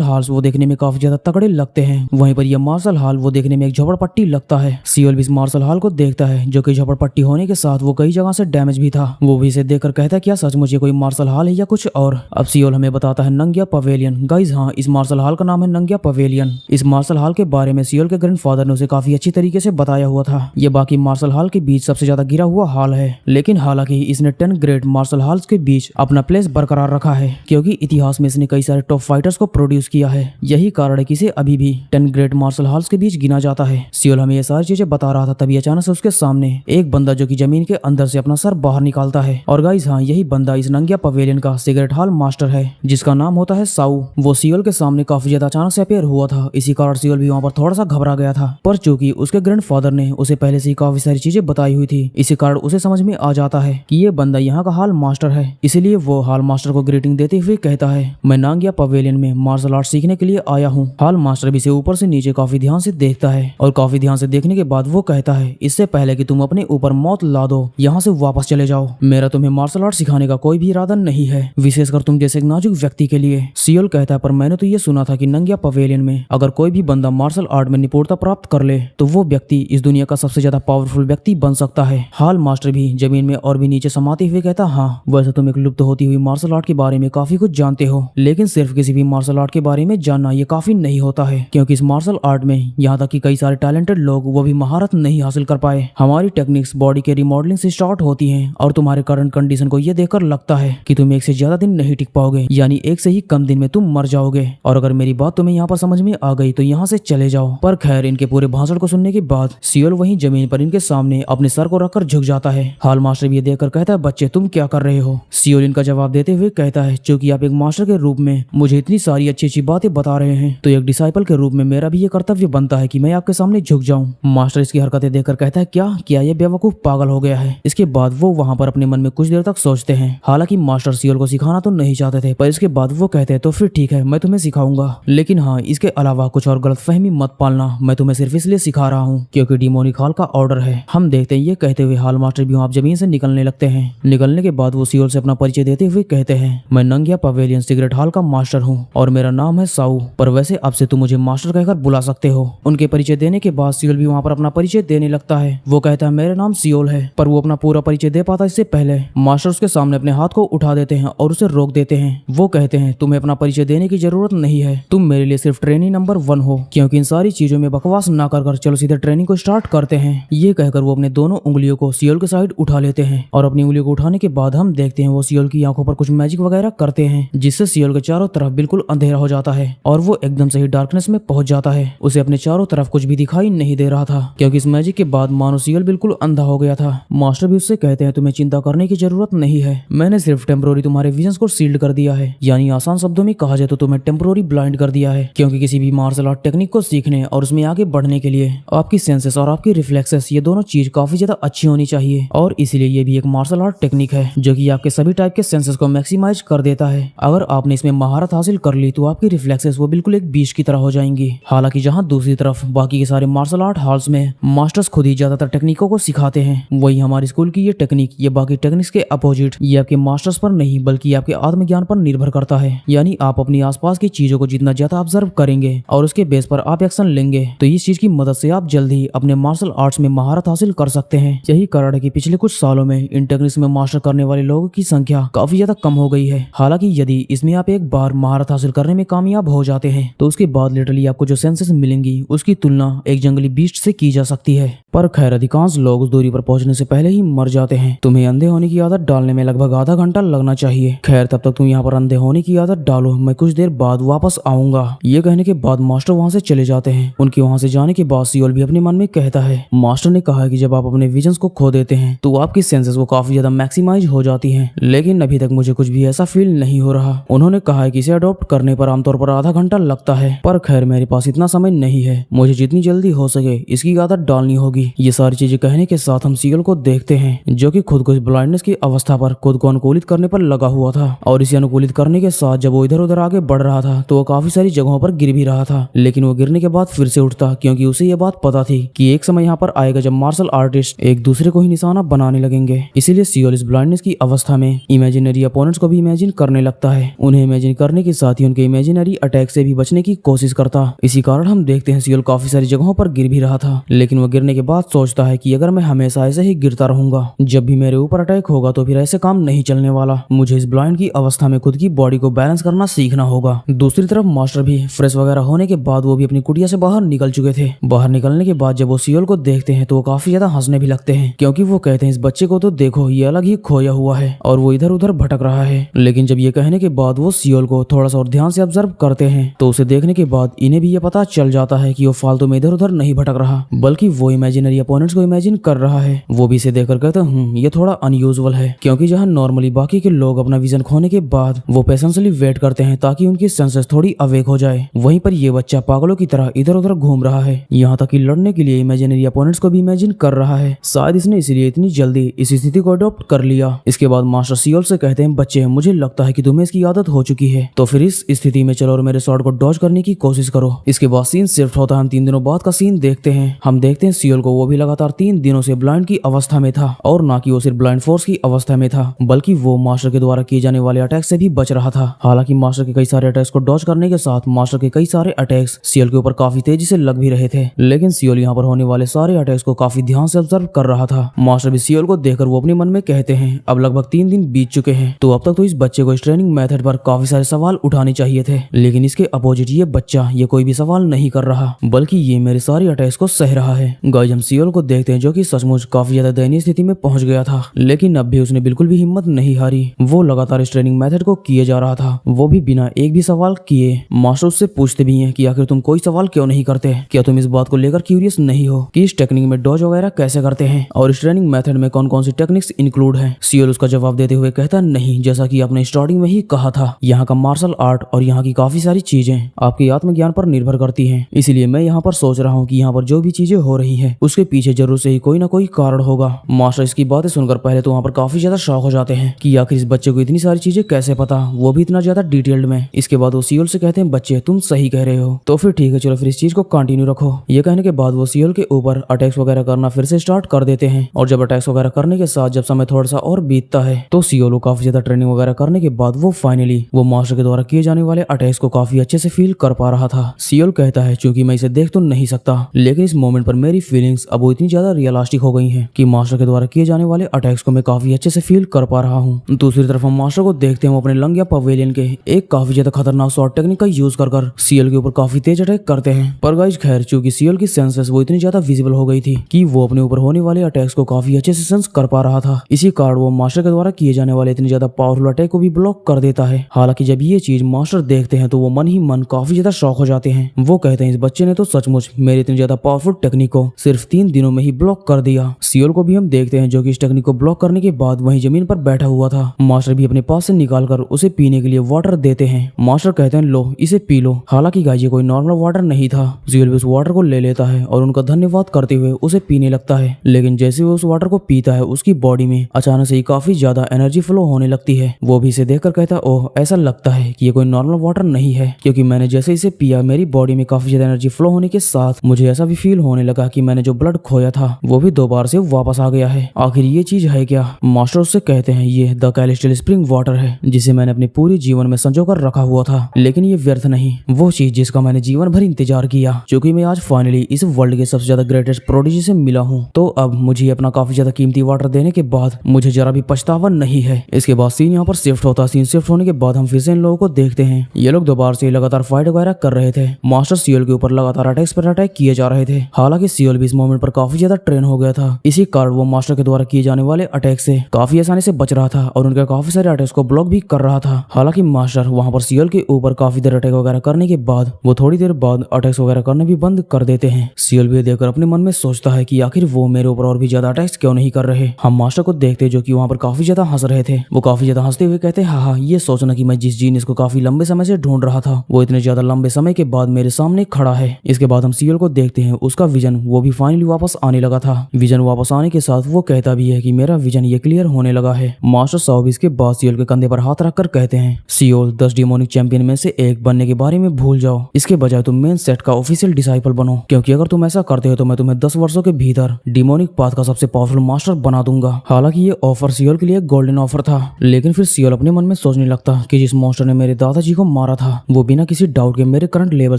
हॉल्स वो देखने में काफी ज्यादा तगड़े लगते हैं वहीं पर यह मार्शल हॉल वो देखने में एक झोपड़पट्टी लगता है। सियोल भी इस मार्शल हॉल को देखता है जो कि झोपड़पट्टी होने के साथ वो कई जगह से डैमेज भी था। वो भी इसे देखकर कहता है क्या सच मुझे कोई मार्शल हॉल है या कुछ और। अब सियोल हमें बताता है नंग्या पवेलियन। गाइज हाँ, इस मार्शल हॉल का नाम है नंग्या पवेलियन। इस मार्शल हॉल के बारे में सियोल के ग्रैंडफादर ने उसे काफी अच्छी तरीके से बताया हुआ था। ये बाकी मार्शल हॉल के बीच सबसे ज्यादा गिरा हुआ हॉल है, लेकिन हालांकि इसने 10 ग्रेट मार्शल हॉल्स के बीच अपना प्लेस बरकरार रखा है क्योंकि इतिहास में इसने कई सारे टॉप फाइटर्स को प्रोड्यूस किया है। यही कारण है कि इसे अभी भी 10 ग्रेट मार्शल हॉल्स के बीच गिना जाता है। सियोल हमें ये सारी चीजें बता रहा था तभी अचानक से उसके सामने एक बंदा जो कि जमीन के अंदर से अपना सर बाहर निकालता है। और गाइस हाँ, यही बंदा इस नंग्या पवेलियन का सिगरेट हॉल मास्टर है जिसका नाम होता है साउ। वो सियोल के सामने काफी ज्यादा अचानक से अपेयर हुआ था, इसी कारण सियोल भी वहाँ पर थोड़ा सा घबरा गया था। पर चूंकि उसके ग्रैंडफादर ने उसे पहले से ही काफी सारी चीजें बताई हुई थी इसी कारण उसे समझ में आ जाता है कि ये बंदा यहाँ का हॉल मास्टर है। इसीलिए वो हॉल मास्टर को ग्रीटिंग देते हुए कहता है मैं नंग्या पवेलियन में मार्शल आर्ट सीखने के लिए आया हूँ। हॉल मास्टर भी इसे ऊपर से नीचे काफी ध्यान से देखता है और काफी ध्यान से देखने के बाद वो कहता है इससे पहले कि तुम अपने ऊपर मौत ला दो यहाँ से वापस चले जाओ। मेरा तुम्हें मार्शल आर्ट सिखाने का कोई भी इरादा नहीं है, विशेषकर तुम जैसे एक नाजुक व्यक्ति के लिए। सियोल कहता है पर मैंने तो ये सुना था कि नंग्या पवेलियन में अगर कोई भी बंदा मार्शल आर्ट में निपुणता प्राप्त कर ले तो वो व्यक्ति इस दुनिया का सबसे ज्यादा पावरफुल व्यक्ति बन सकता है। हॉल मास्टर भी जमीन में और भी नीचे समाते हुए कहता हाँ वैसे तुम एक लुप्त होती हुई मार्शल आर्ट के बारे में काफी कुछ जानते हो, लेकिन सिर्फ किसी भी मार्शल आर्ट के बारे में जानना ये काफी नहीं होता है क्योंकि इस मार्शल आर्ट में यहाँ तक कि कई सारे टैलेंटेड लोग वो भी महारत नहीं हासिल कर पाए। हमारी टेक्निक्स बॉडी के रिमॉडलिंग से स्टार्ट होती हैं और तुम्हारे करंट कंडीशन को ये देखकर लगता है कि तुम एक से ज्यादा दिन नहीं टिक पाओगे, यानी एक से ही कम दिन में तुम मर जाओगे। और अगर मेरी बात तुम्हें यहाँ पर समझ में आ गई तो यहाँ से चले जाओ। पर खैर इनके पूरे भाषण को सुनने के बाद सियोल वहीं जमीन पर इनके सामने अपने सर को रखकर झुक जाता है। हॉल मास्टर भी ये देखकर कहता है बच्चे तुम क्या कर रहे हो। सियोल इनका जवाब देते हुए कहता है क्योंकि आप एक मास्टर के रूप में मुझे इतनी सारी अच्छी अच्छी बातें बता रहे हैं तो एक डिसाइपल के रूप में मेरा भी ये कर्तव्य बनता है कि मैं आपके सामने झुक जाऊं। मास्टर इसकी हरकतें देखकर कहता है क्या ये बेवकूफ पागल हो गया है। इसके बाद वो वहाँ पर अपने मन में कुछ देर तक सोचते हैं। हालांकि मास्टर सियोल को सिखाना तो नहीं चाहते थे पर इसके बाद वो कहते हैं तो फिर ठीक है मैं तुम्हें सिखाऊंगा, लेकिन हाँ इसके अलावा कुछ और गलतफहमी मत पालना, मैं तुम्हें सिर्फ इसलिए सिखा रहा हूँ क्योंकि डिमोनिक हॉल का ऑर्डर है। हम देखते हैं ये कहते हुए हॉल मास्टर भी वहाँ जमीन से निकलने लगते हैं। निकलने के बाद वो सियोल से अपना परिचय देते हुए कहते हैं मैं नंग्या पवेलियन सिगरेट हॉल का मास्टर हूँ और मेरा नाम है साउ, पर वैसे अब से तुम मुझे मास्टर कहकर बुला सकते हो। उनके परिचय देने के बाद सियोल भी वहाँ पर अपना परिचय देने लगता है। वो कहता है मेरा नाम सियोल है, पर वो अपना पूरा परिचय दे पाता इससे पहले मास्टर उसके सामने अपने हाथ को उठा देते हैं और उसे रोक देते हैं। वो कहते हैं तुम्हें अपना परिचय देने की जरूरत नहीं है, तुम मेरे लिए सिर्फ ट्रेनिंग नंबर 1 हो, क्योंकि इन सारी चीजों में बकवास ना कर चलो सीधे ट्रेनिंग को स्टार्ट करते हैं। ये कहकर वो अपने दोनों उंगलियों को सियोल के साइड उठा लेते हैं और अपनी उंगलियों को उठाने के बाद हम देखते हैं वो सियोल की आंखों पर कुछ मैजिक वगैरह करते हैं जिससे सियोल के चारों तरफ बिल्कुल अंधेरा हो जाता है और वो एकदम से ही डार्कनेस में पहुंच जाता है। उसे अपने चारों तरफ कुछ भी दिखाई नहीं दे रहा था क्योंकि इस मैजिक के बाद मानो सियोल बिल्कुल अंधा हो गया था। मास्टर भी उससे कहते हैं तुम्हें चिंता करने की जरूरत नहीं है, मैंने सिर्फ टेम्पोररी तुम्हारे विजन को सील्ड कर दिया है, यानी आसान शब्दों में कहा जाए तो तुम्हें टेम्पोररी ब्लाइंड कर दिया है। क्योंकि किसी भी मार्शल आर्ट टेक्निक को सीखने और उसमें आगे बढ़ने के लिए आपकी सेंसेस और आपकी रिफ्लेक्सेस ये दोनों चीज काफी ज्यादा अच्छी होनी चाहिए और इसलिए ये भी एक मार्शल आर्ट टेक्निक है। है जो कि आपके सभी टाइप के सेंसेस को मैक्सिमाइज कर देता है। अगर आपने इसमें महारत हासिल कर ली तो आपकी रिफ्लेक्सेस वो बिल्कुल एक बीच की तरह हो जाएंगी। हालांकि जहां दूसरी तरफ बाकी के सारे मार्शल आर्ट हॉल्स में मास्टर्स खुद ही ज्यादातर टेक्निकों को सिखाते हैं, वही हमारे स्कूल की ये टेक्निक ये बाकी टेक्निक्स के अपोजिट ये आपके मास्टर्स पर नहीं बल्कि आपके आत्मज्ञान पर निर्भर करता है। यानी आप अपनी आसपास की चीजों को जितना ज्यादा ऑब्जर्व करेंगे और उसके बेस पर आप एक्शन लेंगे तो इस चीज की मदद से आप जल्द ही अपने मार्शल आर्ट्स में महारत हासिल कर सकते हैं। यही कारण है कि पिछले कुछ सालों में इन टेक्निक्स में मास्टर करने वाले लोगों की संख्या काफी ज्यादा कम हो गई है। हालांकि यदि इसमें आप एक बार महारत हासिल करने में कामयाब हो जाते हैं तो उसके बाद लिटरली आपको जो सेंसेस मिलेंगी उसकी तुलना एक जंगली बीस्ट से की जा सकती है। पर खैर अधिकांश लोग उस दूरी पर पहुंचने से पहले ही मर जाते हैं। तुम्हें अंधे होने की आदत डालने में लगभग आधा घंटा लगना चाहिए। खैर तब तक तुम यहाँ पर अंधे होने की आदत डालो, मैं कुछ देर बाद वापस आऊंगा। ये कहने के बाद मास्टर वहाँ से चले जाते हैं। उनके वहाँ से जाने के बाद सियोल भी अपने मन में कहता है, मास्टर ने कहा है कि जब आप अपने विजन्स को खो देते हैं तो आपकी सेंसेस वो काफी ज्यादा मैक्सिमाइज हो जाती हैं, लेकिन अभी तक मुझे कुछ भी ऐसा फील नहीं हो रहा। उन्होंने कहा है कि इसे अडॉप्ट करने पर आमतौर पर आधा घंटा लगता है, पर खैर मेरे पास इतना समय नहीं है, मुझे जितनी जल्दी हो सके इसकी आदत डालनी होगी। ये सारी चीजें कहने के साथ हम सियोल को देखते हैं जो कि खुद को इस ब्लाइंडनेस की अवस्था पर खुद को अनुकूलित करने पर लगा हुआ था, और इसे अनुकूलित करने के साथ जब वो इधर उधर आगे बढ़ रहा था तो वो काफी सारी जगहों पर गिर भी रहा था, लेकिन वो गिरने के बाद फिर से उठता क्योंकि उसे ये बात पता थी कि एक समय यहाँ पर आएगा जब मार्शल आर्टिस्ट एक दूसरे को ही निशाना बनाने लगेंगे। इसीलिए सियोल इस ब्लाइंडनेस की अवस्था में इमेजिनरी अपोनेंट्स को भी इमेजिन करने लगता है। उन्हें इमेजिन करने के साथ ही उनके इमेजिनरी अटैक से भी बचने की कोशिश करता। इसी कारण हम देखते हैं सियोल काफी सारी जगहों पर गिर भी रहा था, लेकिन वो गिरने के बाद सोचता है कि अगर मैं हमेशा ऐसे ही गिरता रहूंगा, जब भी मेरे ऊपर अटैक होगा तो फिर ऐसे काम नहीं चलने वाला। मुझे इस ब्लाइंड की अवस्था में खुद की बॉडी को बैलेंस करना सीखना होगा। दूसरी तरफ मास्टर भी फ्रेश वगैरह होने के बाद वो भी अपनी कुटिया से बाहर निकल चुके थे। बाहर निकलने के बाद जब वो सियोल को देखते हैं तो वो काफी ज्यादा हंसने भी लगते हैं, क्योंकि वो कहते हैं इस बच्चे को तो देखो ये अलग ही खोया हुआ है और वो इधर उधर भटक रहा है। लेकिन जब ये कहने के बाद वो सियोल को थोड़ा सा और ध्यान से ऑब्जर्व करते हैं तो उसे देखने के बाद इन्हें भी ये पता चल जाता है कि वो फालतू में इधर उधर नहीं भटक रहा, बल्कि वो इमेजिनरी अपोनेंट्स को इमेजिन कर रहा है। वो भी इसे देखकर कहते हैं ये थोड़ा अनयूजुअल है, क्योंकि जहाँ नॉर्मली बाकी के लोग अपना विजन खोने के बाद वो पेशेंसली वेट करते हैं ताकि उनकी सेंसेस थोड़ी अवेक हो जाए, वहीं पर ये बच्चा पागलों की तरह इधर उधर घूम रहा है, यहाँ तक कि लड़ने के लिए इमेजिनरी अपोनेंट्स को भी इमेजिन कर रहा है। शायद इसने इसलिए इतनी जल्दी इस स्थिति को अडॉप्ट कर लिया। इसके बाद मास्टर सियोल से कहते हैं, बच्चे मुझे लगता है कि तुम्हें इसकी आदत हो चुकी है, तो फिर इस स्थिति में चलो और मेरे शॉट को डॉज करने की कोशिश करो। इसके बाद सीन शिफ्ट होता है। हम 3 दिनों बाद का सीन देखते हैं। हम देखते हैं सियोल को वो भी लगातार 3 दिनों से ब्लाइंड की अवस्था में था, और ना कि वो सिर्फ ब्लाइंड फोर्स की अवस्था में था, बल्कि वो मास्टर के द्वारा किए जाने वाले अटैक से भी बच रहा था। हालांकि मास्टर के कई सारे अटैक्स को डॉज करने के साथ मास्टर के कई सारे अटैक्स सियोल के ऊपर काफी तेजी से लग भी रहे थे, लेकिन सियोल यहाँ पर होने वाले सारे अटैक्स को काफी ध्यान से ऑब्जर्व कर रहा था। मास्टर भी सियोल को देखकर वो अपने मन में कहते हैं, अब लगभग 3 दिन बीत चुके हैं, तो अब तक तो इस बच्चे को इस ट्रेनिंग मेथड पर काफी सारे सवाल उठाने चाहिए थे, लेकिन इसके अपोजिट ये बच्चा ये कोई भी सवाल नहीं कर रहा, बल्कि ये मेरे सारे अटैक्स को सह रहा है। गाइस हम सियोल को देखते हैं जो कि सचमुच काफी ज्यादा दयनीय स्थिति में पहुंच गया था, लेकिन अब भी उसने बिल्कुल भी हिम्मत नहीं हारी। वो लगातार इस ट्रेनिंग मेथड को किए जा रहा था, वो भी बिना एक भी सवाल किए। मास्टर उससे पूछते भी हैं कि आखिर तुम कोई सवाल क्यों नहीं करते, क्या तुम इस बात को लेकर क्यूरियस नहीं हो कि इस टेक्निक में डॉज वगैरह कैसे करते हैं और इस ट्रेनिंग मेथड में कौन कौन सी टेक्निक्स इंक्लूड हैं। सियोल उसका जवाब देते हुए कहता, नहीं, जैसा कि आपने स्टार्टिंग में ही कहा था, यहाँ का मार्शल आर्ट और यहाँ की काफी सारी चीजें आपके आत्मज्ञान पर निर्भर करती हैं, इसीलिए मैं यहाँ पर सोच रहा हूँ कि यहाँ पर जो भी चीजें हो रही है उसके पीछे जरूर से ही कोई ना कोई कारण होगा। मास्टर इसकी बातें सुनकर पहले तो वहाँ पर काफी ज्यादा शॉक हो जाते हैं कि आखिर इस बच्चे को इतनी सारी चीजें कैसे पता, वो भी इतना ज्यादा डिटेल्ड में। इसके बाद वो सियोल से कहते हैं, बच्चे तुम सही कह रहे हो, तो फिर ठीक है, चलो फिर इस चीज को कंटिन्यू रखो। ये कहने के बाद वो सियोल के ऊपर अटैक्स वगैरह करना फिर से स्टार्ट कर देते हैं, और जब अटैक्स वगैरह करने के साथ जब समय थोड़ा सा और बीतता है तो सियोल को काफी ज्यादा ट्रेनिंग वगैरह करने के बाद वो फाइनली वो मास्टर के द्वारा किए जाने वाले अटैक्स को काफी अच्छे से फील कर पा रहा था। सियोल कहता है, चूंकि मैं इसे देख तो नहीं सकता, लेकिन इस मोमेंट पर मेरी फीलिंग्स अब वो इतनी ज्यादा रियलिस्टिक हो गई हैं कि मास्टर के द्वारा किए जाने वाले अटैक्स को मैं काफी अच्छे से फील कर पा रहा हूँ। दूसरी तरफ हम मास्टर को देखते हैं, वो अपने लंग या पवेलियन के एक काफी ज्यादा खतरनाक शॉर्ट टेक्निक का यूज कर सियोल के ऊपर काफी तेज अटैक करते हैं। पर गाइस खैर, चूंकि सियोल की सेंसेस वो इतनी ज्यादा विजिबल हो गई थी कि वो अपने ऊपर होने वाले अटैक्स को काफी अच्छे से सेंस कर पा रहा था, इसी कारण वो मास्टर के द्वारा किए जाने वाले इतने ज्यादा पावरफुल अटैक को भी ब्लॉक कर देता है। हालांकि जब ये चीज मास्टर देखते हैं तो वो मन ही मन काफी ज्यादा शॉक हो जाते हैं। वो कहते हैं, इस बच्चे ने तो सचमुच मेरी इतनी ज्यादा पावरफुल टेक्निक को सिर्फ 3 दिनों में ही ब्लॉक कर दिया। सियोल को भी हम देखते हैं जो कि इस टेक्निक को ब्लॉक करने के बाद वहीं जमीन पर बैठा हुआ था। मास्टर भी अपने पास से निकालकर उसे पीने के लिए वाटर देते हैं। मास्टर कहते हैं, लो इसे पी लो। हालांकि गाइस ये कोई नॉर्मल वाटर नहीं था। सियोल भी उस वाटर को ले लेता है और उनका धन्यवाद करते हुए उसे पीने लगता है, लेकिन जैसे वो उस वाटर को पीता है उसकी बॉडी में अचानक से ही काफी ज्यादा एनर्जी फ्लो होने लगती है। वो भी इसे देखकर कहता है, ओह ऐसा लगता है कि ये कोई नॉर्मल वाटर नहीं है, क्योंकि मैंने जैसे इसे पिया मेरी बॉडी में काफी ज्यादा एनर्जी फ्लो होने के साथ मुझे ऐसा भी फील होने लगा कि मैंने जो ब्लड खोया था वो भी दोबारा से वापस आ गया है। आखिर ये चीज है क्या? मास्टर उससे कहते हैं, ये द कैलिस्टल स्प्रिंग वाटर है जिसे मैंने अपने पूरे जीवन में संजो कर रखा हुआ था, लेकिन ये व्यर्थ नहीं, वो चीज जिसका मैंने जीवन भर इंतजार किया, क्योंकि मैं आज फाइनली इस वर्ल्ड के सबसे ज्यादा ग्रेटेस्ट प्रोडिजी से मिला हूँ। तो अब मुझे अपना काफी ज्यादा कीमती वाटर देने के बाद मुझे जरा भी पछतावा नहीं है। इसके बाद सीन यहाँ पर शिफ्ट होता है। सीन शिफ्ट होने के बाद हम फिर से इन लोगों को देखते हैं। ये लोग दोबारा से लगातार फाइट वगैरह कर रहे थे। मास्टर सियोल के ऊपर लगातार अटैक्स पर अटैक किए जा रहे थे। हालांकि सियोल भी इस मोमेंट पर काफी ज्यादा ट्रेन हो गया था, इसी कारण वो मास्टर के द्वारा किए जाने वाले अटैक से काफी आसानी से बच रहा था और उनके काफी सारे अटैक्स को ब्लॉक भी कर रहा था। हालांकि मास्टर वहां पर सियोल के ऊपर काफी देर अटैक वगैरह करने के बाद वो थोड़ी देर बाद अटैक्स वगैरह करने भी बंद कर देते हैं। सियोल भी देखकर अपने मन में सोचता है कि आखिर वो मेरे ऊपर और भी ज्यादा अटैक्स क्यों नहीं कर रहे। हम मास्टर को देखते जो कि वहां पर काफी ज्यादा हंस रहे थे। वो काफी ज्यादा हंसते हुए कहते, हाँ ये सोचना कि मैं जिस जीनियस को काफी लंबे समय से ढूंढ रहा था वो इतने ज्यादा लंबे समय के बाद मेरे सामने खड़ा है। इसके बाद हम सियोल को देखते हैं, उसका विजन वो भी फाइनली वापस आने लगा था। विजन वापस आने के साथ वो कहता भी है कि मेरा विजन ये क्लियर होने लगा है। मास्टर साहब इसके बाद सियोल के कंधे पर हाथ रखकर कहते हैं, सियोल 10 डिमोनिक चैंपियन में से एक बनने के बारे में भूल जाओ, इसके बजाय तुम मेन सेट का ऑफिशियल डिसाइपल बनो, क्योंकि अगर तुम ऐसा करते हो तो मैं तुम्हें 10 वर्षों के भीतर डिमोनिक पाथ का सबसे पावरफुल मास्टर बना दूंगा। हालांकि ये ऑफर सियोल के लिए गोल्डन ऑफर था, लेकिन फिर सियोल अपने मन में सोचने लगता कि जिस मॉन्स्टर ने मेरे दादाजी को मारा था वो बिना किसी डाउट के मेरे करंट लेवल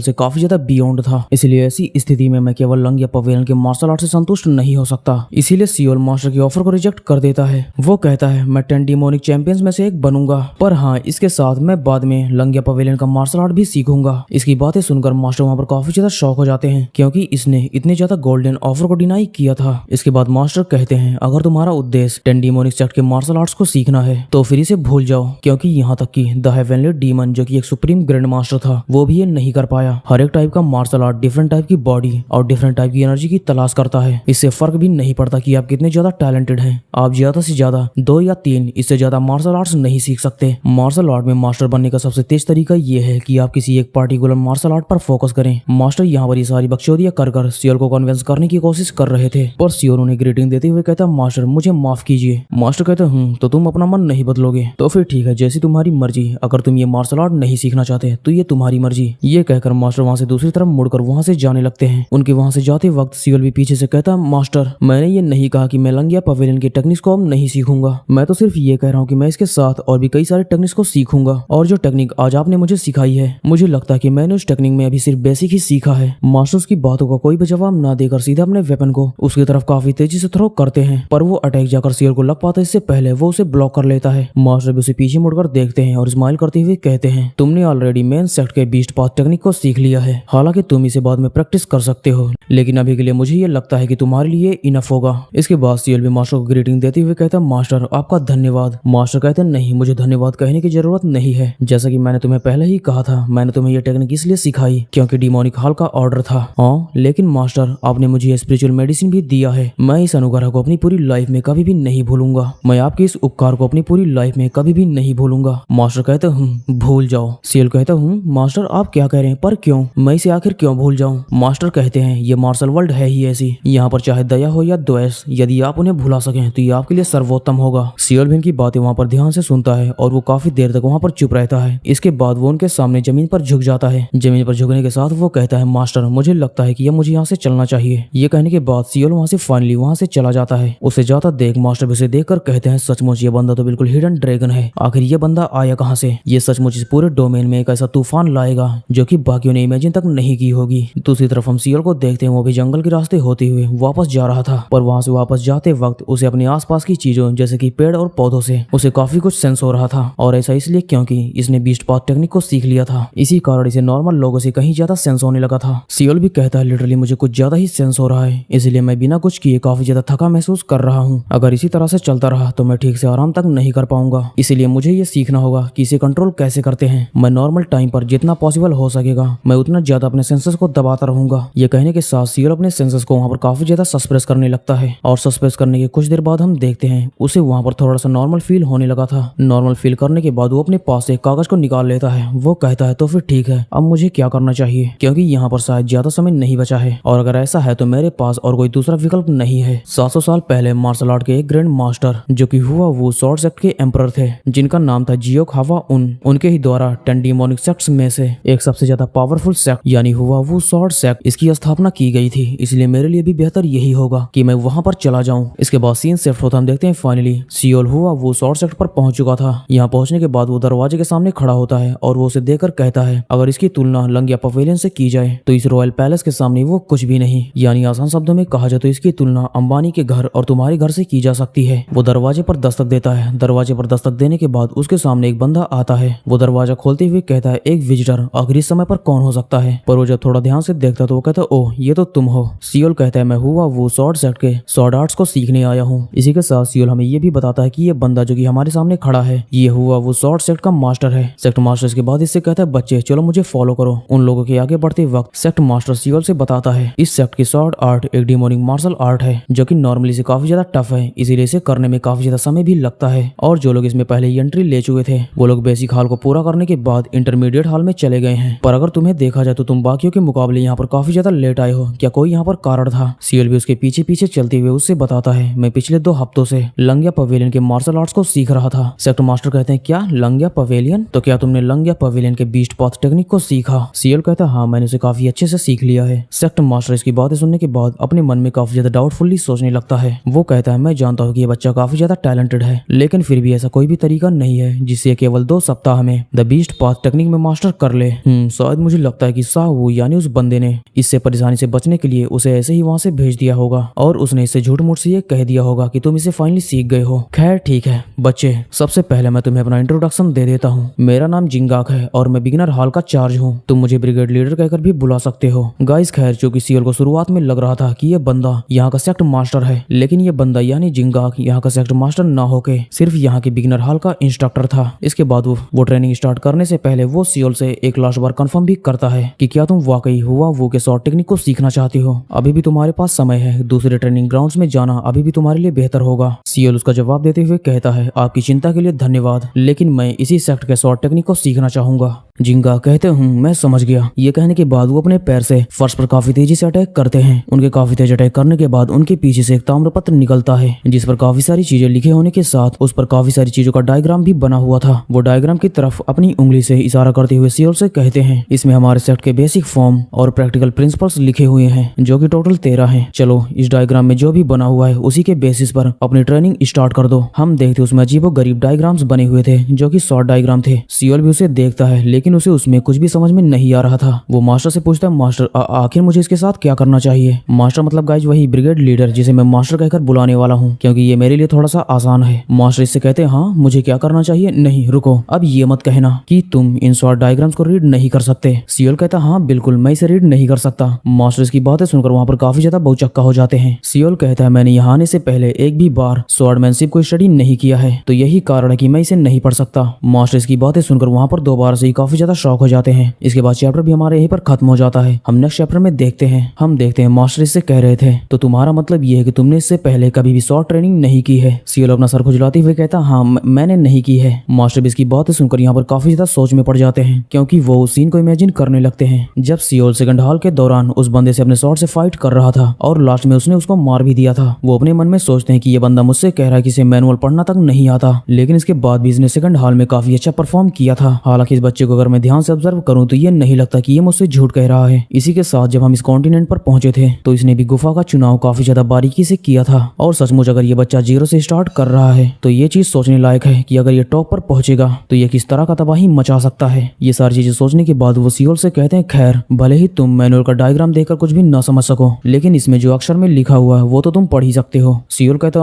से काफी ज्यादा बियॉन्ड था। इसलिए ऐसी स्थिति में मैं केवल लंग या पवेलियन के मार्शल आर्ट से संतुष्ट नहीं हो सकता। इसीलिए सियोल मास्टर के ऑफर को रिजेक्ट कर देता है। वो कहता है, मैं 10 डिमोनिक चैंपियंस में से एक बनूंगा, पर हाँ इसके साथ मैं बाद में लंग या पवेलियन का मार्शल आर्ट भी सीखूंगा। इसकी बातें सुनकर मास्टर वहाँ पर काफी ज्यादा शॉक हो जाते हैं, क्योंकि इसने इतने ज्यादा गोल्डन ऑफर को डिनाई किया था। इसके बाद मास्टर कहते हैं, अगर तुम्हारा उद्देश्य 10 डिमोनिक सेक्ट के मार्शल आर्ट्स को सीखना है तो फिर इसे भूल जाओ, क्योंकि यहाँ तक कि द हेवनली डीमन जो कि एक सुप्रीम ग्रैंड मास्टर था वो भी ये नहीं कर पाया। हर एक टाइप का मार्शल आर्ट डिफरेंट टाइप की बॉडी और डिफरेंट टाइप की एनर्जी की तलाश करता है। इससे फर्क भी नहीं पड़ता कि आप कितने ज्यादा टैलेंटेड हैं, आप ज्यादा से ज्यादा 2 या 3 इससे ज्यादा मार्शल आर्ट्स नहीं सीख सकते। मार्शल आर्ट में मास्टर बनने का सबसे तेज तरीका ये है कि आप किसी एक पार्टिकुलर मार्शल आर्ट पर फोकस करें। मास्टर यहाँ पर ये सारी बकचोदियां कर सियोल को कन्विंस करने की कोशिश कर रहे थे, पर सियोल उन्हें ग्रीटिंग देते हुए कहता, मास्टर मुझे माफ कीजिए। मास्टर कहता, तो तुम अपना मन नहीं बदलोगे तो फिर ठीक है, जैसी तुम्हारी मर्जी, अगर तुम ये मार्शल आर्ट नहीं सीखना चाहते तो ये तुम्हारी मर्जी। ये कहकर मास्टर वहाँ से दूसरी तरफ मुड़कर वहाँ से जाने लगते हैं। उनके वहाँ से जाते वक्त सियोल भी पीछे से कहता, मास्टर मैंने ये नहीं कहा कि मैं लंग या पवेलियन की टेक्निक्स को अब नहीं सीखूंगा, मैं तो सिर्फ ये कह रहा हूँ कि मैं इसके साथ और भी कई सारे टेक्निक्स को सीखूंगा, और जो टेक्निक आज आपने मुझे सिखाई है मुझे लगता है कि मैंने उस टेक्निक में अभी सिर्फ बेसिक ही सीखा है। मास्टर उसकी बातों का कोई भी जवाब ना देकर सीधा अपने वेपन को उसकी तरफ काफी तेजी से थ्रो करते हैं, पर वो अटैक जाकर सियोल को लग पाता है इससे पहले वो उसे ब्लॉक कर लेता है। मास्टर भी उसे पीछे मुड़कर देखते हैं और स्माइल करते हुए कहते हैं, तुमने ऑलरेडी मेन सेक्ट के बीस्ट पाथ टेक्निक को सीख लिया है, हालांकि तुम इसे बाद में प्रैक्टिस कर सकते हो, लेकिन अभी के लिए मुझे ये लगता है कि तुम्हारे लिए इनफ होगा। इसके बाद सियोल भी मास्टर को ग्रीटिंग देते हुए कहता, मास्टर आपका धन्यवाद। मास्टर कहते, नहीं मुझे धन्यवाद कहने की जरूरत नहीं है, जैसा कि मैंने तुम्हें पहले ही कहा था, मैंने तुम्हें यह टेक्निक इसलिए सिखाई क्योंकि डिमोनिक हॉल का ऑर्डर था। हाँ लेकिन मास्टर आपने मुझे ये स्पिरिचुअल मेडिसिन भी दिया है, मैं इस अनुग्रह को अपनी पूरी लाइफ में कभी भी नहीं भूलूंगा, मैं आपके इस उपकार को अपनी पूरी लाइफ में कभी भी नहीं भूलूंगा। मास्टर कहते, भूल जाओ। सियोल कहता, मास्टर आप क्या कह रहे हैं, पर क्यों, मैं इसे आखिर क्यों भूल जाऊं? मास्टर कहते हैं, ये मार्शल वर्ल्ड है ही ऐसी, यहाँ पर चाहे दया हो या द्वेष, यदि आप उन्हें भुला सकें तो ये आपके लिए सर्वोत्तम होगा। सियोल भी इनकी बातें वहाँ पर ध्यान से सुनता है और वो काफी देर तक वहाँ पर चुप रहता है। इसके बाद वो उनके सामने जमीन पर झुक जाता है। जमीन पर झुकने के साथ वो कहता है, मास्टर मुझे लगता है कि अब मुझे यहाँ से चलना चाहिए। ये कहने के बाद सियोल वहाँ से फाइनली वहाँ से चला जाता है। उसे जाता देख मास्टर भी उसे देखकर कहते हैं, सचमुच ये बंदा तो बिल्कुल हिडन ड्रैगन है, आखिर ये बंदा आया कहाँ से? ये सचमुच इस पूरे डोमेन में एक ऐसा तूफान लाएगा जो कि बाकियों ने इमेजिन तक नहीं की होगी। दूसरी तरफ हम सियोल को देखते हैं, वो भी जंगल के रास्ते होते हुए वापस जा रहा था, पर वहाँ से वापस जाते वक्त उसे अपने आसपास की चीजों जैसे कि पेड़ और पौधों से उसे काफी कुछ सेंस हो रहा था, और ऐसा इसलिए क्योंकि इसने बीस्ट पाथ टेक्निक को सीख लिया था। इसी कारण इसे नॉर्मल लोगों से कहीं ज्यादा सेंस होने लगा था। सियोल भी कहता है, लिटरली मुझे कुछ ज्यादा ही सेंस हो रहा है, इसलिए मैं बिना कुछ किए काफी ज्यादा थका महसूस कर रहा हूँ। अगर इसी तरह से चलता रहा तो मैं ठीक से आराम तक नहीं कर पाऊंगा, इसीलिए मुझे ये सीखना होगा कि इसे कंट्रोल कैसे करते हैं। मैं नॉर्मल टाइम पर जितना पॉसिबल हो सकेगा मैं उतना ज्यादा अपने सेंसेस को दबाता रहूंगा। ये कहने के साथ सियोल अपने सेंसेस को वहाँ पर काफी ज्यादा सस्प्रेस करने लगता है, और सस्प्रेस करने के कुछ देर बाद हम देखते हैं उसे वहाँ पर थोड़ा सा नॉर्मल फील होने लगा था। नॉर्मल फील करने के बाद वो अपने पास से एक कागज को निकाल लेता है। वो कहता है, तो फिर ठीक है, अब मुझे क्या करना चाहिए, क्योंकि यहाँ पर शायद ज्यादा समय नहीं बचा है, और अगर ऐसा है तो मेरे पास और कोई दूसरा विकल्प नहीं है। 700 साल पहले मार्शल आर्ट के एक ग्रैंड मास्टर मास्टर जो कि हुआ वो स्वॉर्ड सेक्ट के एम्परर थे, जिनका नाम था जियो खावा उनके ही द्वारा 10 डिमोनिक सेक्ट्स में से एक सबसे ज्यादा पावरफुल सेक्ट यानी हुआ वो स्वॉर्ड सेक्ट इसकी स्थापना की गई थी। इसलिए मेरे लिए भी बेहतर यही होगा कि मैं वहां पर चला जाऊं। इसके बाद सीन शिफ्ट होता हम देखते हैं फाइनली सियोल हुआ वो स्वॉर्ड सेक्ट पर पहुंच चुका था। यहाँ पहुंचने के बाद वो दरवाजे के सामने खड़ा होता है और वो उसे देखकर कहता है अगर इसकी तुलना लंगिया पवेलियन से की जाए तो इस रॉयल पैलेस के सामने वो कुछ भी नहीं। यानी आसान शब्दों में कहा जाए तो इसकी तुलना अंबानी के घर और तुम्हारे घर से की जा सकती है। वो दरवाजे पर दस्तक देता है। दरवाजे पर दस्तक देने के बाद उसके सामने एक बंदा आता है। वो दरवाजा खोलते हुए कहता है एक विजिटर आखिरी समय पर कौन हो सकता है। पर वो जब थोड़ा ध्यान से देखता तो वो कहता है ओह ये तो तुम हो। सियोल कहता है मैं हुआ वो स्वॉर्ड सेक्ट के स्वॉर्ड आर्ट्स को सीखने आया हूँ। इसी के साथ सियोल हमें ये भी बताता है कि ये बंदा जो कि हमारे सामने खड़ा है ये हुआ वो स्वॉर्ड सेक्ट का मास्टर है। सेक्ट मास्टर इसके बाद इससे कहता है बच्चे चलो मुझे फॉलो करो। उन लोगों के आगे बढ़ते वक्त सेक्ट मास्टर सियोल से बताता है इस सेक्ट की स्वॉर्ड आर्ट एक डिमोनिक मार्शल आर्ट है जो कि नॉर्मली से काफी ज्यादा टफ है, इसीलिए इसे करने में काफी ज्यादा समय भी लगता है। और जो लोग इसमें पहले ही एंट्री ले चुके थे वो लोग बेसिक हाल को पूरा करने के बाद इंटरमीडिएट हाल में चले गए हैं। पर अगर तुम्हें देखा जाए तो तुम बाकियों के मुकाबले यहाँ पर काफी ज्यादा लेट आए हो, क्या कोई यहाँ पर कारण था? सियोल भी उसके पीछे पीछे चलते हुए उससे बताता है मैं पिछले 2 हफ्तों से लंगिया पवेलियन के मार्शल आर्ट्स को सीख रहा था। सेक्ट मास्टर कहते हैं क्या लंगिया पवेलियन? तो क्या तुमने लंगिया पवेलियन के बीस्ट पाथ टेक्निक को सीखा? सियोल कहता है हाँ मैंने उसे काफी अच्छे से सीख लिया है। सेक्ट मास्टर इसकी बातें सुनने के बाद अपने मन में काफी ज्यादा डाउटफुली सोचने लगता है। वो कहता है मैं जानता हूँ कि ये बच्चा काफी ज्यादा टैलेंटेड है, लेकिन फिर भी ऐसा कोई भी तरीका नहीं है जिससे केवल 2 सप्ताह में द बीस्ट पाथ टेक्निक में मास्टर कर ले। शायद मुझे लगता है कि साहू यानी उस बंदे ने इससे परेशानी से बचने के लिए उसे ऐसे ही वहाँ से भेज दिया होगा और उसने इसे झूठ मूठ से ये कह दिया होगा कि तुम इसे फाइनली सीख गए हो। खैर ठीक है बच्चे, सबसे पहले मैं तुम्हें अपना इंट्रोडक्शन दे देता हूँ। मेरा नाम जिंगाक है और मैं बिगिनर हॉल का चार्ज हूँ। तुम मुझे ब्रिगेड लीडर कहकर भी बुला सकते हो। गाइस खैर चूंकि सियोल को शुरुआत में लग रहा था कि ये बंदा यहाँ का सेक्ट मास्टर है, लेकिन ये बंदा यानी जिंगाक यहाँ का सेक्ट मास्टर ना होके सिर्फ यहाँ के बिगिनर हॉल का इंस्ट्रक्टर था। इसके बाद वो ट्रेनिंग स्टार्ट करने से पहले वो सियोल से एक लास्ट बार कंफर्म भी करता है कि क्या तुम वाकई हुआ वो के शॉर्ट टेक्निक को सीखना चाहते हो। अभी भी तुम्हारे पास समय है, दूसरे ट्रेनिंग ग्राउंड्स में जाना अभी भी तुम्हारे लिए बेहतर होगा। सियोल उसका जवाब देते हुए कहता है आपकी चिंता के लिए धन्यवाद, लेकिन मैं इसी सेक्ट के शॉर्ट टेक्निक को सीखना चाहूंगा। जिंगा कहते हूँ मैं समझ गया। ये कहने के बाद वो अपने पैर से फर्श पर काफी तेजी से अटैक करते हैं। उनके काफी तेज अटैक करने के बाद उनके पीछे से एक ताम्रपत्र निकलता है जिस पर काफी सारी चीजें लिखे होने के साथ उस पर काफी सारी चीजों का डायग्राम भी बना हुआ था। वो डायग्राम की तरफ अपनी उंगली से इशारा करते हुए सियोल से कहते हैं इसमें हमारे सेक्ट के बेसिक फॉर्म और प्रैक्टिकल प्रिंसिपल्स लिखे हुए हैं जो कि टोटल 13 हैं। चलो इस डायग्राम में जो भी बना हुआ है उसी के बेसिस पर अपनी ट्रेनिंग स्टार्ट कर दो। हम देखते उसमें अजीबो गरीब डायग्राम्स बने हुए थे जो कि शॉर्ट डायग्राम थे। सियोल भी उसे देखता है लेकिन उसे उसमें कुछ भी समझ में नहीं आ रहा था। वो मास्टर से पूछता है मास्टर आखिर मुझे इसके साथ क्या करना चाहिए? मास्टर मतलब गाइज वही ब्रिगेड लीडर जिसे मैं मास्टर कहकर बुलाने वाला हूँ क्योंकि ये मेरे लिए थोड़ा सा आसान है। मास्टर इससे कहते हैं हाँ मुझे क्या करना चाहिए? नहीं रुको, अब ये मत कहना कि तुम इन शॉर्ट डायग्राम्स को रीड नहीं कर सकते। सियोल कहता हाँ बिल्कुल मैं इसे रीड नहीं कर सकता। मास्टर इसकी बातें सुनकर वहाँ पर काफी ज्यादा बहुचक्का हो जाते हैं। सियोल कहता है मैंने यहाँ आने से पहले एक भी बार स्वॉर्डमैनशिप को स्टडी नहीं किया है तो यही कारण है कि मैं इसे नहीं पढ़ सकता। मास्टर इसकी बातें सुनकर वहाँ पर दोबारा से ही काफी ज्यादा शॉक हो जाते हैं। इसके बाद चैप्टर भी हमारे यहीं पर खत्म हो जाता है। हम नेक्स्ट चैप्टर में देखते हैं। हम देखते हैं मास्टर इससे कह रहे थे तो तुम्हारा मतलब ये है कि तुमने इससे पहले कभी भी शॉर्ट ट्रेनिंग नहीं की है? सियोल अपना सर खुजलाते हुए कहता हाँ मैंने नहीं की है। मास्टर भी इसकी बातें सुनकर यहाँ पर काफी ज्यादा सोच में पड़ जाते हैं क्योंकि वो उस सीन को इमेजिन करने लगते हैं जब सियोल सेकंड हॉल के दौरान उस बंदे से अपने शॉर्ट से फाइट कर रहा था और लास्ट में उसने उसको मार भी दिया था। वो अपने मन में सोचते हैं कि ये बंदा मुझसे कह रहा है कि इसे मैनुअल पढ़ना तक नहीं आता, लेकिन इसके बाद भी इसने सेकंड हॉल में काफी अच्छा परफॉर्म किया था। हालांकि इस बच्चे को अगर मैं ध्यान से ऑब्जर्व करूं तो ये नहीं लगता कि ये मुझसे झूठ कह रहा है। इसी के साथ जब हम इस कॉन्टिनेंट पर पहुंचे थे तो इसने भी गुफा का चुनाव काफी ज्यादा बारीकी से किया था और सचमुच अगर ये बच्चा 0 से स्टार्ट कर रहा है तो ये चीज सोचने लायक है कि अगर ये टॉप पर पहुंचेगा तो ये किस तरह का तबाही मचा सकता है। ये सारी चीजें सोचने के बाद वो सियोल से कहते हैं खैर भले ही तुम मैनुअल का डायग्राम देखकर कुछ भी न समझ सको लेकिन इसमें जो अक्षर में लिखा हुआ है वो तो तुम पढ़ ही सकते हो। सियोल कहता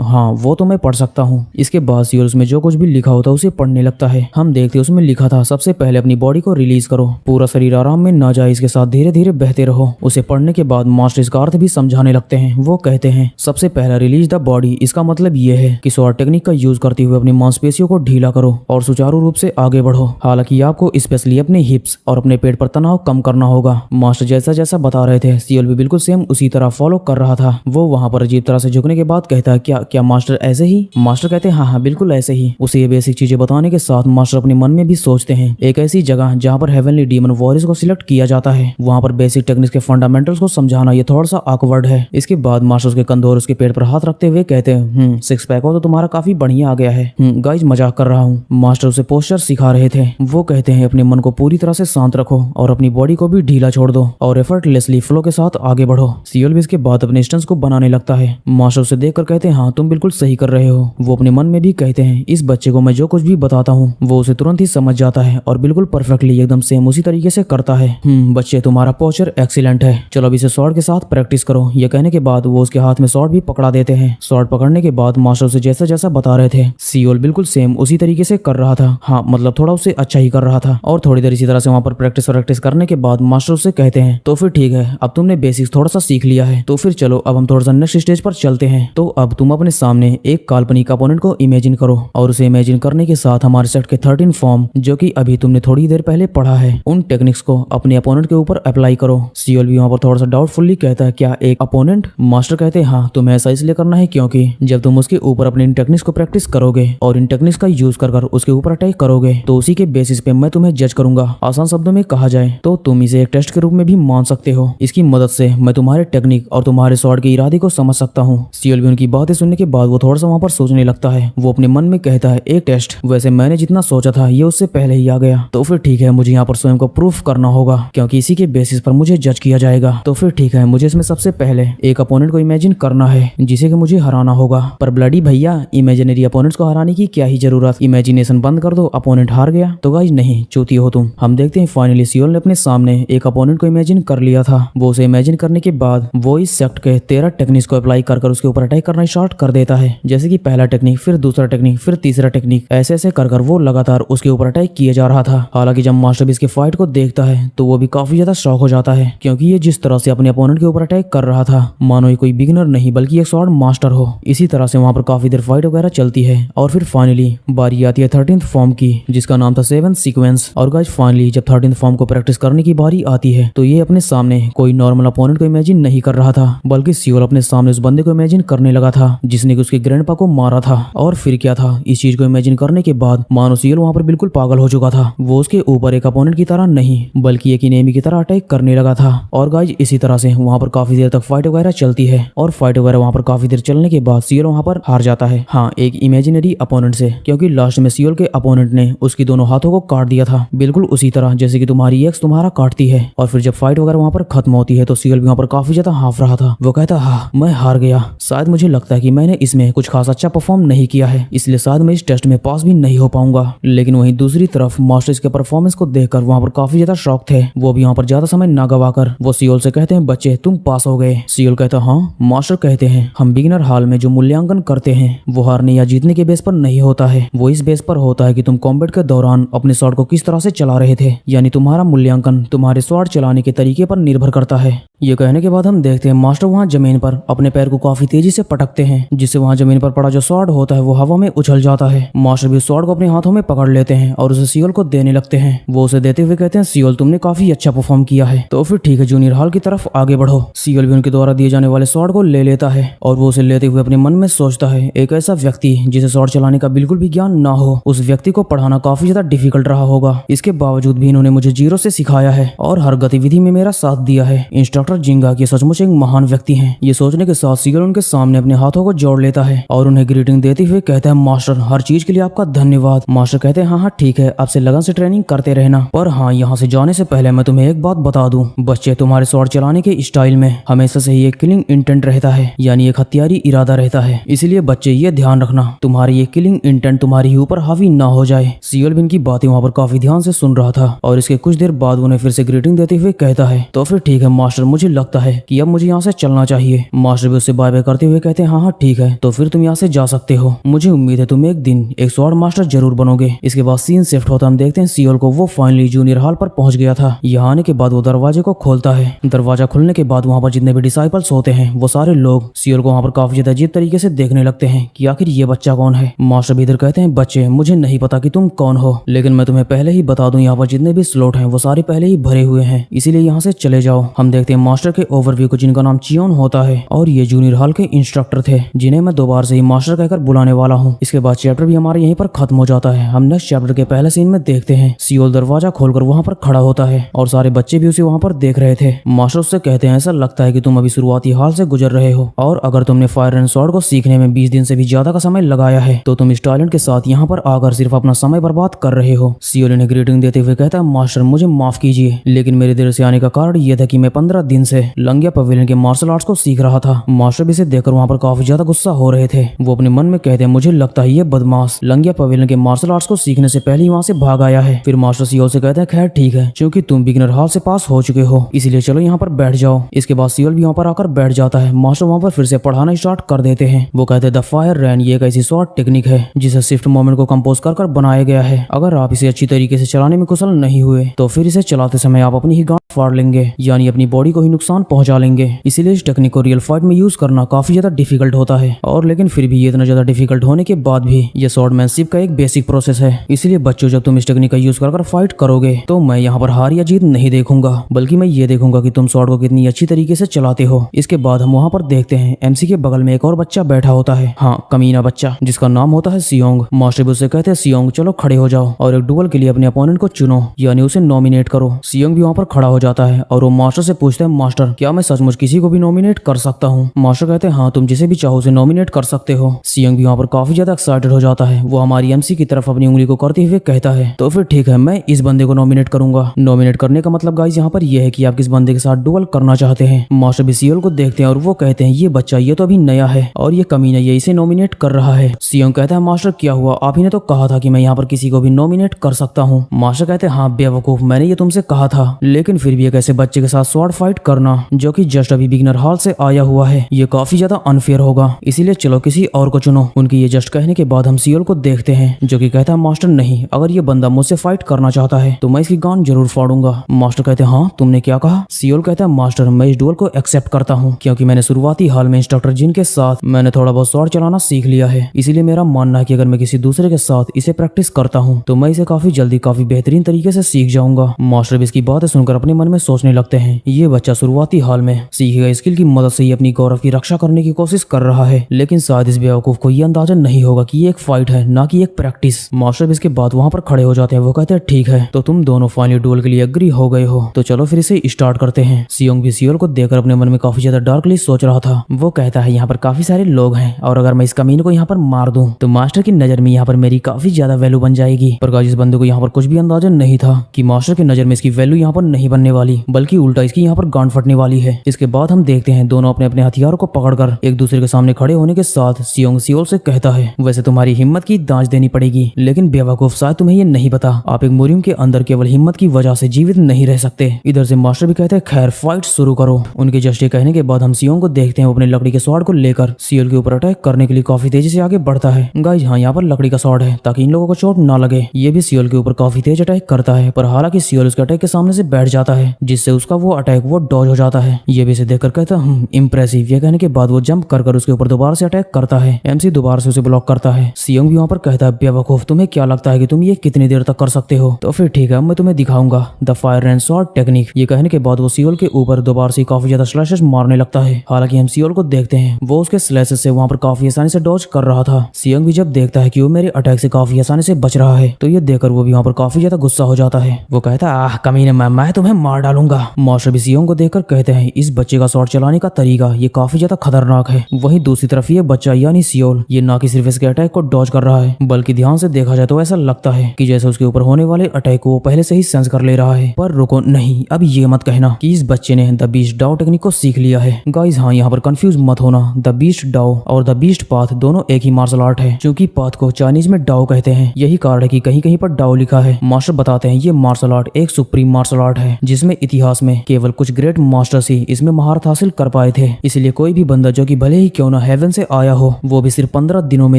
हाँ वो तो मैं पढ़ सकता हूँ। इसके बाद सियोल उसमें जो कुछ भी लिखा होता है उसे पढ़ने लगता है। हम देखते उसमें लिखा था सबसे पहले अपनी बॉडी को रिलीज करो, पूरा शरीर आराम में ना जाए, इसके साथ धीरे धीरे बहते रहो। उसे पढ़ने के बाद मास्टर इसका अर्थ भी समझाने लगते हैं। वो कहते हैं सबसे पहला रिलीज द बॉडी, इसका मतलब ये है कि शॉर्ट टेक्निक का यूज करते हुए अपनी मांसपेशियों को ढीला करो और सुचारू रूप से आगे बढ़ो। हालांकि आपको स्पेशली अपने हिप्स और अपने पेट पर तनाव कम करना होगा। मास्टर जैसा जैसा बता रहे थे सियोल भी बिल्कुल सेम उसी तरह फॉलो कर रहा था। वो वहाँ पर अजीब तरह से झुकने के बाद कहता है क्या मास्टर ऐसे ही? मास्टर कहते हैं हाँ बिल्कुल ऐसे ही। उसे ये बेसिक चीजें बताने के साथ मास्टर अपने मन में भी सोचते हैं एक ऐसी जगह जहाँ पर हेवनली डीमन वॉरियर्स को सिलेक्ट किया जाता है। वहाँ पर बेसिक टेक्निक्स के फंडामेंटल्स को समझाना ये थोड़ा सा ऑकवर्ड है। इसके बाद मास्टर उसके कंधे और उसके पेट पर हाथ रखते हुए कहते हैं 6 पैक हो तो तुम्हारा काफी बढ़िया आ गया है। गाइज मजाक कर रहा हूँ। मास्टर उसे पोस्चर सिखा रहे थे। वो कहते हैं अपने मन को पूरी तरह से शांत रखो और अपनी बॉडी को भी ढीला छोड़ दो और एफर्टलेसली फ्लो के साथ आगे बढ़ो। सियोल भी इसके बाद अपने स्टंट्स को बनाने लगता है। मास्टर उसे देखकर कहते हैं हाँ तुम बिल्कुल सही कर रहे हो। वो अपने मन में भी कहते हैं इस बच्चे को मैं जो कुछ भी बताता हूँ वो उसे तुरंत ही समझ जाता है और बिल्कुल परफेक्टली एकदम सेम उसी तरीके से करता है। बच्चे तुम्हारा पोस्चर एक्सीलेंट है, चलो अब इसे स्वॉर्ड के साथ प्रैक्टिस करो। ये कहने के बाद वो उसके हाथ में स्वॉर्ड भी पकड़ा देते हैं। स्वॉर्ड पकड़ने के बाद मास्टर उसे जैसा जैसा बता रहे थे सियोल बिल्कुल सेम उसी तरीके से कर रहा था। हाँ मतलब थोड़ा उससे अच्छा ही कर रहा था। और थोड़ी देर इसी तरह से वहाँ पर प्रैक्टिस करने के बाद मास्टर उससे कहते हैं तो फिर ठीक है अब तुमने बेसिक्स थोड़ा सा सीख लिया है तो फिर चलो अब हम थोड़ा सा नेक्स्ट स्टेज पर चलते हैं। तो अब तुम अपने सामने एक काल्पनिक अपोनेंट को इमेजिन करो और उसे इमेजिन करने के साथ हमारे सेट के 13 फॉर्म जो कि अभी तुमने थोड़ी देर पहले पढ़ा है उन टेक्निक्स को अपने अपोनेंट के ऊपर अप्लाई करो। सियोल भी वहाँ पर थोड़ा सा डाउटफुल्ली कहता है क्या एक अपोनेंट? मास्टर कहते हैं हाँ तुम्हें ऐसा इसलिए करना है क्योंकि जब तुम उसके ऊपर अपने इन टेक्निक्स को प्रैक्टिस करोगे और इन टेक्निक्स का यूज कर उसके ऊपर अटैक करोगे तो उसी के बेसिस पे मैं तुम्हें जज करूंगा। आसान शब्दों में कहा जाए तो तुम इसे एक टेस्ट के रूप में भी मान सकते हो। इसकी मदद से मैं तुम्हारे टेक्निक और तुम्हारे स्वॉर्ड के इरादे को समझ सकता हूँ। सियोल भी उनकी बातें सुनने के बाद वो थोड़ा सा वहाँ पर सोचने लगता है। वो अपने मन में कहता है एक टेस्ट, वैसे मैंने जितना सोचा था ये उससे पहले ही आ गया तो फिर ठीक है मुझे यहाँ पर स्वयं को प्रूफ करना होगा क्योंकि इसी के बेसिस पर मुझे जज किया जाएगा। तो फिर ठीक है मुझे इसमें सबसे पहले एक अपोनेंट को इमेजिन करना है जिसे कि मुझे हराना होगा। पर ब्लडी भैया इमेजिनरी अपोनेंट्स को हराने की क्या ही जरूरत, इमेजिनेशन बंद कर दो, अपोनेंट हार गया तो गाइस नहीं चूती हो तुम। हम देखते हैं फाइनली सियोल ने अपने सामने एक अपोनेंट को इमेजिन कर लिया था। वो उसे इमेजिन करने के बाद वो इस सेक्ट के 13 टेक्निक्स को अप्लाई कर उसके ऊपर अटैक करना स्टार्ट कर देता है। जैसे कि पहला टेक्निक, फिर दूसरा टेक्निक, फिर तीसरा टेक्निक, ऐसे ऐसे कर वो लगातार उसके ऊपर अटैक किए जा रहा था। हालांकि जब मास्टर भी इसके फाइट को देखता है तो वो भी काफी ज्यादा शॉक हो जाता है क्योंकि ये जिस तरह से अपने अपोनेंट के ऊपर अटैक कर रहा था मानो ये कोई बिगिनर नहीं बल्कि एक स्वॉर्ड मास्टर हो। इसी तरह से वहाँ पर काफी देर फाइट वगैरह चलती है और फिर फाइनली बारी आती है 13th फॉर्म की जिसका नाम था 7 सीक्वेंस। और गाइस फाइनली जब 13th फॉर्म को प्रैक्टिस करने की बारी आती है तो ये अपने सामने कोई नॉर्मल अपोनेंट को इमेजिन नहीं कर रहा था बल्कि सियोल अपने सामने उस बंदे को इमेजिन करने लगा था जिसने कि उसके ग्रैंडपा को मारा था। और फिर क्या था, इस चीज को इमेजिन करने के बाद मानो सियोल वहाँ पर बिल्कुल पागल हो चुका था। वो उसके ऊपर एक अपोनेंट की तरह नहीं बल्कि एक एनिमी की तरह अटैक करने लगा था। और गाइस इसी तरह से वहाँ पर काफी देर तक फाइट वगैरह चलती है और फाइट वगैरह वहाँ पर काफी देर चलने के बाद सियोल वहाँ पर हार जाता है। हाँ एक इमेजिनरी अपोनेंट से, क्योंकि लास्ट में सियोल के अपोनेंट ने उसकी दोनों हाथों को काट दिया था बिल्कुल उसी तरह जैसे कि तुम्हारी एक्स तुम्हारा काटती है। और फिर जब फाइट वगैरह वहाँ पर खत्म होती है तो सियोल भी वहाँ पर काफी ज्यादा हाफ रहा था। वो कहता हाँ मैं हार गया, शायद मुझे लगता है कि मैंने इसमें कुछ खास अच्छा परफॉर्म नहीं किया है इसलिए शायद मैं इस टेस्ट में पास भी नहीं हो पाऊंगा। लेकिन वहीं दूसरी तरफ मास्टर्स के परफॉर्मेंस को देखकर वहाँ पर काफी ज्यादा शॉक थे। वो भी यहाँ पर ज्यादा समय ना गवाकर वो सियोल से कहते हैं बच्चे तुम पास हो गए। सियोल कहता हाँ। मास्टर कहते हैं हम बिगिनर हाल में जो मूल्यांकन करते हैं वो हारने या जीतने के बेस पर नहीं होता है, वो इस बेस पर होता है कि तुम कॉम्बैट के दौरान अपने स्वॉर्ड को किस तरह से चला रहे थे। यानी तुम्हारा मूल्यांकन तुम्हारे स्वॉर्ड चलाने के तरीके पर निर्भर करता है। ये कहने के बाद हम देखते हैं मास्टर वहाँ जमीन पर अपने पैर को काफी तेजी से पटकते हैं जिससे वहाँ जमीन पर पड़ा जो स्वॉर्ड होता है वो हवा में उछल जाता है। मास्टर भी स्वॉर्ड को अपने हाथों में पकड़ लेते हैं और उसे सियोल को देने लगते हैं। वो उसे देते हुए कहते हैं सियोल तुमने काफी अच्छा परफॉर्म किया है तो फिर ठीक है जूनियर हॉल की तरफ आगे बढ़ो। सियोल भी उनके द्वारा दिए जाने वाले स्वॉर्ड को ले लेता है और वो उसे लेते हुए अपने मन में सोचता है एक ऐसा व्यक्ति जिसे स्वॉर्ड चलाने का बिल्कुल भी ज्ञान ना हो उस व्यक्ति को पढ़ाना काफी ज्यादा डिफिकल्ट रहा होगा। इसके बावजूद भी इन्होंने मुझे जीरो से सिखाया है और हर गतिविधि में मेरा साथ दिया है। इंस्ट्रक्टर जिंगा की सचमुच एक महान व्यक्ति हैं। ये सोचने के साथ सियोल उनके सामने अपने हाथों को जोड़ लेता है और उन्हें ग्रीटिंग देते हुए कहता है मास्टर हर चीज के लिए आपका धन्यवाद। मास्टर कहते हैं हाँ ठीक है आपसे लगन से ट्रेनिंग करते रहना, पर हाँ यहाँ से जाने से पहले मैं तुम्हें एक बात बता दूं बच्चे तुम्हारे स्वॉर्ड चलाने के स्टाइल में हमेशा से ही एक किलिंग इंटेंट रहता है यानी एक हत्यारी इरादा रहता है। इसलिए बच्चे ये ध्यान रखना तुम्हारी ये किलिंग इंटेंट तुम्हारे ऊपर हावी ना हो जाए। सियोल भी इनकी बातें वहाँ पर काफी ध्यान से सुन रहा था और इसके कुछ देर बाद उन्हें फिर से ग्रीटिंग देते हुए कहता है तो फिर ठीक है मास्टर मुझे लगता है कि अब मुझे यहाँ से चलना चाहिए। मास्टर भी उससे बाय बाय करते हुए कहते हैं हाँ ठीक है तो फिर तुम यहाँ से जा सकते हो, मुझे उम्मीद है तुम एक दिन एक स्वॉर्ड मास्टर जरूर बनोगे। इसके बाद सीन शिफ्ट होता हम देखते हैं सियोल को वो फाइनली जूनियर हॉल पर पहुंच गया था। यहाँ आने के बाद वो दरवाजे को खोलता है। दरवाजा खुलने के बाद वहाँ पर जितने भी डिसाइपल्स होते हैं वो सारे लोग सियोल को वहाँ पर काफी ज्यादा अजीब तरीके से देखने लगते हैं कि आखिर ये बच्चा कौन है। मास्टर भी इधर कहते हैं बच्चे मुझे नहीं पता कि तुम कौन हो लेकिन मैं तुम्हें पहले ही बता दूं यहाँ पर जितने भी स्लॉट हैं वो सारे पहले ही भरे हुए हैं इसीलिए यहाँ से चले जाओ। हम देखते हैं मास्टर के ओवरव्यू को, जिनका नाम चियोन होता है और ये जूनियर हॉल के इंस्ट्रक्टर थे, जिन्हें मैं दोबारा से ही मास्टर कहकर बुलाने वाला हूँ। इसके बाद चैप्टर भी हमारे यहीं पर खत्म हो जाता है। हम नेक्स्ट चैप्टर के पहले सीन में देखते हैं सियोल दरवाजा खोलकर वहाँ पर खड़ा होता है और सारे बच्चे भी उसे वहाँ पर देख रहे थे। मास्टर उससे कहते हैं ऐसा लगता है कि तुम अभी शुरुआती हाल से गुजर रहे हो और अगर तुमने फायर एंड स्वॉर्ड को सीखने में 20 दिन से भी ज्यादा का समय लगाया है तो तुम इस टैलेंट के साथ यहाँ पर आकर सिर्फ अपना समय बर्बाद कर रहे हो। सियोल ने ग्रीटिंग देते हुए कहता है मास्टर मुझे माफ कीजिए, लेकिन मेरे देर से आने का कारण यह था कि मैं 15 दिन से लंगिया पवेलियन के मार्शल आर्ट्स को सीख रहा था। मास्टर भी इसे देखकर वहाँ पर काफी ज्यादा गुस्सा हो रहे थे। वो अपने मन में कहते हैं मुझे लगता है ये बदमाश लंगिया पवेलियन के मार्शल आर्ट्स को सीखने से पहले ही वहाँ से भाग आया है। फिर मास्टर सियोल से कहते हैं खैर ठीक है, क्योंकि तुम बिगिनर हॉल से पास हो चुके हो इसलिए चलो यहाँ पर बैठ जाओ। इसके बाद सियोल भी यहाँ पर आकर बैठ जाता है। मास्टर वहाँ पर फिर से पढ़ाना स्टार्ट कर देते हैं। वो कहते हैं द फायर रैन ये एक ऐसी शॉर्ट टेक्निक है जिसे शिफ्ट मोमेंट को कंपोज कर बनाया गया है। अगर आप इसे अच्छी तरीके से चलाने में कुशल नहीं हुए तो फिर इसे चलाते समय आप अपनी ही गांठ फाड़ लेंगे, यानी अपनी बॉडी को ही नुकसान पहुंचा लेंगे। इसीलिए इस टेक्निक को रियल फाइट में यूज करना काफी ज्यादा डिफिकल्ट होता है। और लेकिन फिर भी ये इतना ज्यादा डिफिकल्ट होने के बाद भी ये स्वॉर्डमैनशिप का एक बेसिक प्रोसेस है। इसलिए बच्चों जब तुम इस टेक्निक का यूज कर फाइट करोगे तो मैं यहाँ पर हार या जीत नहीं देखूंगा, बल्कि मैं ये देखूंगा कि तुम स्वॉर्ड को कितनी अच्छी तरीके से चलाते हो। इसके बाद हम वहाँ पर देखते हैं एमसी के बगल में एक और बच्चा बैठा होता है, हाँ कमीना बच्चा, जिसका नाम होता है सियोंग। मास्टर भी उससे कहते हैं सियोंग चलो खड़े हो जाओ और एक डुअल के लिए अपने अपोनेंट को चुनो, यानी उसे नॉमिनेट करो। सियोंग भी वहाँ पर खड़ा हो जाता है और वो मास्टर से पूछते हैं मास्टर क्या मैं सचमुच किसी को भी नॉमिनेट कर सकता हूँ? मास्टर कहते हैं हाँ तुम जिसे भी चाहो उसे नॉमिनेट कर सकते हो। सियोंग भी वहाँ पर काफी ज्यादा एक्साइटेड हो जाता है। वो हमारी एमसी की तरफ अपनी उंगली को करते हुए कहता है तो फिर ठीक है मैं इस बंदे को नॉमिनेट करूंगा। नॉमिनेट करने का मतलब गाइस यहाँ पर यह है कि आप किस बंदे के साथ डुअल करना चाहते हैं। मास्टर भी सियोल को देखते हैं और वो कहते हैं ये बच्चा ये तो अभी नया है और ये कमीना ये इसे नॉमिनेट कर रहा है। सियोंग कहता है मास्टर क्या हुआ, आप ही ने तो कहा था कि मैं यहाँ पर किसी को भी नॉमिनेट कर सकता हूँ। मास्टर कहते हैं हाँ बेवकूफ, मैंने ये तुमसे कहा था, लेकिन फिर भी एक ऐसे बच्चे के साथ स्वॉर्ड फाइट करना जो कि जस्ट अभी बिगिनर हॉल से आया हुआ है ये काफी ज्यादा अनफेयर होगा, इसीलिए चलो किसी और को चुनो। उनकी ये जस्ट कहने के बाद हम सियोल को देखते हैं जो कि कहता है मास्टर नहीं, अगर ये बंदा मुझसे फाइट करना चाहता है तो मैं इसकी गांड जरूर फाड़ूंगा। मास्टर कहते हैं हाँ तुमने क्या कहा? सियोल कहता है मास्टर मैं इस डुअल को एक्सेप्ट करता हूँ क्योंकि मैंने शुरुआती हाल में इंस्ट्रक्टर जिन के साथ मैंने थोड़ा बहुत स्वॉर्ड चलाना सीख लिया है, इसीलिए मेरा मानना है कि अगर मैं किसी दूसरे के साथ इसे प्रैक्टिस करता हूँ तो मैं इसे काफी जल्दी काफी बेहतरीन तरीके से सीख जाऊंगा। मास्टर भी इसकी बातें सुनकर अपने मन में सोचने लगते हैं ये बच्चा शुरुआती हाल में सीखी गई स्किल की मदद से ही अपनी गौरव की रक्षा करने की कोशिश कर रहा है, लेकिन शायद इस बेवकूफ को ये अंदाजा नहीं होगा कि ये एक फाइट है ना कि एक प्रैक्टिस। मास्टर भी इसके बाद वहाँ पर खड़े हो जाते हैं। वो कहते हैं ठीक है तो तुम दोनों फाइनली डुअल के लिए एग्री हो गए हो तो चलो फिर इसे स्टार्ट करते हैं। सियोंग भी सियोल को देखकर अपने मन में काफी ज्यादा डार्कली सोच रहा था। वो कहता है यहाँ पर काफी सारे लोग हैं और अगर मैं इस कमीने को यहाँ पर मार दूं तो मास्टर की नजर में यहाँ पर मेरी काफी ज्यादा वैल्यू बन जाएगी। पर गाइस इस बंदे को यहाँ पर कुछ भी अंदाजा नहीं था कि मास्टर की नजर में इसकी वैल्यू यहाँ पर नहीं बनने वाली, बल्कि उल्टा इसकी यहाँ पर गांड फटने वाली है। इसके बाद हम देखते हैं दोनों अपने अपने हथियारों को पकड़कर एक दूसरे के सामने खड़े होने के साथ सियोंग सियोल से कहता है वैसे तुम्हारी हिम्मत की दांच देनी पड़ेगी, लेकिन बेवकूफ शायद तुम्हें ये नहीं पता आप एक मुरिम के अंदर केवल हिम्मत की वजह से जीवित नहीं रह सकते। इधर से मास्टर भी कहते हैं खैर फाइट शुरू करो। उनके जस्ट ये कहने के बाद हम सियोंग को देखते हैं वो अपने लकड़ी के स्वॉर्ड को लेकर सियोल के ऊपर अटैक करने के लिए काफी तेजी से आगे बढ़ता है। गाइस हाँ यहाँ पर लकड़ी का स्वॉर्ड है ताकि इन लोगों को चोट ना लगे। ये भी सियोल के ऊपर काफी तेज अटैक करता है, पर हालांकि सियोल उसके अटैक के सामने से बैठ जाता है जिससे उसका वो अटैक वो डॉज हो जाता है। ये भी इसे देखकर कहता है इम्प्रेसिव। ये कहने के बाद वो जंप कर उसके ऊपर दोबारा से अटैक करता है। एमसी दोबारा से उसे ब्लॉक करता है। सियोंग भी वहाँ पर कहता है बेवकूफ तुम्हें क्या लगता है कि तुम ये कितनी देर तक कर सकते हो? तो फिर ठीक है मैं तुम्हें दिखाऊंगा the fire and sword technique. ये कहने के बाद वो सियोल के ऊपर दोबारा से काफी ज्यादा स्लैशेस मारने लगता है। हालांकि हम सियोल को देखते हैं वो उसके स्लैशेस से वहाँ पर काफी आसानी से डॉज कर रहा था। सियोंग भी जब देखता है कि वो मेरे अटैक से काफी आसानी से बच रहा है तो ये देखकर वो भी वहाँ पर काफी ज्यादा गुस्सा हो जाता है। वो कहता है आह कमीने मैं तुम्हें मार डालूंगा। मास्टर भी सियोंग को देखकर कहते हैं इस बच्चे का स्वॉर्ड चलाने का तरीका ये काफी ज्यादा खतरनाक है। वहीं दूसरी तरफ ये बच्चा यानी सियोल ये ना कि सिर्फ इसके अटैक को डॉज कर रहा है बल्कि ध्यान से देखा जाए तो ऐसा लगता है कि जैसे उसके ऊपर होने वाले अटैक को वो पहले से ही सेंस कर ले रहा है। पर रुको नहीं, अब ये मत कहना कि इस बच्चे ने द बीस्ट डाओ टेक्निक को सीख लिया है। गाइस हाँ यहाँ पर कंफ्यूज मत होना, द बीस्ट डाओ और द बीस्ट पाथ दोनों एक ही मार्शल आर्ट है। क्योंकि पाथ को चाइनीज में डाओ कहते हैं, यही कारण है कि कहीं कहीं पर डाओ लिखा है। मास्टर बताते हैं ये मार्शल आर्ट एक सुप्रीम मार्शल आर्ट है जिसमें इतिहास में केवल कुछ ग्रेट मास्टर्स ही इसमें महारत हासिल कर पाए थे। इसलिए कोई भी बंदा जो कि भले ही क्यों ना हेवन से आया हो वो भी सिर्फ 15 दिनों में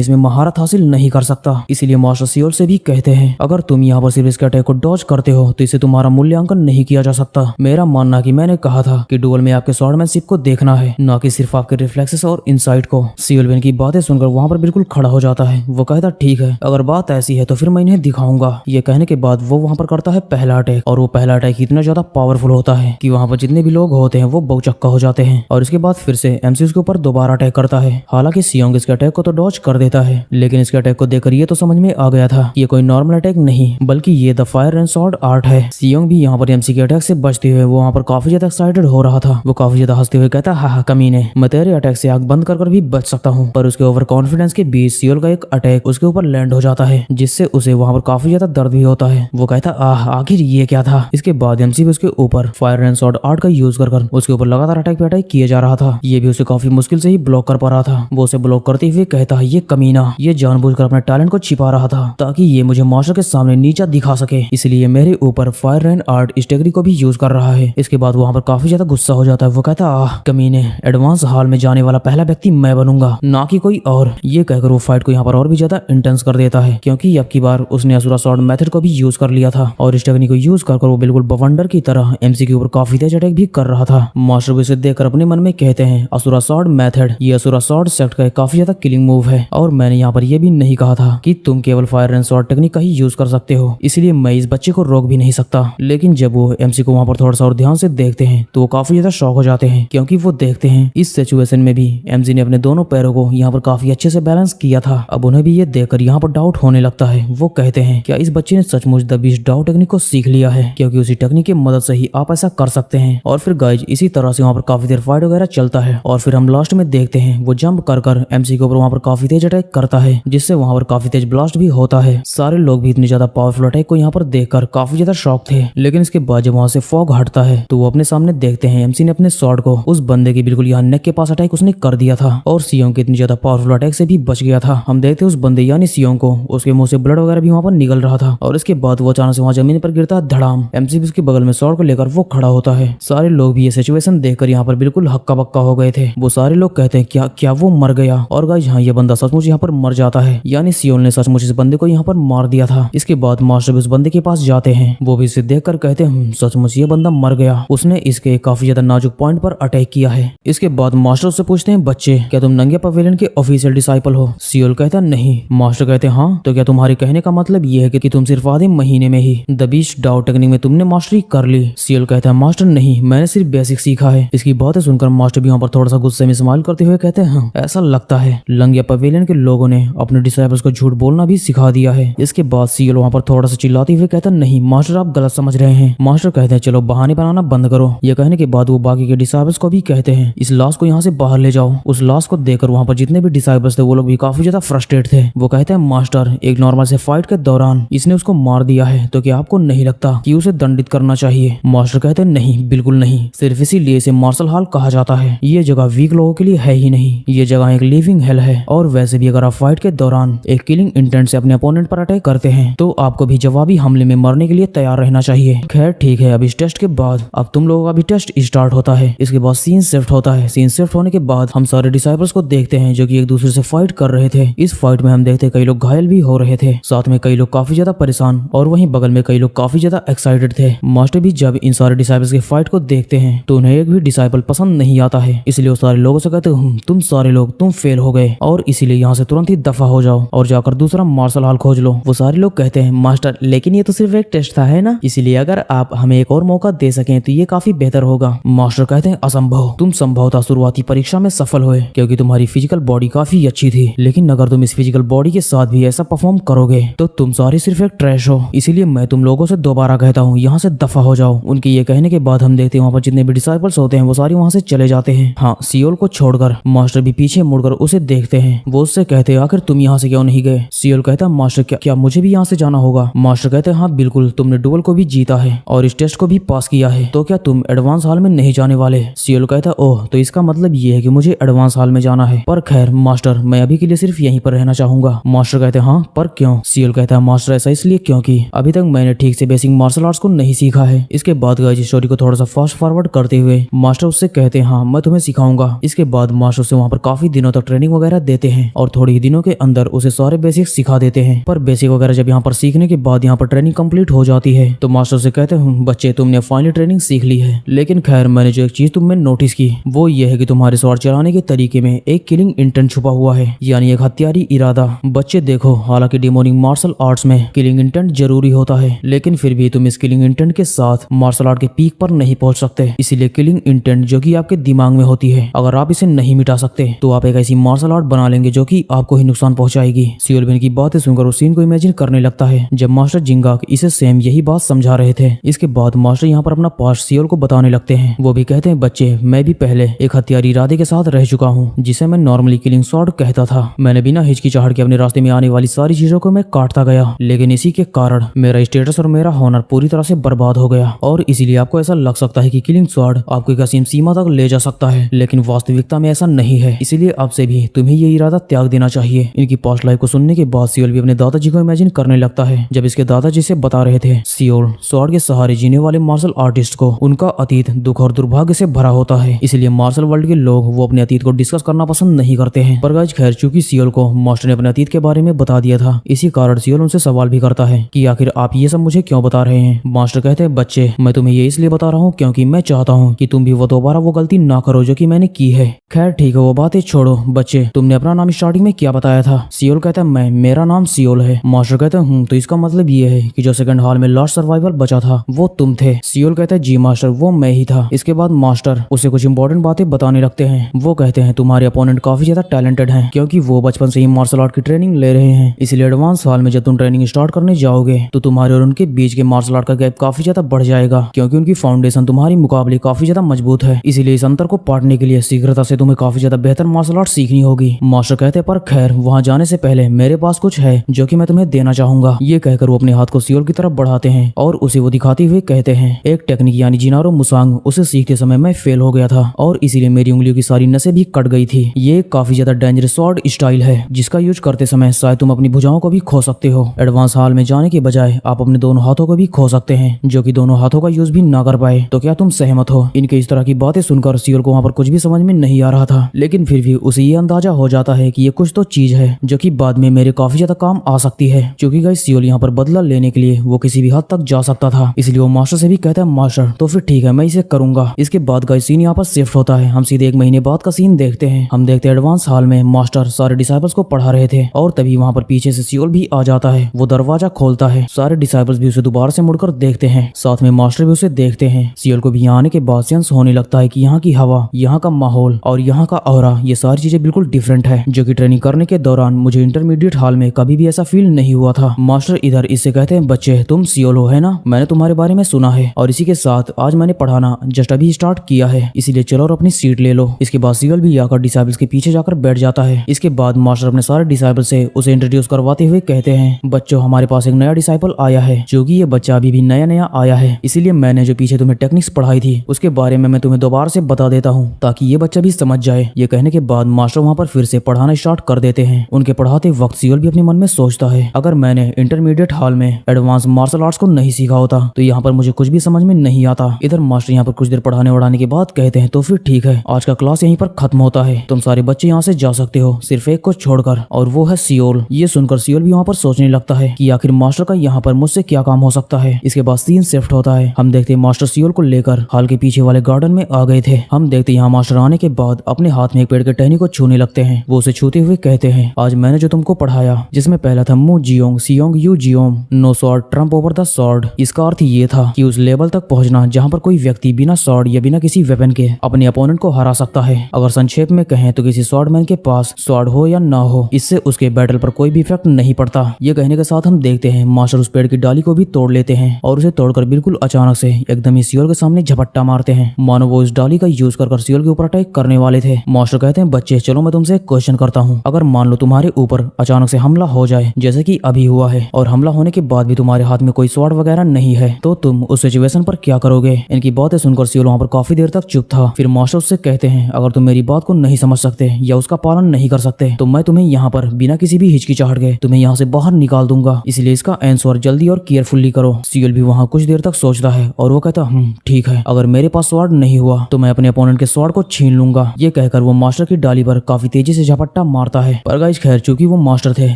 इसमें महारत हासिल नहीं कर सकता। इसलिए मास्टर सियोल से भी कहते हैं अगर तुम यहाँ पर सिर्फ इसके अटैक को डॉज करते हो तो इसे तुम्हारा मूल्यांकन नहीं किया जा सकता। मेरा मानना कि मैंने कहा था कि डुअल में आपके स्वॉर्डमैनशिप को देखना है न कि सिर्फ आपके रिफ्लेक्सेस और इनसाइट को। सियोल की बातें सुनकर वहाँ पर बिल्कुल खड़ा हो जाता है। वो कहता ठीक है अगर बात ऐसी है तो फिर मैं इन्हें दिखाऊंगा। ये कहने के बाद वो वहाँ पर करता है पहला अटैक और वो पहला अटैक इतना ज्यादा पावरफुल होता है कि वहाँ पर जितने जितने भी लोग होते हैं वो बहुचक्का हो जाते हैं और इसके बाद फिर से एमसी उसके ऊपर दोबारा अटैक करता है। हालांकि सियोंग इसके अटैक को तो डॉज कर देता है, लेकिन इसके अटैक को देखकर ये तो समझ में आ गया था कि ये कोई नॉर्मल अटैक नहीं बल्कि ये the fire and sword art है। सियोंग भी यहाँ पर एमसी के अटैक से बचते हुए वो वहाँ पर काफी ज्यादा एक्साइटेड हो रहा था। वो काफी ज्यादा हंसते हुए कहता हा कमीने, मैं तेरे अटैक से आग बंद कर भी बच सकता हूँ। पर उसके ओवर कॉन्फिडेंस के बीच सियोल का एक अटैक उसके ऊपर लैंड हो जाता है, जिससे उसे वहाँ पर काफी ज्यादा दर्द भी होता है। वो कहता आखिर ये क्या था। इसके बाद एमसी भी उसके ऊपर फायर एंड स्वॉर्ड आर्ट का यूज कर उसके ऊपर लगातार अटैक पे अटैक किया जा रहा था। ये भी उसे काफी मुश्किल से ही ब्लॉक कर पा रहा था। वो उसे ब्लॉक करते हुए कहता है ये कमीना, ये जानबूझकर अपने टैलेंट को छिपा रहा था ताकि ये मुझे मास्टर के सामने नीचा दिखा सके, इसलिए मेरे ऊपर फायर एंड आर्ट इस टेक्निक को भी यूज कर रहा है। इसके बाद वहाँ पर काफी ज्यादा गुस्सा हो जाता है। वो कहता कमीने, एडवांस हॉल में जाने वाला पहला व्यक्ति मैं बनूंगा, ना कि कोई और। ये कहकर वो फाइट को यहाँ पर और भी ज्यादा इंटेंस कर देता है, क्योंकि अब की बार उसने असुरा स्वॉर्ड मेथड को भी यूज कर लिया था और इस टेक्निक को यूज कर वो बिल्कुल बवंडर की तरह एमसी के ऊपर काफी तेज अटैक भी कर रहा था। मास्टर को इसे देखकर अपने मन में कहते हैं असुरा स्वॉर्ड मेथड, ये असुरा स्वॉर्ड सेक्ट का काफी ज्यादा किलिंग मूव है और मैंने यहाँ पर यह भी नहीं कहा था कि तुम केवल फायर एंड स्वॉर्ड टेक्निक का ही यूज कर सकते हो, इसलिए मैं इस बच्चे को रोक भी नहीं सकता। लेकिन जब वो एमसी को वहाँ पर थोड़ा सा और ध्यान से देखते हैं तो वो काफी ज्यादा शॉक हो जाते हैं, क्योंकि वो देखते हैं इस सिचुएशन में भी एमसी ने अपने दोनों पैरों को यहाँ पर काफी अच्छे से बैलेंस किया था। अब उन्हें भी ये देखकर यहाँ पर डाउट होने लगता है। वो कहते हैं क्या इस बच्चे ने सचमुच द बीस्ट डाउ टेक्निक को सीख लिया है, क्योंकि उसी टेक्निक की मदद से ही आप ऐसा कर सकते हैं। और फिर गाइज इसी तरह से वहाँ पर काफी देर फाइट वगैरह चलता है और फिर हम लास्ट में देखते हैं वो जंप कर एमसी के ऊपर वहाँ पर काफी तेज अटैक करता है, जिससे वहाँ पर काफी तेज ब्लास्ट भी होता है। सारे लोग भी इतनी ज्यादा पावरफुल अटैक को यहाँ पर देखकर काफी ज्यादा शॉक थे। लेकिन इसके बाद जब वहाँ से फॉग हटता है तो वो अपने सामने देखते हैं एमसी ने अपने स्वॉर्ड को उस बंदे की बिल्कुल यहाँ नेक के पास अटैक उसने कर दिया था और सियोंग के इतनी ज्यादा पावरफुल अटैक से भी बच गया था। हम देखते उस बंदे यानी सियोंग को उसके मुंह से ब्लड वगैरह भी वहाँ पर निकल रहा था और इसके बाद वो अचानक से वहाँ जमीन पर गिरता है धड़ाम। एमसी भी उसके बगल में स्वॉर्ड को लेकर वो खड़ा होता है। सारे लोग भी ये सिचुएशन देखकर यहाँ पर बिल्कुल हक्का बक्का हो गए थे। वो सारे लोग कहते हैं क्या वो मर गया। और गाइस हाँ, ये बंदा सचमुच यहाँ पर मर जाता है, यानी सियोल ने सचमुच इस बंदे को यहाँ पर मार दिया था। इसके बाद मास्टर भी उस बंदे के पास जाते हैं। वो भी इसे देखकर कहते हैं सचमुच ये बंदा मर गया, उसने इसके काफी ज्यादा नाजुक पॉइंट पर अटैक किया है। इसके बाद मास्टर उससे पूछते हैं बच्चे क्या तुम नंगे पवेलियन के ऑफिशियल डिसाइपल हो। सियोल कहता नहीं। मास्टर कहते हैं हाँ, तो क्या तुम्हारे कहने का मतलब ये है कि तुम सिर्फ आधे महीने में ही द बीस्ट डाउ टेक्निक में तुमने मास्टरी कर ली। सियोल कहता है मास्टर नहीं, मैंने सिर्फ बेसिक सीखा है। इसकी बातें सुनकर मास्टर भी यहाँ पर थोड़ा सा गुस्से में इस्तेमाल करते हुए कहते हैं हाँ, ऐसा लगता है लंगिया पवेलियन के लोगों ने अपने डिसाइपल्स को झूठ बोलना भी सिखा दिया है। इसके बाद सियोल वहाँ पर थोड़ा सा चिल्लाते हुए कहता नहीं मास्टर आप गलत समझ रहे हैं। मास्टर कहते हैं चलो बहाने बनाना बंद करो। ये कहने के बाद वो बाकी के डिसाइपल्स को भी कहते हैं इस लाश को यहाँ से बाहर ले जाओ। उस लाश को देखकर वहाँ पर जितने भी डिसाइपल्स थे वो लोग भी काफी ज्यादा फ्रस्ट्रेट थे। वो कहते हैं मास्टर एक नॉर्मल से फाइट के दौरान इसने उसको मार दिया है, तो क्या आपको नहीं लगता कि उसे दंडित करना चाहिए। मास्टर कहते हैं नहीं, बिल्कुल नहीं, सिर्फ इसीलिए इसे मार्शल हॉल कहा जाता है। ये जगह वीक लोगों के लिए है ही नहीं, ये जगह एक लिविंग हेल है। और वैसे भी अगर आप फाइट के दौरान एक किलिंग इंटेंट से अपने अपोनेंट पर अटैक करते हैं तो आपको भी जवाबी हमले में मरने के लिए तैयार रहना चाहिए। खैर ठीक है, अब इस टेस्ट के बाद अब तुम लोगों का भी टेस्ट स्टार्ट होता है। इसके बाद सीन शिफ्ट होता है। सीन शिफ्ट होने के बाद हम सारे डिसाइपल्स को देखते हैं जो कि एक दूसरे से फाइट कर रहे थे। इस फाइट में हम देखते हैं कई लोग घायल भी हो रहे थे, साथ में कई लोग काफी ज्यादा परेशान और वहीं बगल में कई लोग काफी ज्यादा एक्साइटेड थे। मास्टर भी जब इन सारे डिसाइपल्स के फाइट को देखते हैं तो उन्हें एक भी डिसाइपल पसंद नहीं आता है, इसलिए वो सारे लोगों से कहते हैं तुम सारे लोग तुम फेल हो गए और इसीलिए यहाँ से तुरंत ही दफा हो जाओ और जाकर दूसरा मार्शल हॉल खोज लो। वो सारे लोग कहते हैं मास्टर लेकिन ये तो सिर्फ एक टेस्ट था है ना, इसीलिए अगर आप हमें एक और मौका दे सकें तो ये काफी बेहतर होगा। मास्टर कहते हैं असंभव, तुम संभवतः शुरुआती परीक्षा में सफल हुए क्योंकि तुम्हारी फिजिकल बॉडी काफी अच्छी थी, लेकिन अगर तुम इस फिजिकल बॉडी के साथ भी ऐसा परफॉर्म करोगे तो तुम सारे सिर्फ एक ट्रैश हो, इसीलिए मैं तुम लोगों से दोबारा कहता हूँ यहाँ से दफा हो जाओ। उनके ये कहने के बाद हम देखते हैं वहाँ पर जितने भी डिसाइपल्स होते हैं वो सारे वहाँ से चले जाते हैं। हाँ, सियोल को छोड़कर मास्टर भी पीछे मुड़कर उसे देखते हैं। वो उससे कहते हैं आखिर तुम यहाँ से क्यों नहीं गए। सियोल कहता है मास्टर क्या मुझे भी यहाँ से जाना होगा। मास्टर कहते हैं हाँ बिल्कुल, तुमने डुअल को भी जीता है और इस टेस्ट को भी पास किया है, तो क्या तुम एडवांस हॉल में नहीं जाने वाले। सियोल कहता है ओह, तो इसका मतलब ये है कि मुझे एडवांस हॉल में जाना है, पर खैर मास्टर मैं अभी के लिए सिर्फ यहीं पर रहना चाहूंगा। मास्टर कहते हैं हाँ, पर क्यों। सियोल कहता है मास्टर ऐसा इसलिए क्योंकि अभी तक मैंने ठीक से बेसिक मार्शल आर्ट्स को नहीं सीखा है। इसके बाद गाइस स्टोरी को थोड़ा सा फास्ट फॉरवर्ड करते हुए मास्टर उससे कहते हैं हाँ मैं तुम्हें सिखाऊंगा। इसके बाद मास्टर उसे वहाँ पर काफी दिनों तक ट्रेनिंग वगैरह देते हैं और थोड़े ही दिनों के अंदर उसे सारे बेसिक सिखा देते हैं। पर बेसिक वगैरह जब यहाँ पर सीखने के बाद यहाँ पर ट्रेनिंग कंप्लीट हो जाती है तो मास्टर से कहते हैं बच्चे तुमने फाइनली ट्रेनिंग सीख ली है, लेकिन खैर मैंने जो एक चीज तुम में नोटिस की वो ये है कि तुम्हारे स्वॉर्ड चलाने के तरीके में एक किलिंग इंटेंट छुपा हुआ है, यानी एक हत्यारी इरादा। बच्चे देखो, हालांकि डिमोनिक मार्शल आर्ट्स में किलिंग इंटेंट जरूरी होता है, लेकिन फिर भी तुम इस किलिंग इंटेंट के साथ मार्शल आर्ट के पीक पर नहीं पहुंच पहुंच सकते, इसीलिए किलिंग इंटेंट जो कि आपके दिमाग में होती है, अगर आप इसे नहीं मिटा सकते तो आप एक ऐसी मार्शल आर्ट बना लेंगे जो कि आपको ही नुकसान पहुंचाएगी। सियोल भी इनकी बातें सुनकर उस सीन को इमेजिन करने लगता है जब मास्टर जिंगाक इसे सेम यही बात समझा रहे थे। इसके बाद मास्टर यहाँ पर अपना पास्ट सियोल को बताने लगते हैं। वो भी कहते हैं, बच्चे मैं भी पहले एक हत्यारी इरादे के साथ रह चुका हूँ जिसे मैं नॉर्मली किलिंग स्वॉर्ड कहता था। मैंने बिना हिचकिचाहट के अपने रास्ते में आने वाली सारी चीजों को मैं काटता गया, लेकिन इसी के कारण मेरा स्टेटस और मेरा हॉनर पूरी तरह से बर्बाद हो गया। और इसीलिए आपको ऐसा लग सकता है कि किलिंग स्वॉर्ड आपको एक असीम सीमा तक ले जा सकता है, लेकिन वास्तविकता में ऐसा नहीं है। इसीलिए अब से भी तुम्हें ये इरादा त्याग देना चाहिए। इनकी पास्ट लाइफ को सुनने के बाद सियोल भी अपने दादाजी को इमेजिन करने लगता है जब इसके दादाजी से बता रहे थे। सियोल स्वॉर्ड के सहारे जीने वाले मार्शल आर्टिस्ट को उनका अतीत दुख और दुर्भाग्य से भरा होता है, इसलिए मार्शल वर्ल्ड के लोग वो अपने अतीत को डिस्कस करना पसंद नहीं करते हैं। पर गाइस खैर, चूंकि सियोल को मास्टर ने अपने अतीत के बारे में बता दिया था, इसी कारण सियोल उनसे सवाल भी करता है कि आखिर आप ये सब मुझे क्यों बता रहे हैं। मास्टर कहते हैं, बच्चे मैं तुम्हें ये इसलिए बता रहा हूँ क्योंकि मैं चाहता हूँ कि तुम भी वो दोबारा वो गलती ना करो जो कि मैंने की है। खैर ठीक है, वो बातें छोड़ो। बच्चे तुमने अपना नाम स्टार्टिंग में क्या बताया था? सियोल कहता है, मेरा नाम सियोल है। मास्टर कहते हैं, तो इसका मतलब ये है कि जो सेकंड हॉल में लास्ट सर्वाइवल बचा था वो तुम थे। सियोल कहता है, जी मास्टर, वो मैं ही था। इसके बाद मास्टर उसे कुछ इंपॉर्टेंट बातें बताने लगते हैं। वो कहते हैं, तुम्हारे अपोनेंट काफी ज्यादा टैलेंटेड हैं क्योंकि वो बचपन से ही मार्शल आर्ट की ट्रेनिंग ले रहे हैं, इसलिए एडवांस हॉल में जब तुम ट्रेनिंग स्टार्ट करने जाओगे तो तुम्हारे और उनके बीच के मार्शल आर्ट का गैप काफी ज्यादा बढ़ जाएगा क्योंकि उनकी फाउंडेशन तुम्हारी मुकाबले काफी ज्यादा मजबूत है। इसीलिए इस अंतर को पाटने के लिए शीघ्रता से तुम्हें काफी ज्यादा बेहतर मार्शल आर्ट सीखनी होगी। मास्टर कहते हैं, पर खैर वहाँ जाने से पहले मेरे पास कुछ है जो कि मैं तुम्हें देना चाहूंगा। ये कहकर वो अपने हाथ को सियोल की तरफ बढ़ाते हैं और उसे वो दिखाते हुए कहते हैं, एक टेक्निक यानी जिनारो मुसांग, उसे सीखते समय मैं फेल हो गया था और इसीलिए मेरी उंगलियों की सारी नसें भी कट गई थी। ये काफी ज्यादा डेंजरस स्वॉर्ड स्टाइल है जिसका यूज करते समय शायद तुम अपनी भुजाओं को भी खो सकते हो। एडवांस हाल में जाने के बजाय आप अपने दोनों हाथों को भी खो सकते हैं जो कि दोनों हाथों का यूज भी ना कर पाए। तो क्या तुम सहमत हो? इनके इस तरह की बातें सुनकर सियोल को वहाँ पर कुछ भी समझ में नहीं आ रहा था, लेकिन फिर भी उसे ये अंदाजा हो जाता है कि ये कुछ तो चीज है जो कि बाद में मेरे काफी ज्यादा काम आ सकती है। क्योंकि गाइस सियोल यहाँ पर बदला लेने के लिए वो किसी भी हद तक जा सकता था, इसलिए वो मास्टर से भी कहता है, मास्टर तो फिर ठीक है मैं इसे करूंगा। इसके बाद गाइस सीन यहाँ पर शिफ्ट होता है। हम सीधे 1 महीने बाद का सीन देखते हैं। हम देखते हैं एडवांस हॉल में मास्टर सारे डिसाइपल्स को पढ़ा रहे थे और तभी वहाँ पर पीछे से सियोल भी आ जाता है। वो दरवाजा खोलता है, सारे डिसाइपल्स भी उसे दोबारा से मुड़कर देखते हैं, साथ में मास्टर भी उसे देखते हैं। सियोल को भी यहाँ आने के बाद सेंस होने लगता है कि यहाँ की हवा, यहाँ का माहौल और यहाँ का ऑरा, ये सारी चीजें बिल्कुल डिफरेंट है जो कि ट्रेनिंग करने के दौरान मुझे इंटरमीडिएट हॉल में कभी भी ऐसा फील नहीं हुआ था। मास्टर इधर इससे कहते हैं, बच्चे तुम सियोल हो है ना, मैंने तुम्हारे बारे में सुना है और इसी के साथ आज मैंने पढ़ाना जस्ट अभी स्टार्ट किया है, इसीलिए चलो और अपनी सीट ले लो। इसके बाद सियोल भी आकर डिसाइबल्स के पीछे जाकर बैठ जाता है। इसके बाद मास्टर अपने सारे डिसाइबल से उसे इंट्रोड्यूस करवाते हुए कहते हैं, बच्चों हमारे पास एक नया डिसाइपल आया है जो कि ये बच्चा अभी भी नया नया आया है, इसीलिए मैंने जो पीछे तुम्हें टेक्निक्स पढ़ाई थी उसके बारे में मैं तुम्हें दोबारा से बता देता हूँ ताकि ये बच्चा भी समझ जाए। ये कहने के बाद मास्टर वहाँ पर फिर से पढ़ाना स्टार्ट कर देते हैं। उनके पढ़ाते वक्त सियोल भी अपने मन में सोचता है, अगर मैंने इंटरमीडिएट हॉल में एडवांस मार्शल आर्ट्स को नहीं सीखा होता तो यहाँ पर मुझे कुछ भी समझ में नहीं आता। इधर मास्टर यहाँ पर कुछ देर पढ़ाने वढ़ाने के बाद कहते हैं, तो फिर ठीक है आज का क्लास यहीं पर खत्म होता है, तुम सारे बच्चे यहाँ से जा सकते हो सिर्फ एक को छोड़कर, और वो है सियोल। ये सुनकर सियोल भी वहाँ पर सोचने लगता है कि आखिर मास्टर का यहाँ पर मुझसे क्या काम हो सकता है। इसके बाद सीन शिफ्ट होता है। हम देखते हैं मास्टर सियोल को लेकर हॉल के पीछे वाले गार्डन में आ गए थे। हम देखते यहाँ मास्टर आने के बाद अपने हाथ में एक पेड़ के टहनी को छूने लगते हैं। वो उसे छूते हुए कहते हैं, आज मैंने जो तुमको पढ़ाया जिसमें पहला था मु जियोंग सियोंग यू जियोंग no sword trump over the sword, इसका अर्थ ये था कि उस लेवल तक पहुंचना जहाँ पर कोई व्यक्ति बिना सॉर्ड या बिना किसी वेपन के अपने अपोनेंट को हरा सकता है। अगर संक्षेप में कहें तो किसी स्वॉर्डमैन के पास स्वॉर्ड हो या ना हो, इससे उसके बैटल पर कोई भी इफेक्ट नहीं पड़ता। ये कहने के साथ हम देखते हैं मास्टर उस पेड़ की डाली को भी तोड़ लेते हैं और उसे तोड़कर बिल्कुल अचानक से एकदम ही सियोल के सामने झपट्टा मारते हैं, मानो वो इस डाली का यूज कर सियोल के ऊपर अटैक करने वाले थे। मास्टर कहते हैं, बच्चे चलो मैं तुमसे एक क्वेश्चन करता हूँ, अगर मान लो तुम्हारे ऊपर अचानक से हमला हो जाए जैसे कि अभी हुआ है और हमला होने के बाद भी तुम्हारे हाथ में कोई स्वॉर्ड वगैरह नहीं है, तो तुम उस सिचुएशन पर क्या करोगे? इनकी बातें सुनकर सियोल वहाँ पर काफी देर तक चुप था। फिर मास्टर उससे कहते हैं, अगर तुम मेरी बात को नहीं समझ सकते या उसका पालन नहीं कर सकते तो मैं तुम्हें यहाँ पर बिना किसी भी हिचकिचाहट के तुम्हें यहाँ से बाहर निकाल दूंगा, इसलिए इसका आंसर जल्दी और केयरफुल्ली करो। सियोल भी वहाँ कुछ देर तक सोचता है और वो कहता, ठीक है, अगर मेरे पास स्वॉर्ड नहीं हुआ तो मैं अपने अपोनेंट के स्वॉर्ड को छीन लूंगा। ये कहकर वो मास्टर की डाली पर काफी तेजी से झपट्टा मारता है। पर गाइस खैर चूंकि वो मास्टर थे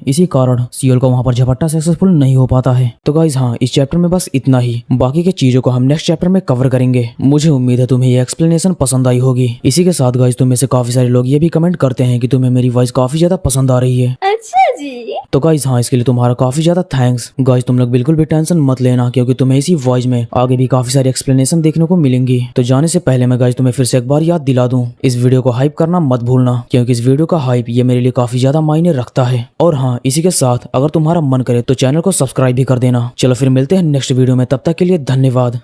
इसी कारण सियोल को वहाँ पर झपट्टा सक्सेसफुल नहीं हो पाता है। तो गाइस हाँ, इस चैप्टर में बस इतना ही, बाकी के चीजों को हम नेक्स्ट चैप्टर में कवर करेंगे। मुझे उम्मीद है तुम्हें ये एक्सप्लेनेशन पसंद आई होगी। इसी के साथ गाइस तुम में से काफी सारे लोग ये भी कमेंट करते हैं कि तुम्हें मेरी वॉइस काफी ज्यादा पसंद आ रही है। अच्छा जी। तो गाइस हाँ, इसके लिए तुम्हारा काफी ज्यादा थैंक्स। गाइस तुम लोग बिल्कुल भी टेंशन मत लेना, क्योंकि तुम्हें इसी वॉइस में आगे भी काफी सारी एक्सप्लेनेशन देखने को मिलेंगी। तो जाने से पहले मैं गाइस तुम्हें फिर से एक बार याद दिला दूं, इस वीडियो को हाइप करना मत भूलना, क्योंकि इस वीडियो का हाइप ये मेरे लिए काफी ज्यादा मायने रखता है। और हाँ, इसी के साथ अगर तुम्हारा मन करे तो चैनल को सब्सक्राइब भी कर देना। चलो फिर मिलते हैं नेक्स्ट वीडियो में, तब तक के लिए धन्यवाद।